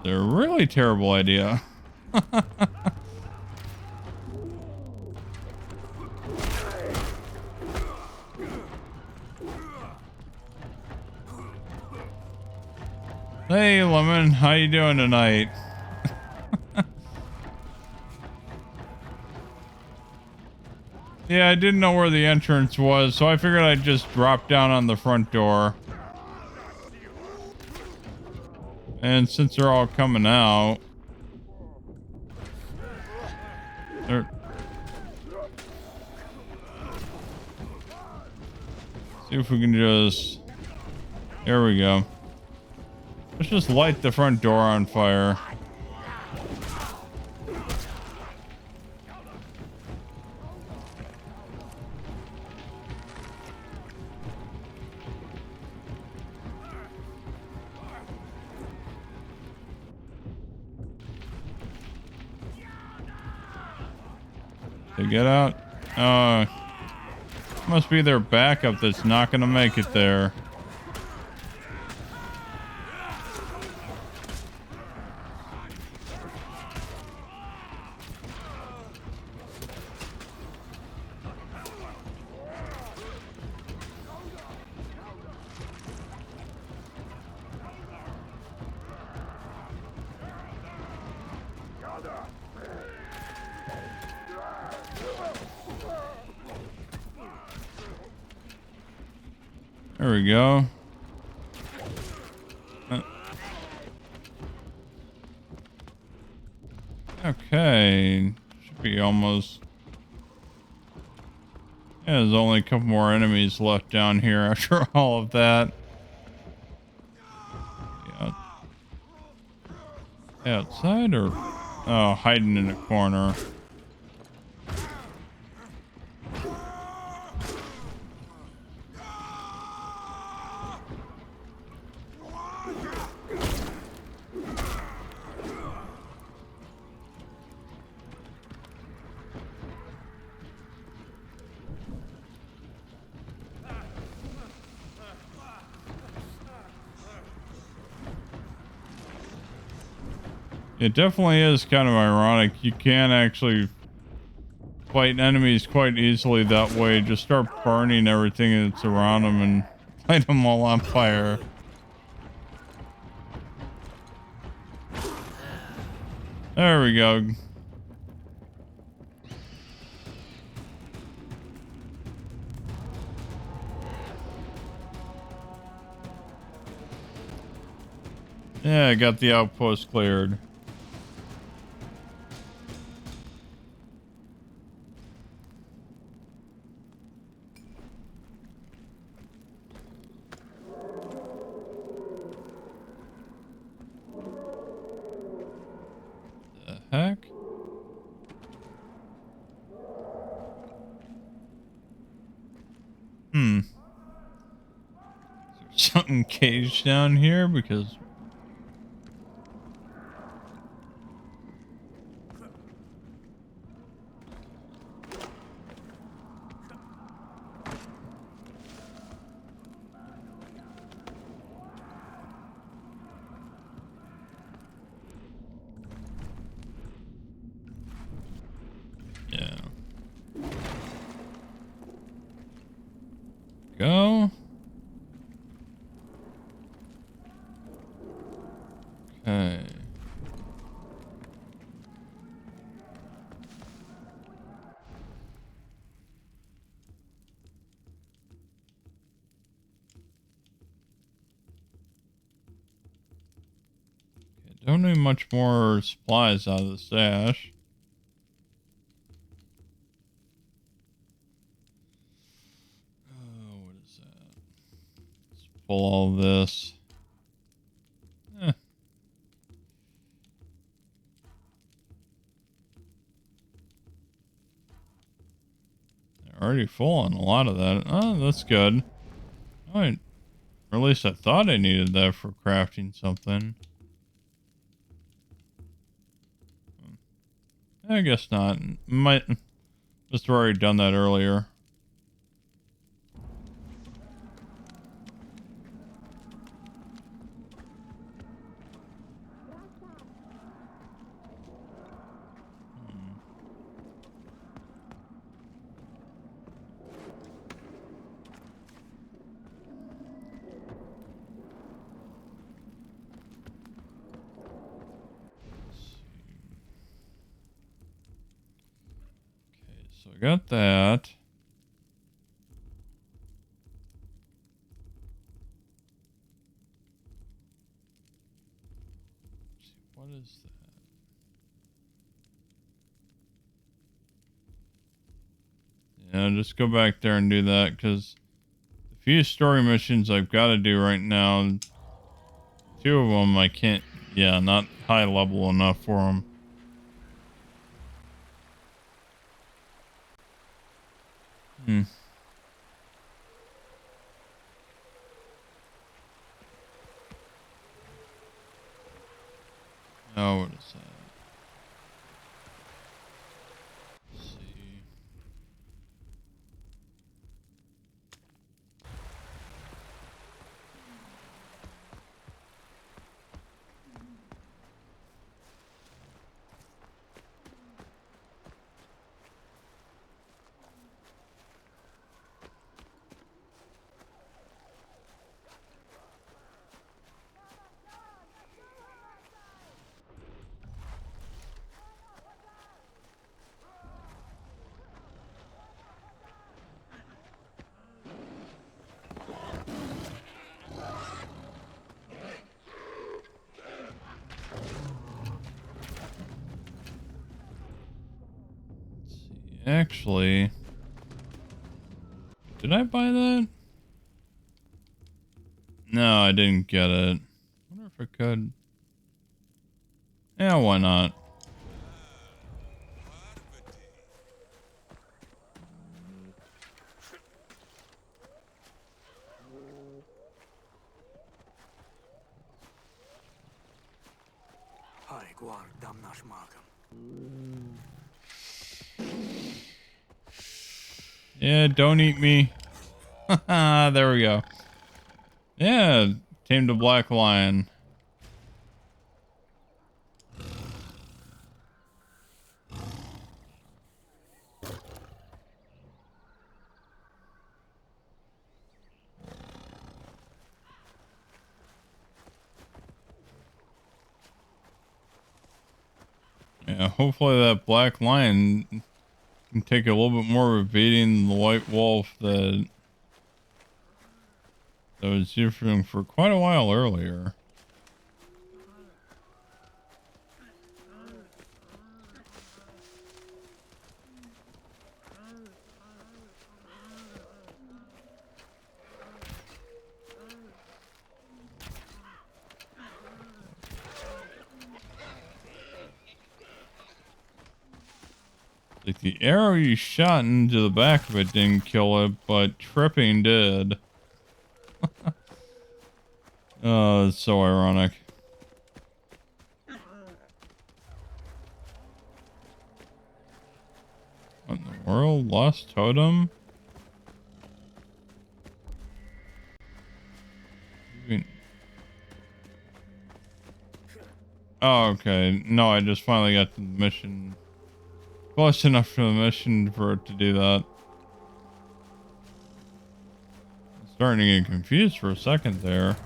They're a really terrible idea. Hey, Lemon, how you doing tonight? Yeah, I didn't know where the entrance was, so I figured I'd just drop down on the front door. And since they're all coming out... See if we can just... There we go. Let's just light the front door on fire. They get out? Must be their backup that's not gonna make it there. There we go. Okay. Should be almost... Yeah, there's only a couple more enemies left down here after all of that. Yeah. Outside or... Oh, hiding in a corner. It definitely is kind of ironic. You can actually fight enemies quite easily that way. Just start burning everything that's around them and light them all on fire. There we go. Yeah, I got the outpost cleared. The heck? Is there something caged down here? Because yeah. Go. Okay. Don't need much more supplies out of the stash. Oh, what is that? Let's pull all this. Already full on a lot of that. Oh, that's good. Alright. Or at least I thought I needed that for crafting something. I guess not. Might just already done that earlier. So I got that. What is that? Yeah, just go back there and do that, because the few story missions I've got to do right now, 2 of them I can't, yeah, not high level enough for them. Oh, what is that? Let's see. Actually, did I buy that? No, I didn't get it. I wonder if I could. Yeah, why not? Hai guar damnash magam. Yeah, don't eat me. There we go. Yeah, tamed a black lion. Yeah, hopefully that black lion can take a little bit more of a beating than the white wolf that was different for quite a while earlier. Like the arrow you shot into the back of it didn't kill it, but tripping did. Oh, it's so ironic. What in the world? Lost totem? Oh, okay. No, I just finally got to the mission. Close enough for the mission for it to do that. I'm starting to get confused for a second there.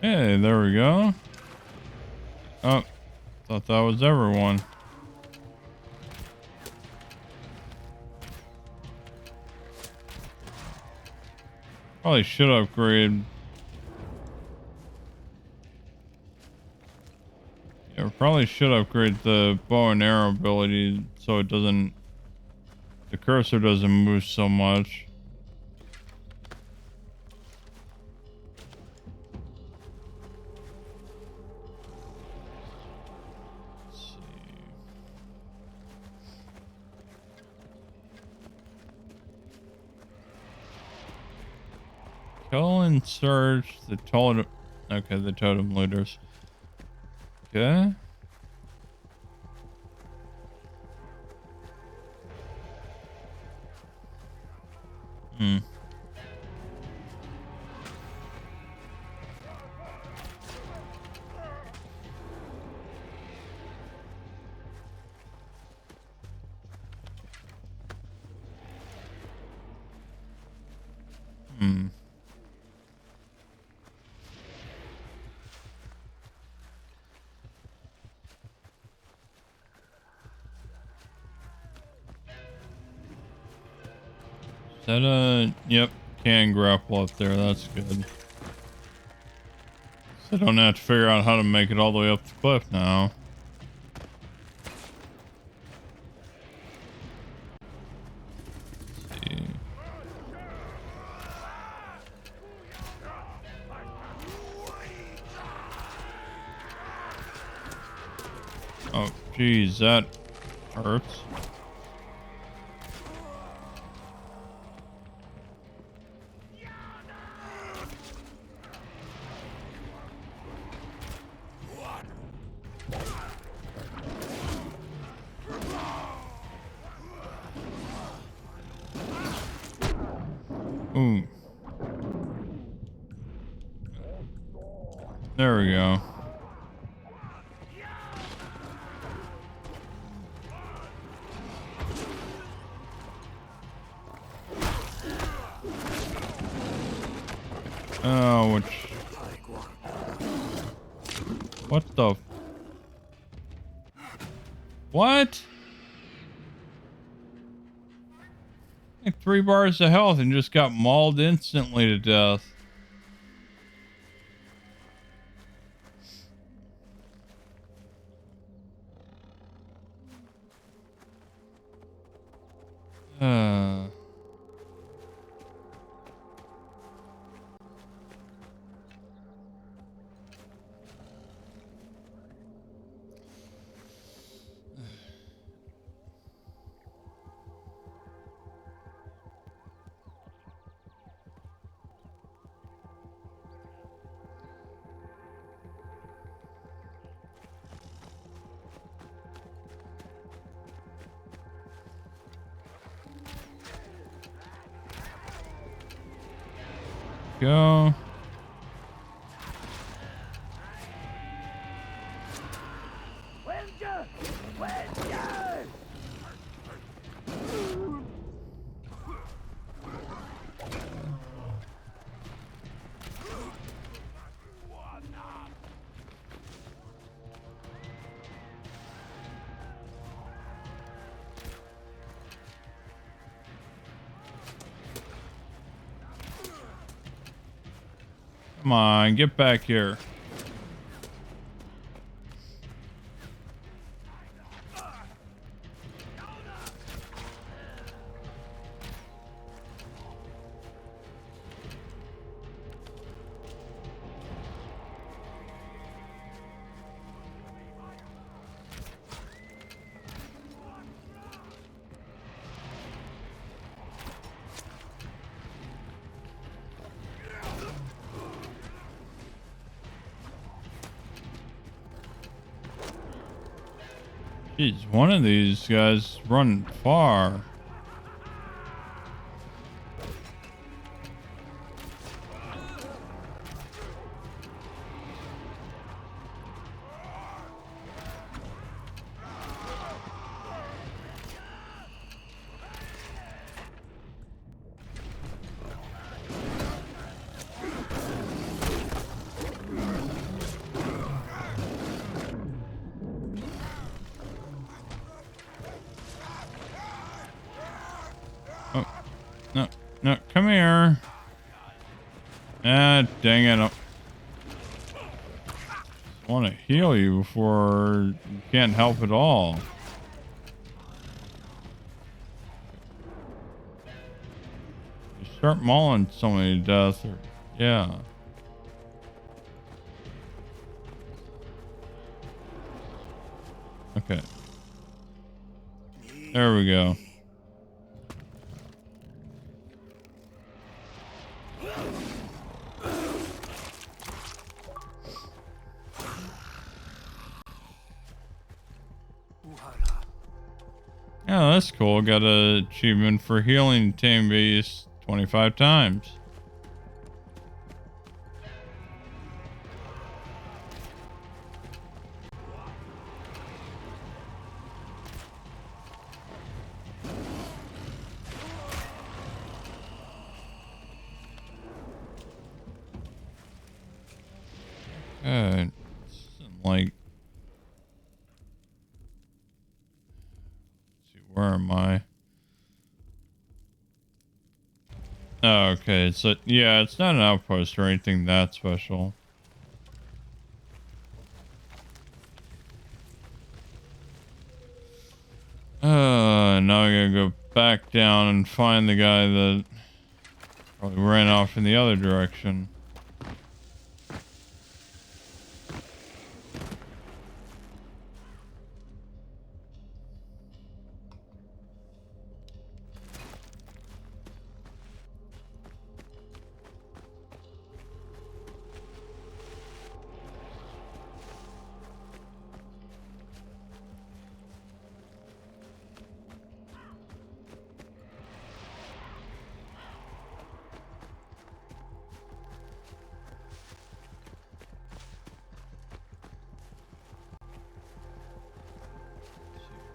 Hey, there we go. Oh, thought that was everyone. Probably should upgrade. Yeah, probably should upgrade the bow and arrow ability so it doesn't, the cursor doesn't move so much. Kill and search the totem. Okay, the totem looters. Okay. Hmm. Hmm. Is that a... Yep, can grapple up there. That's good. So I don't have to figure out how to make it all the way up the cliff now. Let's see. Oh, geez, that hurts. Ooh. There we go. Oh, which... What the... What? Like 3 bars of health and just got mauled instantly to death. Go. Come on, get back here. Jeez, one of these guys run far. Oh, no, no, come here. Ah, dang it. I want to heal you before you can't help at all. You start mauling somebody to death, or, yeah. Okay. There we go. Yeah, that's cool. Got an achievement for healing tame beasts 25 times. Good. Like, let's see, where am I? Oh, okay. So, yeah, it's not an outpost or anything that special. Now I gotta go back down and find the guy that probably ran off in the other direction.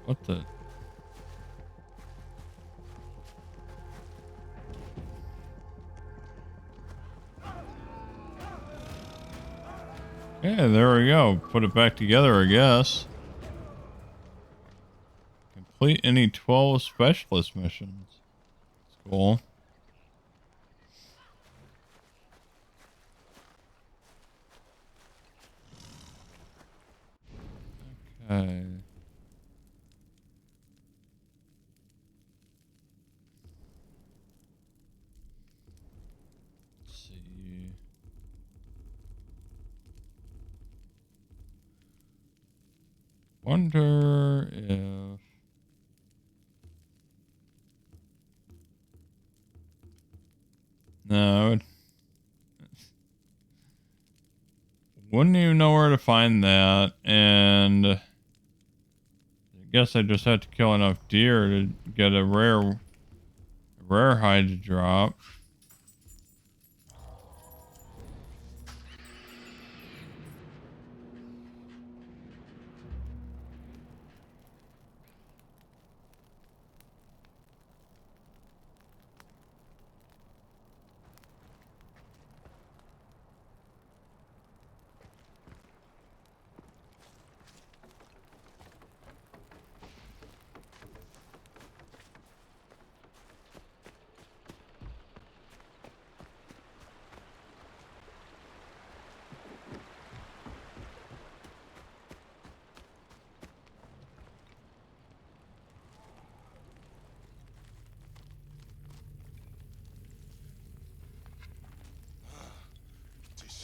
What the? Yeah, there we go. Put it back together, I guess. Complete any 12 specialist missions. That's cool. Okay. Let's see. Wonder if... No. Wouldn't even know where to find that, and I guess I just had to kill enough deer to get a rare hide to drop.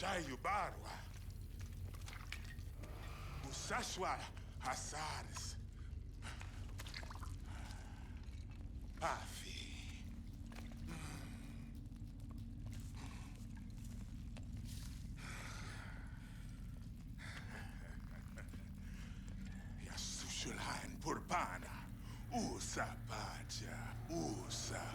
Sayubarwa. Usashwa Hasaris. Afi. Yasushulhan Purbana. Usapaja. Usapaja.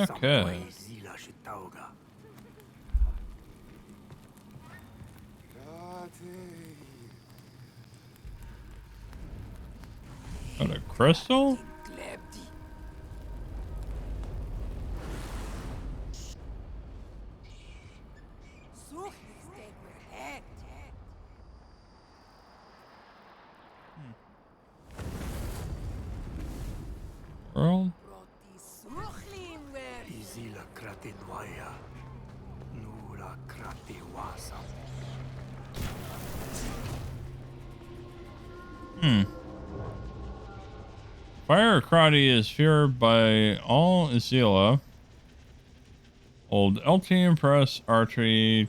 Okay. Zila Shitauga. Got a crystal? Glebdi. Such is dead with head. World? Roti suchlim where Izila Kratenwaya. Nula Kratewasa. Fire Karate is feared by all Izila. Old LT Press Archery.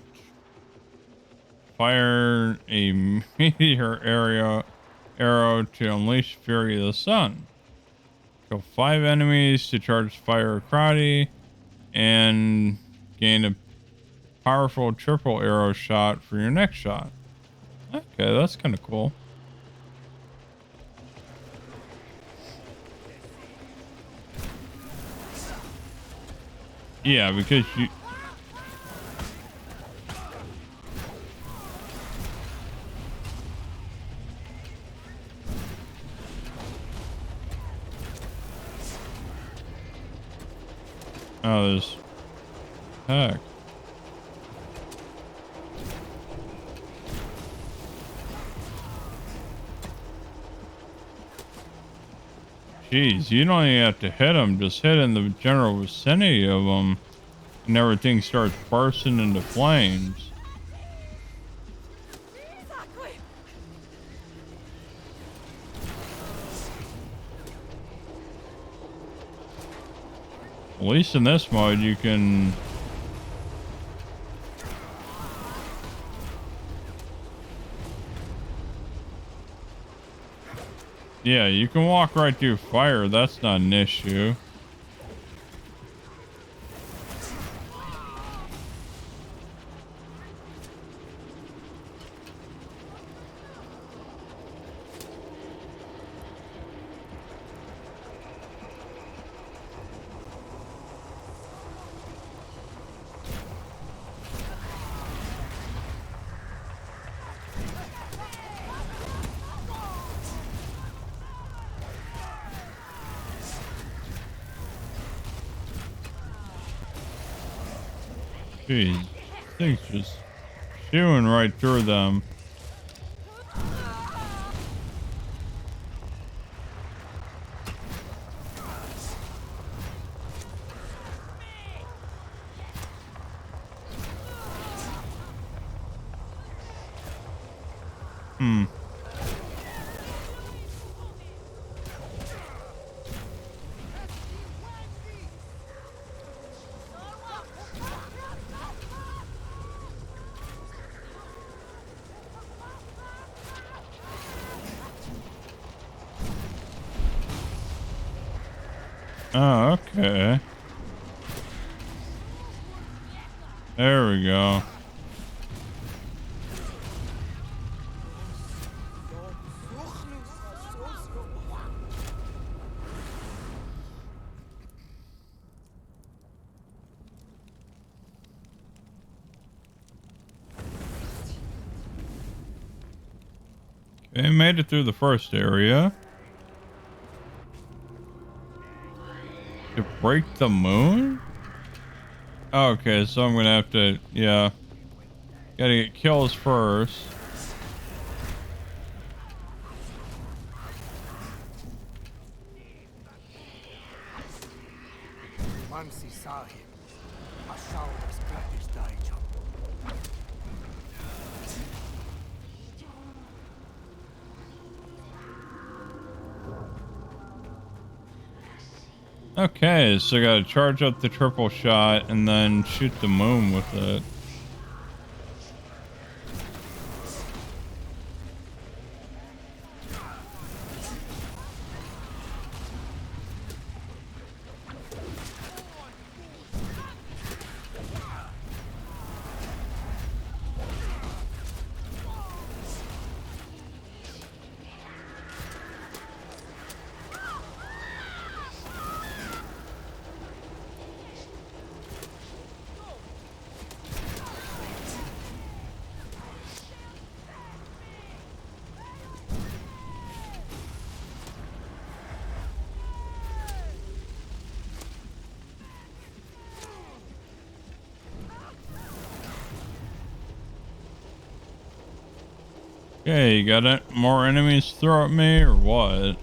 Fire a meteor arrow to unleash Fury of the Sun. Kill 5 enemies to charge Fire Karate and gain a powerful triple arrow shot for your next shot. Okay, that's kind of cool. Yeah, because you... Oh, there's... Heck. Jeez, you don't even have to hit them. Just hit in the general vicinity of them, and everything starts bursting into flames. exactly. At least in this mode, you can... Yeah, you can walk right through fire. That's not an issue. Jeez, things just chewing right through them. Oh, okay. There we go. Okay, made it through the first area. To break the moon? Okay, so I'm gonna have to, yeah. Gotta get kills first. Mansi Sahib, Asauras Gratis Daijam. Okay, so I gotta charge up the triple shot and then shoot the moon with it. Okay, you got it? More enemies throw at me or what?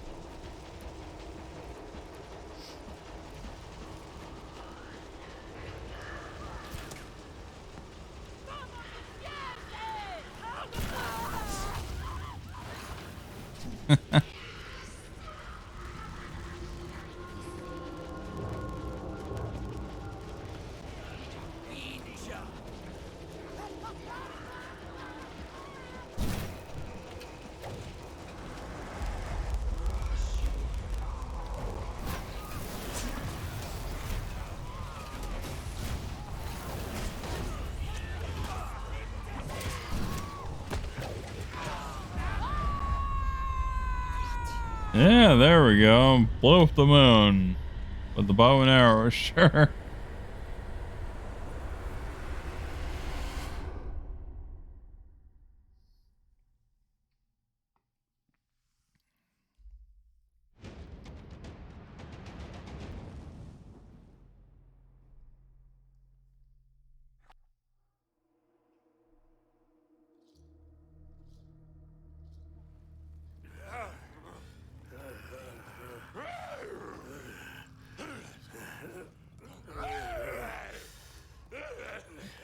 Yeah, there we go. Blow up the moon with the bow and arrow, sure.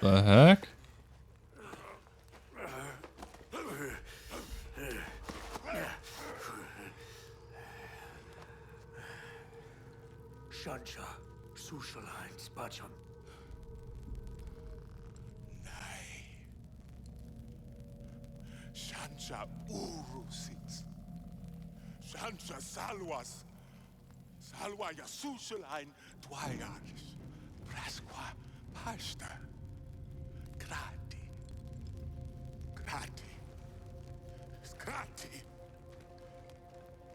The heck? Shansha, Sushalhain, Spacham. Shansha Urusix. Shansha Salwas. Salwa Yasushalhain Dwayarish. Prasqua Pasta. Grati. Grati. Grati.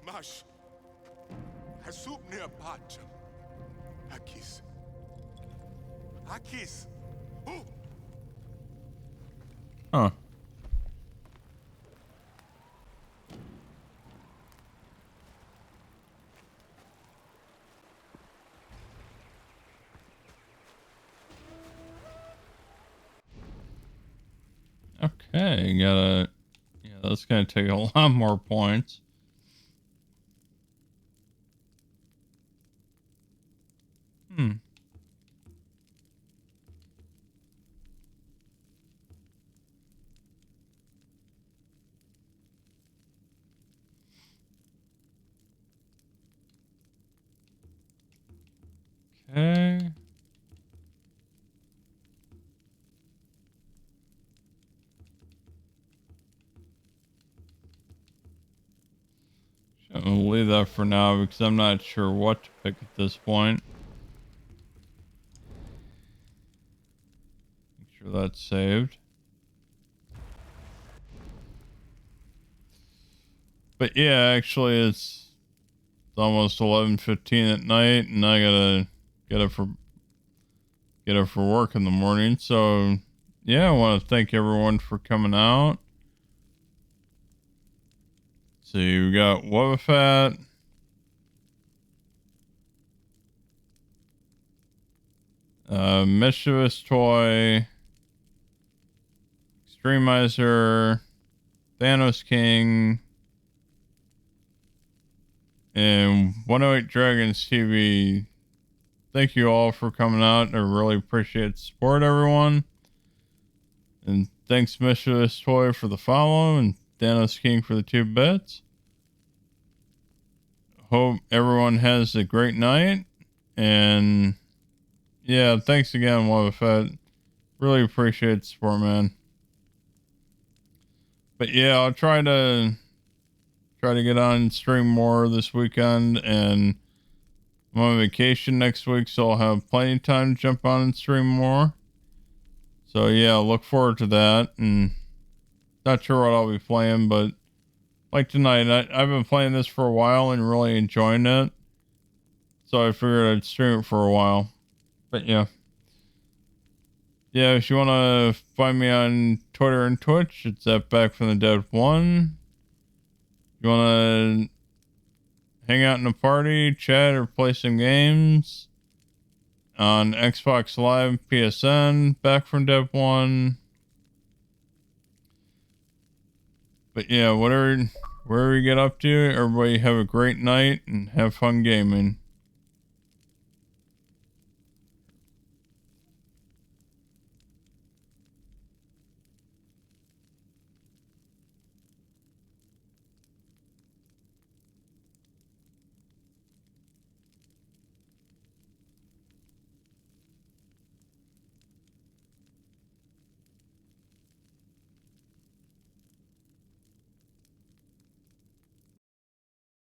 Mash. Hasup near Pacham. Akis. Akis. Ooh. Huh. Okay, gotta... Yeah, that's gonna take a lot more points. Hmm. Okay. I'm gonna leave that for now because I'm not sure what to pick at this point. Make sure that's saved. But yeah, actually it's almost 11:15 at night and I gotta get up for work in the morning. So yeah, I want to thank everyone for coming out. See, we got Wobbuffet. Mischievous Toy, Extremizer, Thanos King, and 108 Dragons TV. Thank you all for coming out. I really appreciate the support, everyone. And thanks, Mischievous Toy, for the follow, and Thanos King for the 2 bits. Hope everyone has a great night. And yeah, thanks again, Wobbuffet. Really appreciate the support, man. But yeah, I'll try to get on and stream more this weekend, and I'm on vacation next week, so I'll have plenty of time to jump on and stream more. So yeah, look forward to that. And not sure what I'll be playing, but like tonight, I've been playing this for a while and really enjoying it. So I figured I'd stream it for a while. But yeah. Yeah, if you want to find me on Twitter and Twitch, it's at Back from the Dead 1. You want to hang out in a party, chat, or play some games on Xbox Live, PSN, Back from Dead 1. But yeah, wherever you get up to, everybody have a great night and have fun gaming.